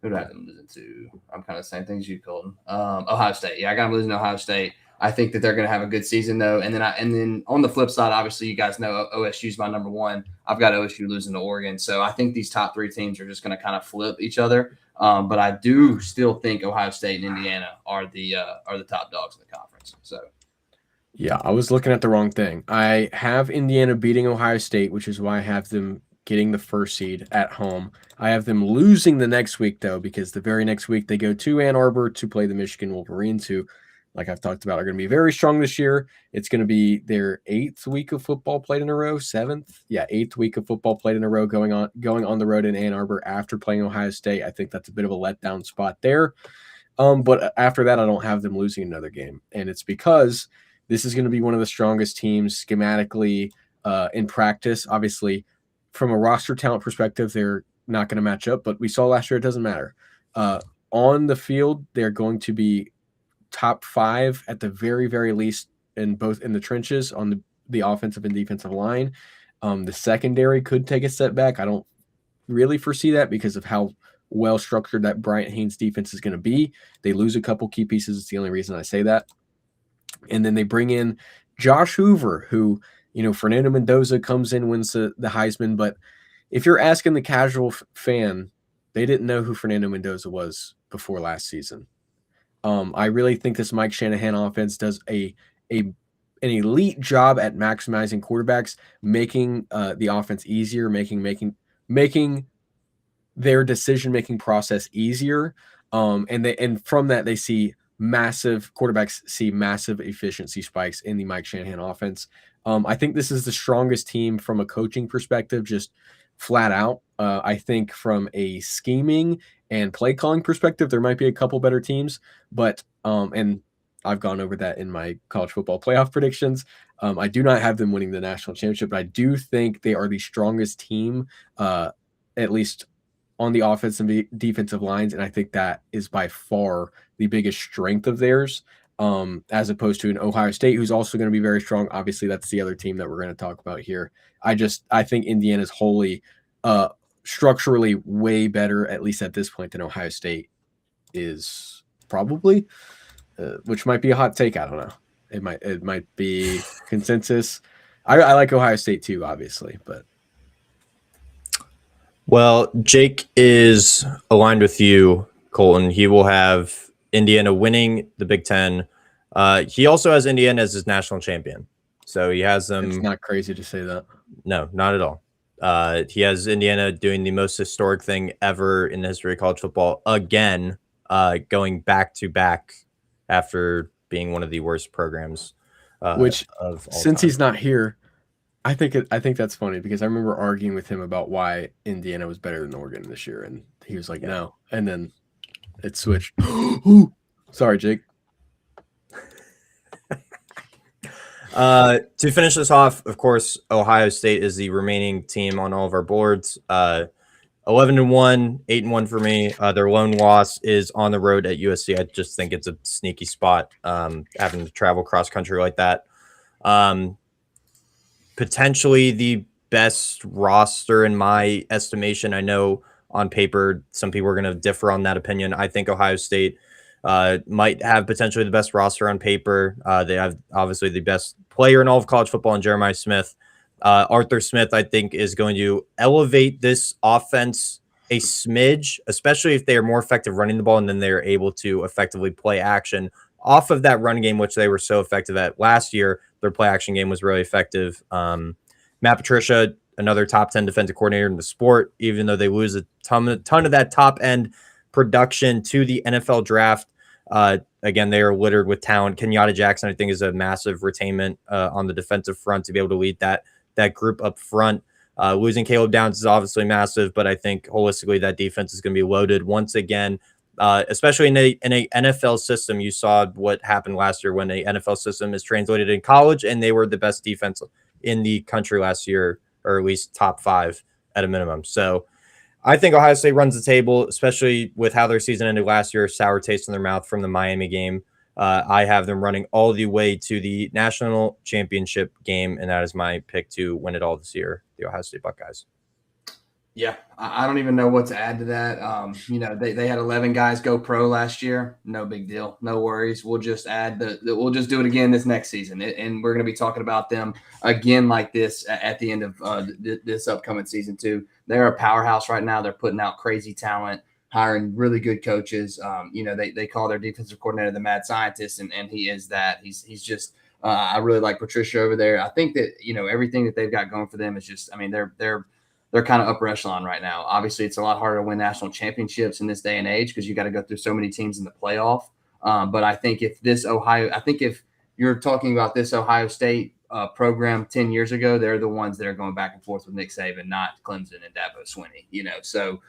who do I have them losing to? I'm kind of the same things you, Colton. Ohio State. Yeah, I got them losing to Ohio State. I think that they're going to have a good season though. And then on the flip side, obviously you guys know OSU is my number 1. I've got OSU losing to Oregon. So I think these top 3 teams are just going to kind of flip each other. But I do still think Ohio State and Indiana are the top dogs in the conference. So yeah, I was looking at the wrong thing. I have Indiana beating Ohio State, which is why I have them getting the 1st seed at home. I have them losing the next week, though, because the very next week they go to Ann Arbor to play the Michigan Wolverines, who, like I've talked about, are going to be very strong this year. It's going to be their 8th week of football played in a row, 7th. Yeah, 8th week of football played in a row going on the road in Ann Arbor after playing Ohio State. I think that's a bit of a letdown spot there. But after that, I don't have them losing another game. And it's because this is going to be one of the strongest teams schematically in practice. Obviously, from a roster talent perspective, they're not going to match up, but we saw last year it doesn't matter. On the field, they're going to be top 5 at the very, very least in the trenches on the offensive and defensive line. The secondary could take a step back. I don't really foresee that because of how well structured that Bryant Haynes defense is going to be. They lose a couple key pieces. It's the only reason I say that. And then they bring in Josh Hoover, who, Fernando Mendoza comes in, wins the Heisman. But if you're asking the casual fan, they didn't know who Fernando Mendoza was before last season. I really think this Mike Shanahan offense does an elite job at maximizing quarterbacks, making the offense easier, making their decision-making process easier. And from that, they see quarterbacks see massive efficiency spikes in the Mike Shanahan offense. I think this is the strongest team from a coaching perspective, just flat out. I think from a scheming and play calling perspective, there might be a couple better teams, but and I've gone over that in my college football playoff predictions. I do not have them winning the national championship, but I do think they are the strongest team, at least on the offensive and defensive lines, and I think that is by far the biggest strength of theirs, as opposed to an Ohio State, who's also going to be very strong. Obviously, that's the other team that we're going to talk about here. I think Indiana's wholly structurally way better, at least at this point, than Ohio State is probably, which might be a hot take. I don't know. It might be consensus. I like Ohio State too, obviously, but. Well, Jake is aligned with you, Colton. He will have Indiana winning the Big Ten. He also has Indiana as his national champion. So he has them. It's not crazy to say that. No, not at all. He has Indiana doing the most historic thing ever in the history of college football again, going back to back after being one of the worst programs. Which, of all since time. he's not here, I think that's funny because I remember arguing with him about why Indiana was better than Oregon this year, and he was like, "No," and then it switched. Sorry, Jake. To finish this off, of course, Ohio State is the remaining team on all of our boards. 11-1, 8-1 for me. Their lone loss is on the road at USC. I just think it's a sneaky spot, having to travel cross country like that. Potentially the best roster in my estimation. I know on paper some people are going to differ on that opinion. I think Ohio State might have potentially the best roster on paper. They have obviously the best player in all of college football in Jeremiah Smith. Arthur Smith, I think, is going to elevate this offense a smidge, especially if they are more effective running the ball and then they're able to effectively play action off of that run game, which they were so effective at last year. Their play action game was really effective. Matt Patricia, another top 10 defensive coordinator in the sport, even though they lose a ton of that top end production to the NFL draft. Again, they are littered with talent. Kenyatta Jackson, I think, is a massive retainment on the defensive front to be able to lead that group up front. Losing Caleb Downs is obviously massive, but I think holistically that defense is going to be loaded once again. especially in a NFL system. You saw what happened last year when a NFL system is translated in college, and they were the best defense in the country last year, or at least top 5 at a minimum. So I think Ohio State runs the table, especially with how their season ended last year, sour taste in their mouth from the Miami game. I have them running all the way to the national championship game, and that is my pick to win it all this year, the Ohio State Buckeyes. Yeah, I don't even know what to add to that. They had 11 guys go pro last year. No big deal. No worries. We'll just add we'll just do it again this next season. And we're going to be talking about them again like this at the end of this upcoming season too. They're a powerhouse right now. They're putting out crazy talent, hiring really good coaches. They call their defensive coordinator the mad scientist, and he is that. He's just I really like Patricia over there. I think that, everything that they've got going for them is just, they're kind of upper echelon right now. Obviously, it's a lot harder to win national championships in this day and age because you got to go through so many teams in the playoff. But I think if you're talking about this Ohio State program 10 years ago, they're the ones that are going back and forth with Nick Saban, not Clemson and Dabo Swinney. So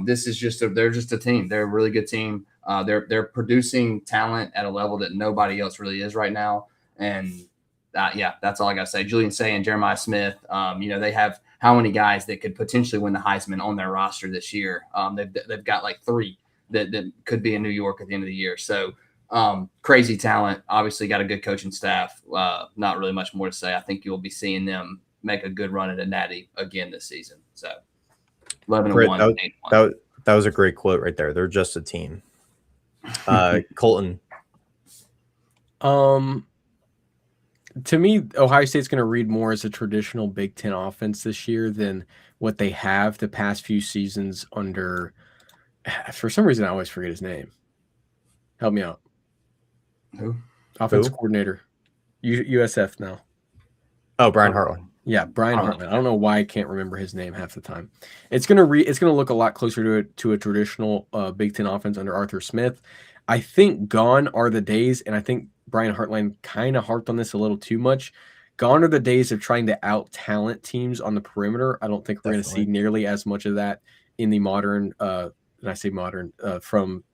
this is they're just a team. They're a really good team. They're producing talent at a level that nobody else really is right now. And that's all I got to say. Julian Say and Jeremiah Smith, they have how many guys that could potentially win the Heisman on their roster this year. They've got like 3 that could be in New York at the end of the year. So crazy talent, obviously got a good coaching staff. Not really much more to say. I think you'll be seeing them make a good run at a natty again this season. So 11-1. That was a great quote right there. They're just a team. Colton. To me, Ohio State's going to read more as a traditional Big Ten offense this year than what they have the past few seasons under. For some reason, I always forget his name. Help me out. Who? Offensive coordinator. USF now. Oh, Brian Hartline. Yeah, Brian Hartline. I don't know why I can't remember his name half the time. It's gonna look a lot closer to a traditional Big Ten offense under Arthur Smith. I think gone are the days, and I think Brian Hartline kind of harped on this a little too much. Gone are the days of trying to out-talent teams on the perimeter. I don't think we're going to see nearly as much of that in the modern, and I say modern, from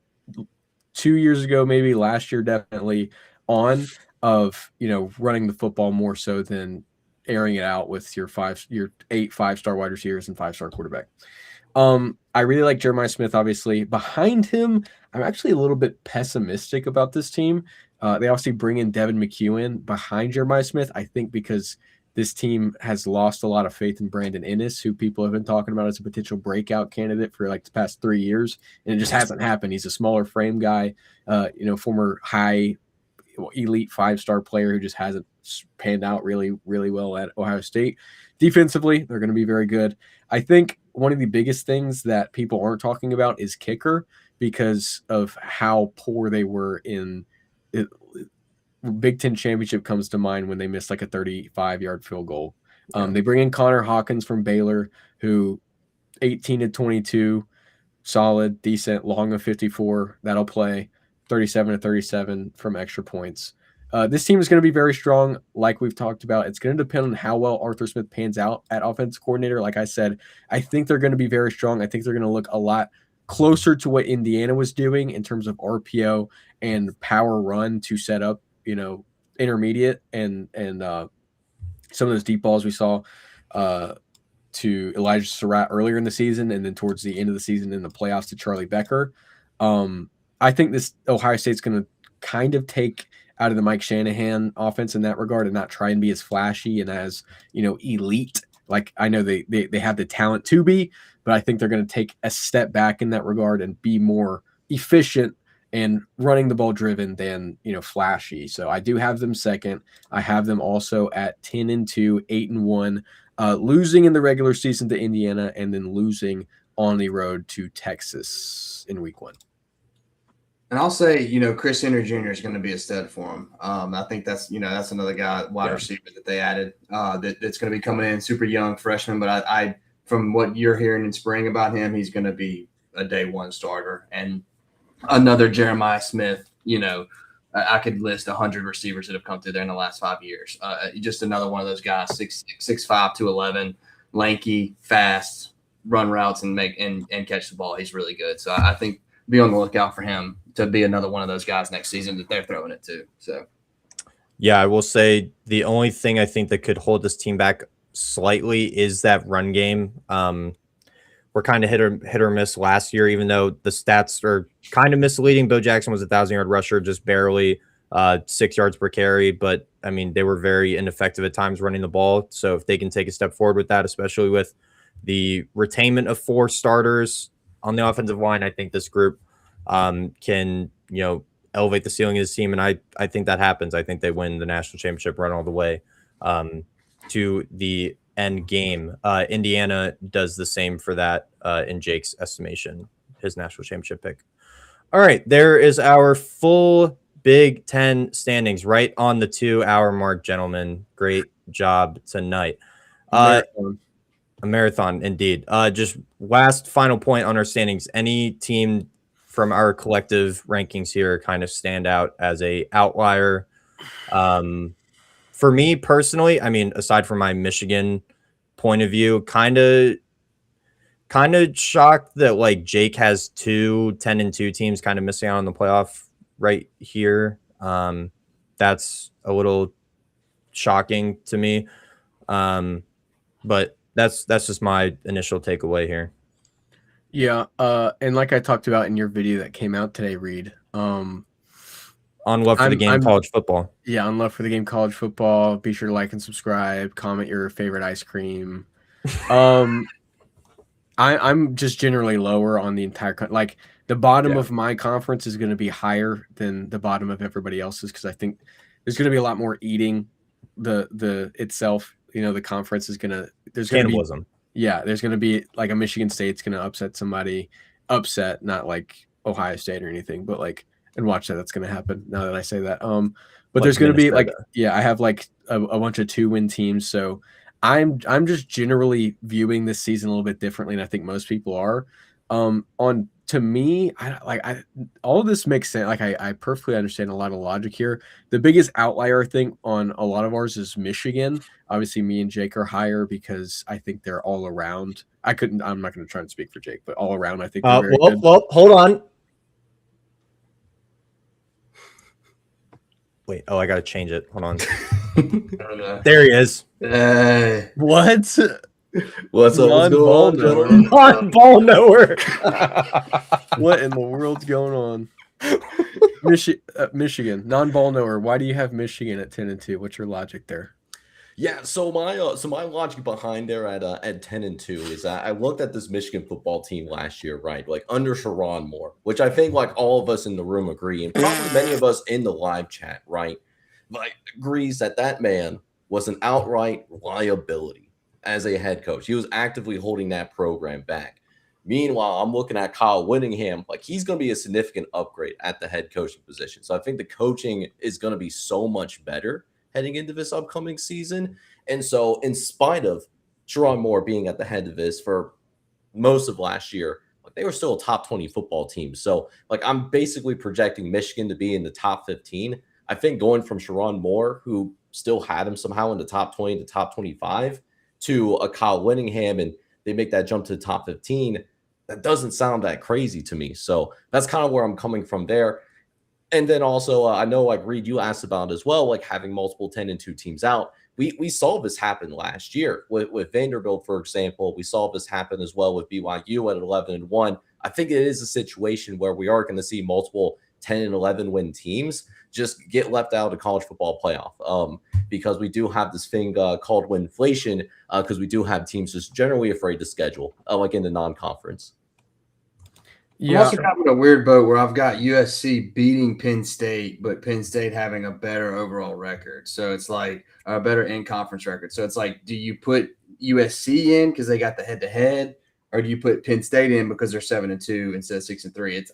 2 years ago, maybe last year, definitely on of, running the football more so than airing it out with your 8 5-star wide receivers and 5-star quarterback. I really like Jeremiah Smith, obviously. Behind him, I'm actually a little bit pessimistic about this team. They obviously bring in Devin McEwen behind Jeremiah Smith, I think because this team has lost a lot of faith in Brandon Inniss, who people have been talking about as a potential breakout candidate for like the past 3 years, and it just hasn't happened. He's a smaller frame guy, former high elite 5-star player who just hasn't panned out really, really well at Ohio State. Defensively, they're going to be very good. I think one of the biggest things that people aren't talking about is kicker because of how poor they were in it. Big Ten championship comes to mind when they missed like a 35-yard field goal. They bring in Connor Hawkins from Baylor, who 18-22, solid, decent, long of 54. That'll play 37-37 from extra points. This team is going to be very strong, like we've talked about. It's going to depend on how well Arthur Smith pans out at offensive coordinator. Like I said, I think they're going to be very strong. I think they're going to look a lot closer to what Indiana was doing in terms of RPO and power run to set up, intermediate and some of those deep balls we saw to Elijah Surratt earlier in the season, and then towards the end of the season in the playoffs to Charlie Becker. I think this Ohio State's going to kind of take out of the Mike Shanahan offense in that regard and not try and be as flashy and as, elite. Like I know they have the talent to be, but I think they're going to take a step back in that regard and be more efficient and running the ball driven than, flashy. So I do have them second. I have them also at 10-2, 8-1, losing in the regular season to Indiana and then losing on the road to Texas in week 1. And I'll say, Chris Henry Jr. is going to be a stud for him. I think that's another guy, wide receiver that they added that's going to be coming in, super young freshman. But I from what you're hearing in spring about him, he's going to be a day one starter. And another Jeremiah Smith, I could list 100 receivers that have come through there in the last 5 years. Just another one of those guys, 6'5", 211, lanky, fast, run routes and catch the ball. He's really good. So I think be on the lookout for him to be another one of those guys next season that they're throwing it to. So, yeah, I will say the only thing I think that could hold this team back slightly is that run game. We're kind of hit or miss last year, even though the stats are kind of misleading. Bo Jackson was a 1,000-yard rusher, just barely 6 yards per carry. But I mean, they were very ineffective at times running the ball. So if they can take a step forward with that, especially with the retainment of 4 starters on the offensive line, I think this group can, elevate the ceiling of this team. And I think that happens. I think they win the national championship, run all the way to the end game. Indiana does the same for that in Jake's estimation, his national championship pick. All right, there is our full Big Ten standings right on the 2-hour mark, gentlemen. Great job tonight. A marathon, indeed. Just last final point on our standings. Any team from our collective rankings here kind of stand out as a outlier? For me personally, I mean, aside from my Michigan point of view, kind of shocked that like Jake has 2 10-2 teams kind of missing out on the playoff right here. That's a little shocking to me. But that's just my initial takeaway here. Yeah, and like I talked about in your video that came out today, Reed, on Love for the Game college football. Yeah, on Love for the Game college football. Be sure to like and subscribe. Comment your favorite ice cream. I'm just generally lower on the entire like the bottom of my conference is going to be higher than the bottom of everybody else's because I think there's going to be a lot more eating the itself. The conference is going to there's going to cannibalism. There's going to be like a Michigan State's going to upset somebody, not like Ohio State or anything, but like, and watch that's going to happen now that I say that. But like there's going to be like, I have like a bunch of 2-win teams. So I'm just generally viewing this season a little bit differently. And I think most people are, to me, all of this makes sense. Like I perfectly understand a lot of logic here. The biggest outlier thing on a lot of ours is Michigan. Obviously, me and Jake are higher because I think they're all around. I'm not going to try and speak for Jake, but all around, I think they're very good. Well, hold on. Wait, I got to change it. Hold on. There he is. What? What's up? Non-ball knower. What in the world's going on? Michigan, non-ball knower. Why do you have Michigan at 10-2? What's your logic there? Yeah, so my logic behind there at 10-2 is that I looked at this Michigan football team last year, right? Like under Sharon Moore, which I think like all of us in the room agree, and probably many of us in the live chat, right? Like agrees that man was an outright liability as a head coach. He was actively holding that program back. Meanwhile, I'm looking at Kyle Whittingham, like he's going to be a significant upgrade at the head coaching position. So I think the coaching is going to be so much better heading into this upcoming season. And so in spite of Sharon Moore being at the head of this for most of last year, like they were still a top 20 football team. So like I'm basically projecting Michigan to be in the top 15. I think going from Sharon Moore, who still had him somehow in the top 20 to top 25, to a Kyle Whittingham, and they make that jump to the top 15, that doesn't sound that crazy to me. So that's kind of where I'm coming from there. And then also, I know like Reed, you asked about as well, like having multiple 10-2 teams out. We saw this happen last year with Vanderbilt, for example. We saw this happen as well with BYU at 11-1. I think it is a situation where we are going to see multiple 10 and 11 win teams just get left out of the college football playoff because we do have this thing called winflation because we do have teams just generally afraid to schedule like in the non-conference. Yeah. I'm also having a weird boat where I've got USC beating Penn State, but Penn State having a better overall record. So it's like a better in-conference record. So it's like, do you put USC in because they got the head-to-head, or do you put Penn State in because they're 7-2 instead of 6-3? It's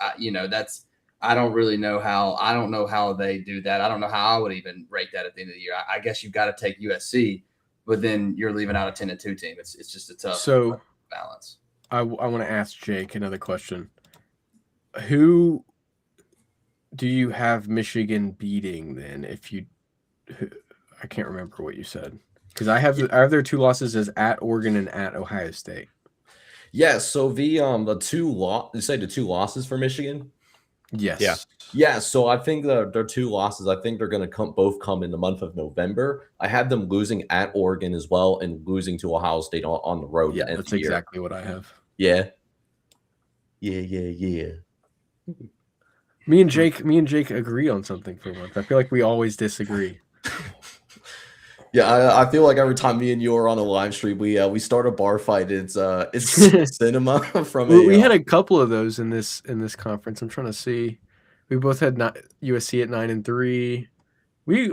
that's I don't really know how. I don't know how they do that. I don't know how I would even rate that at the end of the year. I guess you've got to take USC, but then you're leaving out a 10-2 team. It's just a tough balance. I want to ask Jake another question. Who do you have Michigan beating then? I can't remember what you said because I have their 2 losses as at Oregon and at Ohio State. Yeah, so the you say the two losses for Michigan? Yes. Yeah. Yeah, so I think their two losses, I think they're going to both come in the month of November. I had them losing at Oregon as well and losing to Ohio State on the road. Yeah, to end that's the year. exactly what I have. Yeah. Yeah. Me and Jake agree on something for once. I feel like we always disagree. Yeah, I feel like every time me and you are on a live stream, we start a bar fight. It's cinema from We had a couple of those in this conference. I'm trying to see. We both had USC at 9-3. We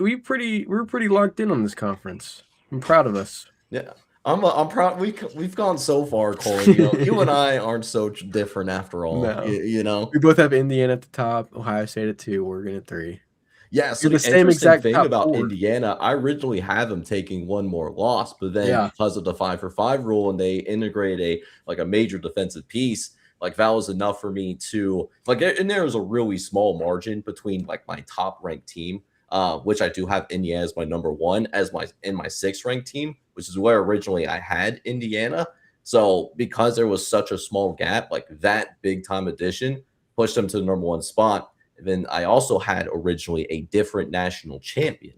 were pretty locked in on this conference. I'm proud of us. Yeah. I'm proud. We've gone so far, Cole. You and I aren't so different after all. No. You know, We both have Indiana at the top, Ohio State at 2, Oregon at 3. yeah. So You're the the same interesting exact thing top about 4. Indiana, I originally had them taking one more loss, but then Yeah. because of the 5-for-5 rule and they integrate a major defensive piece, like that was enough for me to and there was a really small margin between like my top ranked team. Which I do have Indiana as my number 1 as my 6th ranked team, which is where originally I had Indiana. So because there was such a small gap, like that big time addition pushed them to the number 1 spot. And then I also had originally a different national champion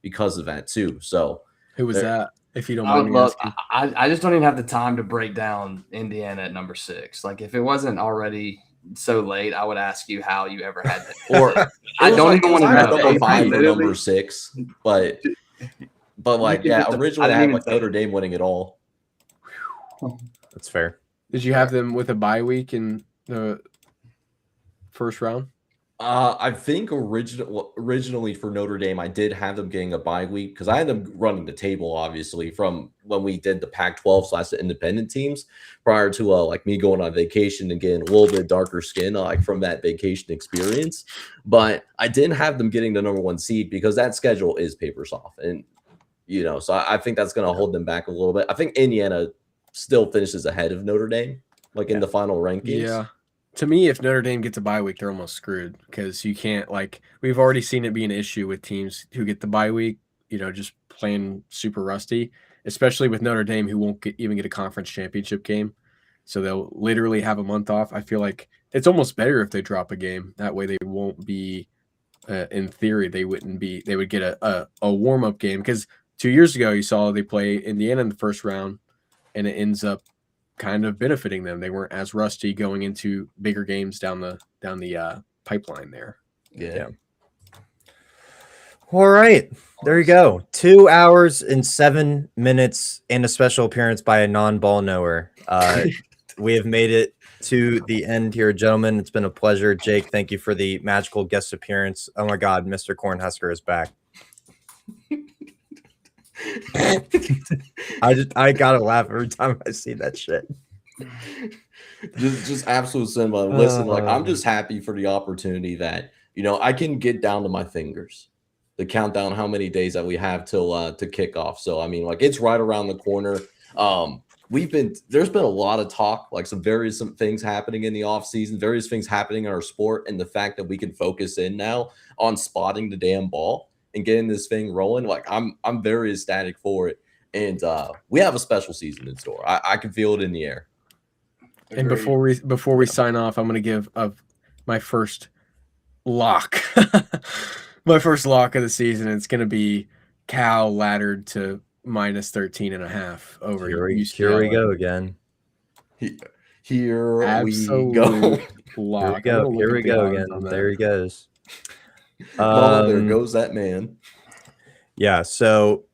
because of that too. So Who was that? If you don't I would mind me love. asking. I just don't even have the time to break down Indiana at number 6. Like if it wasn't already so late, I would ask you how you ever had that. Or I don't even want to know. number 5 or Literally- number 6, but like yeah, originally I had like Notre Dame winning it all. That's fair. Did you have them with a bye week in the first round? I think originally for Notre Dame, I did have them getting a bye week because I had them running the table, obviously, from when we did the Pac-12 / the independent teams prior to like me going on vacation and getting a little bit darker skin like from that vacation experience. But I didn't have them getting the number 1 seed because that schedule is paper soft, and so I think that's going to hold them back a little bit. I think Indiana still finishes ahead of Notre Dame, like in the final rankings. Yeah. To me, if Notre Dame gets a bye week, they're almost screwed because you can't we've already seen it be an issue with teams who get the bye week, just playing super rusty, especially with Notre Dame who won't even get a conference championship game. So they'll literally have a month off. I feel like it's almost better if they drop a game. That way they won't be, in theory, they would get a warm-up game because 2 years ago you saw they play Indiana in the first round and it ends up kind of benefiting them. They weren't as rusty going into bigger games down the pipeline there. Yeah. All right. There you go. 2 hours and 7 minutes and a special appearance by a non-ball knower. We have made it to the end here, gentlemen. It's been a pleasure. Jake, thank you for the magical guest appearance. Oh my God, Mr. Cornhusker is back. I gotta laugh every time I see that shit. just absolute cinema. Listen, I'm just happy for the opportunity that I can get down to my fingers the countdown how many days that we have till to kick off. So I mean, it's right around the corner. There's been a lot of talk, some things happening in the off season, various things happening in our sport, and the fact that we can focus in now on spotting the damn ball and getting this thing rolling. I'm very ecstatic for it. And we have a special season in store. I can feel it in the air. And before we sign off, I'm going to give my first lock, my first lock of the season. It's going to be Cal laddered to minus 13.5 over UCLA. Here we go again. Here Absolute we go. Lock. Here we go again. There he goes. There goes that man. Yeah. So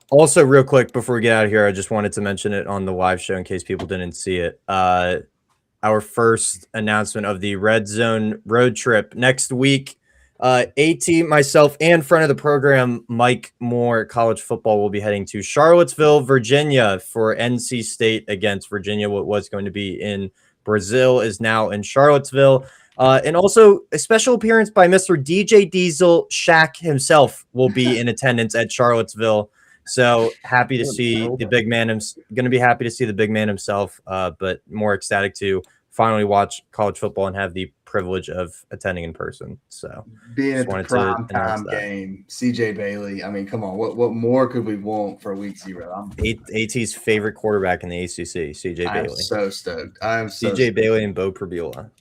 also real quick before we get out of here, I just wanted to mention it on the live show in case people didn't see it. Our first announcement of the Red Zone road trip next week. AT, myself, and friend of the program, Mike Moore, college football, will be heading to Charlottesville, Virginia for NC State against Virginia. What was going to be in Brazil is now in Charlottesville. And also a special appearance by Mr. DJ Diesel. Shaq himself will be in attendance at Charlottesville. So happy to see the big man. Going to be happy to see the big man himself, but more ecstatic to finally watch college football and have the privilege of attending in person. So Being just at the wanted to prime announce time that. game, CJ Bailey. I mean, come on, what more could we want for week 0? AT's favorite quarterback in the ACC, CJ I'm Bailey. so stoked. I'm so CJ stoked. Bailey and Bo Prabula.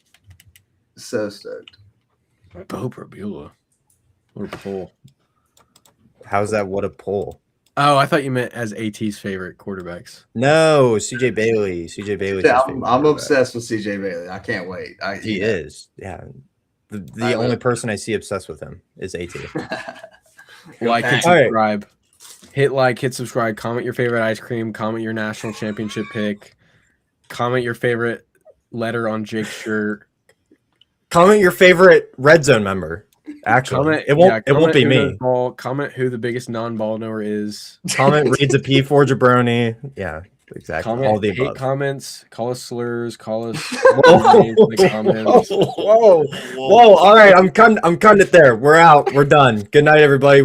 So stoked. Bo Prabula. What a pull. How's that? What a pull. Oh, I thought you meant as AT's favorite quarterbacks. No, CJ Bailey. CJ Bailey's his favorite I'm quarterback. obsessed with CJ Bailey. I can't wait. He is. Yeah. The only person I see obsessed with him is AT. Like and All right. subscribe. Hit like, hit subscribe, comment your favorite ice cream, comment your national championship pick, comment your favorite letter on Jake's shirt. Comment your favorite Red Zone member. Actually, it won't be me. Comment who the biggest non-ball knower is. Comment reads a P for jabroni. Yeah, exactly. Comment, all the hate above. comments, call us slurs, call us Whoa. names in the comments. Whoa. All right, I'm cutting it there. We're out. We're done. Good night, everybody.